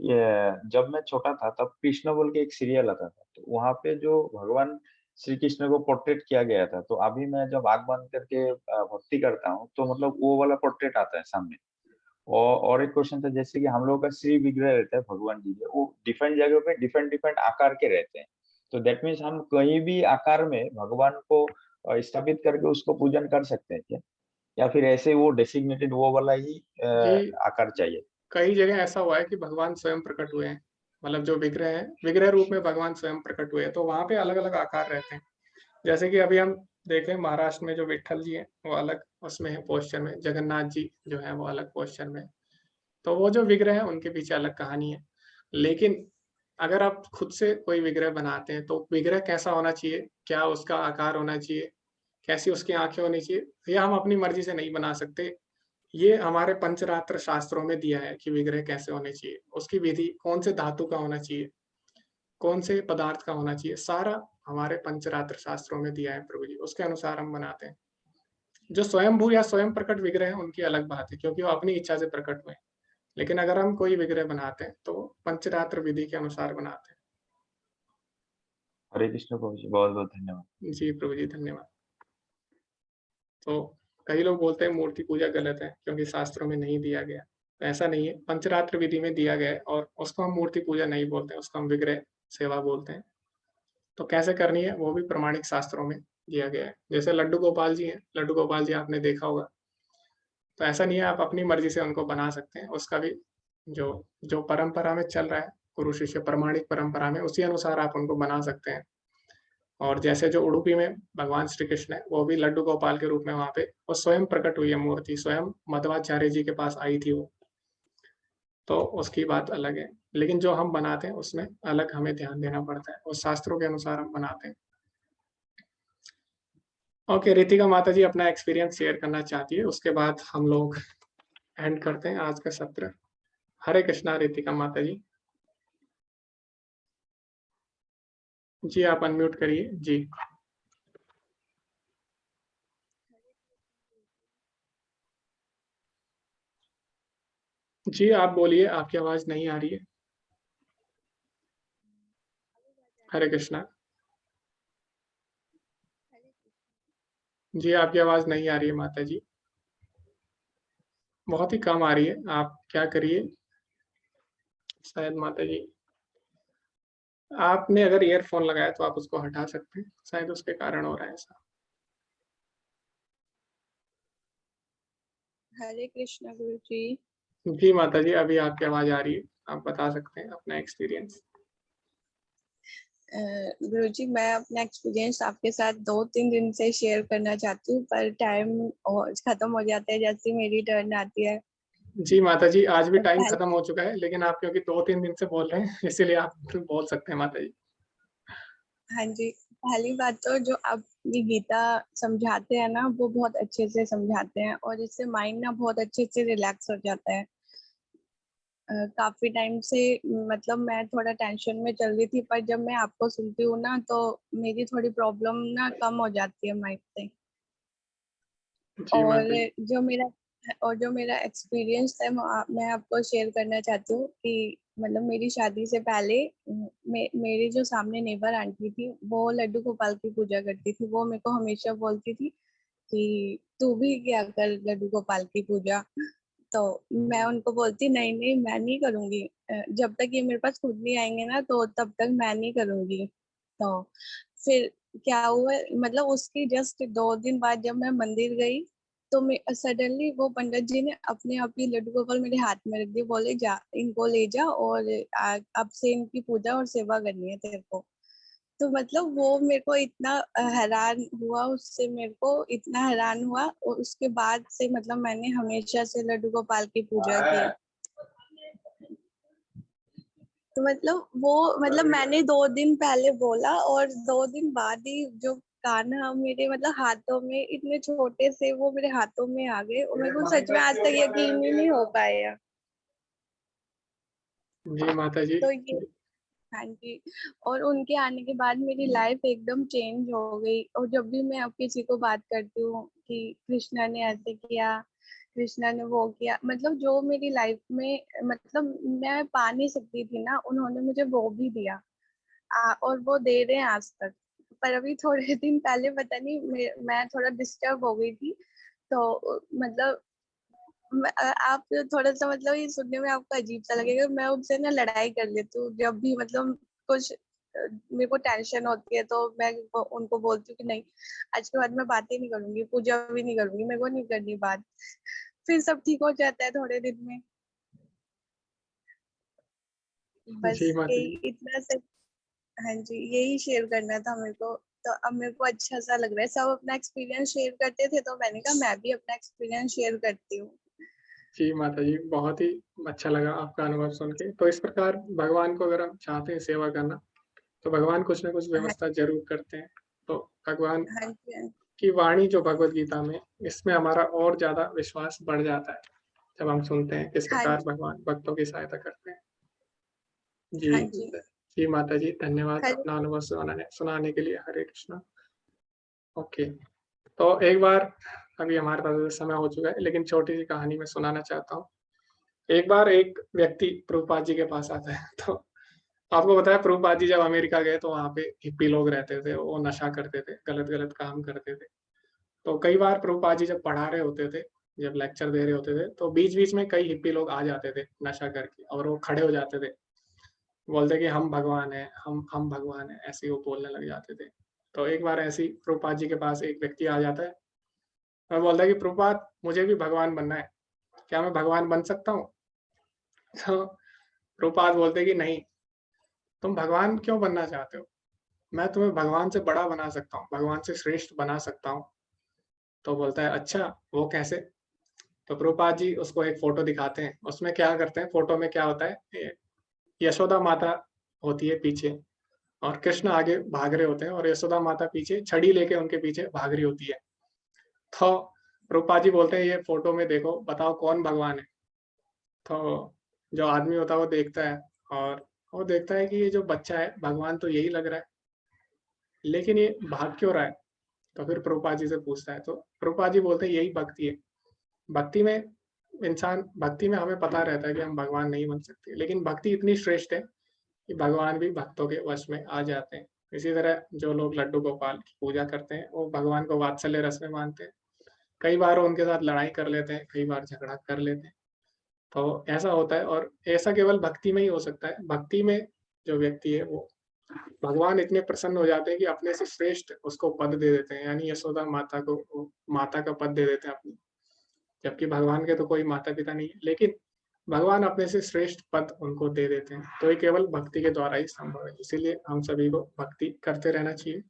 जब मैं छोटा था तब कृष्ण बोल के एक सीरियल आता था, तो वहां पे जो भगवान श्री कृष्ण को पोर्ट्रेट किया गया था, तो अभी मैं जब आंख बंद करके भक्ति करता हूँ तो मतलब वो वाला पोर्ट्रेट आता है सामने। और एक क्वेश्चन था, जैसे कि हम लोग का श्री विग्रह रहता है भगवान जी के, वो डिफरेंट जगह पे डिफरेंट डिफरेंट आकार के रहते हैं, तो दैट मीन्स हम कहीं भी आकार में भगवान को स्थापित करके उसको पूजन कर सकते हैं क्या, या फिर ऐसे वो डेसिग्नेटेड वो वाला ही जी, आकार चाहिए? कई जगह ऐसा हुआ है कि भगवान स्वयं प्रकट हुए हैं, मतलब जो विग्रह है, विग्रह रूप में भगवान स्वयं प्रकट हुए हैं, तो वहां पे अलग अलग आकार रहते हैं। जैसे कि अभी हम देखें महाराष्ट्र में जो विट्ठल जी हैं वो अलग उसमें है पोस्चर में, जगन्नाथ जी जो है वो अलग पोस्चर में। तो वो जो विग्रह है उनके पीछे अलग कहानी है। लेकिन अगर आप खुद से कोई विग्रह बनाते हैं तो विग्रह कैसा होना चाहिए, क्या उसका आकार होना चाहिए, कैसी उसकी आंखें होनी चाहिए, ये हम अपनी मर्जी से नहीं बना सकते। ये हमारे पंचरात्र शास्त्रों में दिया है कि विग्रह कैसे होने चाहिए, उसकी विधि कौन से धातु का होना चाहिए, कौन से पदार्थ का होना चाहिए, सारा हमारे पंचरात्र शास्त्रों में दिया है प्रभु जी, उसके अनुसार हम बनाते हैं। जो स्वयंभू या स्वयं प्रकट विग्रह है उनकी अलग बात है, क्योंकि वो अपनी इच्छा से प्रकट हुए हैं। लेकिन अगर हम कोई विग्रह बनाते हैं तो पंचरात्र विधि के अनुसार बनाते हरे कृष्ण प्रभु जी, बहुत बहुत धन्यवाद। हैं। जी प्रभु जी, धन्यवाद। तो कई लोग बोलते हैं मूर्ति पूजा गलत है क्योंकि शास्त्रों में नहीं दिया गया। तो ऐसा नहीं है, पंचरात्र विधि में दिया गया है और उसको हम मूर्ति पूजा नहीं बोलते हैं, उसको हम विग्रह सेवा बोलते हैं। तो कैसे करनी है वो भी प्रमाणिक शास्त्रों में दिया गया है। जैसे लड्डू गोपाल जी हैं, लड्डू गोपाल जी आपने देखा होगा, तो ऐसा नहीं है आप अपनी मर्जी से उनको बना सकते हैं, उसका भी जो जो परंपरा में चल रहा है, गुरु शिष्य प्रमाणिक परंपरा में, उसी अनुसार आप उनको बना सकते हैं। और जैसे जो उडुपी में भगवान श्री कृष्ण है वो भी लड्डू गोपाल के रूप में वहां पे वो स्वयं प्रकट हुई है मूर्ति, स्वयं मध्वाचार्य जी के पास आई थी वो, तो उसकी बात अलग है। लेकिन जो हम बनाते हैं उसमें अलग हमें ध्यान देना पड़ता है, और शास्त्रों के अनुसार हम बनाते हैं। ओके, रितिका माता जी अपना एक्सपीरियंस शेयर करना चाहती है, उसके बाद हम लोग एंड करते हैं आज का सत्र। हरे कृष्णा रितिका माता जी। जी आप अनम्यूट करिए जी। जी आप बोलिए, आपकी आवाज नहीं आ रही है। हरे कृष्णा जी, आपकी आवाज नहीं आ रही है माता जी, बहुत ही कम आ रही है। आप क्या करिए, शायद माता जी आपने अगर ईयरफोन लगाया तो आप उसको हटा सकते हैं, शायद उसके कारण हो रहा है ऐसा। हरे कृष्णा गुरु जी। जी माता जी, अभी आपकी आवाज आ रही है, आप बता सकते हैं अपना एक्सपीरियंस। गुरुजी, मैं अपना एक्सपीरियंस आपके साथ 2-3 दिन से शेयर करना चाहती हूँ, पर टाइम खत्म हो जाता है जैसे ही मेरी टर्न आती है। जी माता जी, आज भी टाइम पहले खत्म हो चुका है, लेकिन आप क्योंकि 2-3 दिन से बोल रहे हैं, इसीलिए आप बोल सकते हैं माता जी। हाँ जी, पहली बात तो जो आप ये गीता समझाते हैं ना, वो बहुत अच्छे से समझाते हैं और इससे माइंड ना बहुत अच्छे से रिलैक्स हो जाता है। काफ़ी टाइम से मतलब मैं थोड़ा टेंशन में चल रही थी, पर जब मैं आपको सुनती हूँ ना, तो मेरी थोड़ी प्रॉब्लम ना कम हो जाती है माइंड से। जी और माता जी। जो मेरा एक्सपीरियंस है मैं आपको शेयर करना चाहती हूँ कि मतलब मेरी शादी से पहले मेरे जो सामने नेबर आंटी थी, वो लड्डू गोपाल की पूजा करती थी। वो मेरे को हमेशा बोलती थी कि तू भी किया कर लड्डू गोपाल की पूजा। तो मैं उनको बोलती नहीं नहीं, मैं नहीं करूंगी। जब तक ये मेरे पास खुद नहीं आएंगे ना, तो तब तक मैं नहीं करूंगी। तो फिर क्या हुआ, मतलब उसकी जस्ट 2 दिन बाद जब मैं मंदिर गई, तो मैं सडनली वो पंडित जी ने अपने आप ही लड्डू गोपाल मेरे हाथ में रख दिए। बोले जा इनको ले जा और अब से इनकी पूजा और सेवा करनी है तेरे को। तो मतलब वो मेरे को इतना हैरान हुआ, उससे मेरे को इतना हैरान हुआ, और उसके बाद से मतलब मैंने हमेशा से लड्डू गोपाल की पूजा की। तो मतलब वो मतलब मैंने 2 दिन पहले बोला और 2 दिन बाद ही जो कान्हा मेरे मतलब हाथों में, इतने छोटे से वो मेरे हाथों में आ गए, और मेरे को सच में आज तक यकीन ही नहीं हो पाया। जी माता जी। तो ये, हाँ जी, और उनके आने के बाद मेरी लाइफ एकदम चेंज हो गई। और जब भी मैं अब किसी को बात करती हूँ कि कृष्णा ने ऐसे किया, कृष्णा ने वो किया, मतलब जो मेरी लाइफ में मतलब मैं पा नहीं सकती थी ना, उन्होंने मुझे वो भी दिया। और वो दे रहे हैं आज तक। पर अभी थोड़े दिन पहले पता नहीं मैं थोड़ा डिस्टर्ब हो गई थी। तो मतलब आप थोड़ा सा मतलब ये सुनने में आपको अजीब सा लगेगा, मैं उनसे ना लड़ाई कर लेती हूँ जब भी मतलब कुछ मेरे को टेंशन होती है, तो मैं उनको बोलती हूँ कि नहीं, आज के बाद मैं बातें नहीं करूंगी, पूजा भी नहीं करूंगी, मेरे को नहीं करनी बात। फिर सब ठीक हो जाता है थोड़े दिन में। बस जी माता यही जी। इतना सा। हाँ जी, यही शेयर करना था मेरे को। तो अब मेरे को अच्छा सा लग रहा है, सब अपना एक्सपीरियंस शेयर करते थे, तो मैंने कहा मैं भी अपना एक्सपीरियंस शेयर करती हूँ। जी माता जी, बहुत ही अच्छा लगा आपका अनुभव सुन के। तो इस प्रकार भगवान को अगर हम चाहते हैं सेवा करना, तो भगवान कुछ न कुछ हाँ व्यवस्था ज़रूर करते हैं। तो भगवान हाँ जी, हाँ की वाणी जो भगवद गीता में, इसमें हमारा और ज़्यादा विश्वास बढ़ जाता है, जब हम सुनते हैं किस हाँ प्रकार जी, भगवान भक्तों की सहायता करते हैं। जी, हाँ जी। जी माता जी, धन्यवाद हर अपना अनुभव सुनाने सुनाने के लिए। हरे कृष्णा। ओके, तो एक बार अभी हमारे पास समय हो चुका है, लेकिन छोटी-सी कहानी मैं सुनाना चाहता हूँ। एक बार एक व्यक्ति प्रभुपाद जी के पास आता है, तो आपको पता है प्रभुपाद जी जब अमेरिका गए तो वहाँ पे हिप्पी लोग रहते थे, वो नशा करते थे, गलत-गलत काम करते थे। तो कई बार प्रभुपाद जी जब पढ़ा रहे होते थे, जब लेक्चर दे रहे होते थे, तो बीच-बीच में कई हिप्पी लोग आ जाते थे नशा करके और वो खड़े हो जाते थे। बोलते कि हम भगवान हैं, हम भगवान हैं, ऐसे ही वो बोलने लग जाते थे। तो एक बार ऐसे ही प्रभुपाद जी के पास एक व्यक्ति आ जाता है और बोलता है कि प्रभुपाद मुझे भी भगवान बनना है, क्या मैं भगवान बन सकता हूँ? तो प्रभुपाद बोलते हैं कि नहीं, तुम भगवान क्यों बनना चाहते हो? मैं तुम्हें भगवान से बड़ा बना सकता हूँ, भगवान से श्रेष्ठ बना सकता हूँ। तो बोलता है अच्छा, वो कैसे? तो प्रभुपाद जी उसको एक फ़ोटो दिखाते हैं, उसमें क्या करते हैं, फ़ोटो में क्या होता है, यशोदा माता होती है पीछे और कृष्ण आगे भाग रहे होते हैं और यशोदा माता पीछे छड़ी लेके उनके पीछे भाग रही होती है। तो प्रभुपाद जी बोलते हैं, "ये फ़ोटो में देखो, बताओ कौन भगवान है?" तो जो आदमी होता है वो देखता है और वो देखता है कि ये जो बच्चा है, भगवान तो यही लग रहा है, लेकिन ये भाग क्यों रहा है? तो फिर प्रभुपाद जी से पूछता है, तो प्रभुपाद जी बोलते हैं, "यही भक्ति है। भक्ति में भक्ति में हमें पता रहता है कि हम भगवान नहीं बन सकते, लेकिन भक्ति इतनी श्रेष्ठ है कि भगवान भी भक्तों के वश में आ जाते हैं। इसी तरह जो लोग लड्डू गोपाल की पूजा करते हैं, वो भगवान को वात्सल्य रस में मानते हैं। कई बार वो उनके साथ लड़ाई कर लेते हैं, कई बार झगड़ा कर लेते हैं। तो ऐसा होता है और ऐसा केवल भक्ति में ही हो सकता है। भक्ति में जो व्यक्ति है वो भगवान इतने प्रसन्न हो जाते हैं कि अपने से श्रेष्ठ उसको पद दे देते हैं, यानी यशोदा माता को वो माता का पद दे देते हैं अपनी। जबकि भगवान के तो कोई माता-पिता नहीं है। लेकिन भगवान अपने से श्रेष्ठ पद उनको दे देते हैं। तो ये केवल भक्ति के द्वारा ही संभव है, इसीलिए हम सभी को भक्ति करते रहना चाहिए।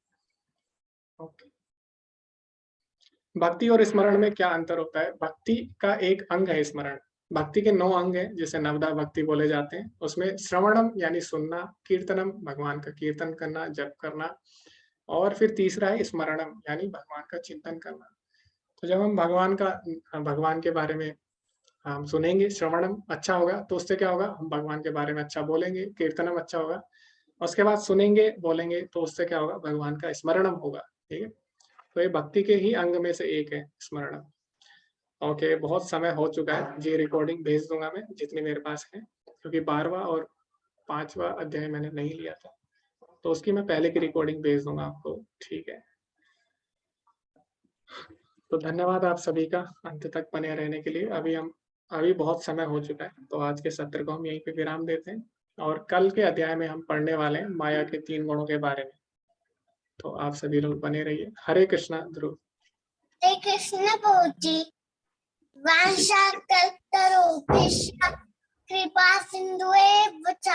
ओके। भक्ति और स्मरण में क्या अंतर होता है? भक्ति का एक अंग है स्मरण। भक्ति के 9 अंग हैं, जिसे नवदा भक्ति बोले जाते हैं। उसमें श्रवणम यानी सुनना, कीर्तनम भगवान का कीर्तन करना, जप करना, और फिर तीसरा है स्मरणम यानी भगवान का चिंतन करना। तो जब हम भगवान के बारे में हम सुनेंगे, श्रवणम अच्छा होगा तो उससे क्या होगा, हम भगवान के बारे में अच्छा बोलेंगे, कीर्तनम अच्छा होगा, उसके बाद सुनेंगे, बोलेंगे तो उससे क्या होगा, भगवान का स्मरणम होगा। ठीक है, तो ये भक्ति के ही अंग में से एक है स्मरणम। ओके, बहुत समय हो चुका है, ये रिकॉर्डिंग भेज दूंगा मैं जितनी मेरे पास है, क्योंकि 12वां और 5वां अध्याय मैंने नहीं लिया था, तो उसकी मैं पहले की रिकॉर्डिंग भेज दूंगा आपको। ठीक है, तो धन्यवाद आप सभी का अंत तक बने रहने के लिए। अभी बहुत समय हो चुका है, तो आज के सत्र को हम यहीं पे विराम देते हैं, और कल के अध्याय में हम पढ़ने वाले हैं माया के 3 गुणों के बारे में। तो आप सभी लोग बने रहिए। हरे कृष्णा। ध्रुव। हरे कृष्ण प्रभु जी। वांछाकल्पतरुभ्यश्च कृपा सिन्धुभ्येव च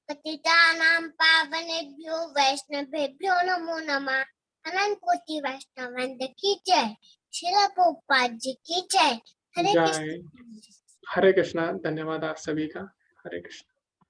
पतितानां पावनेभ्यो वैष्णवेभ्यो नमो नमः। अनंत कोटि वैष्णव वृंद की जय। श्रील प्रभुपाद जी की जय। हरे कृष्ण। हरे कृष्णा। धन्यवाद आप सभी का। हरे कृष्ण।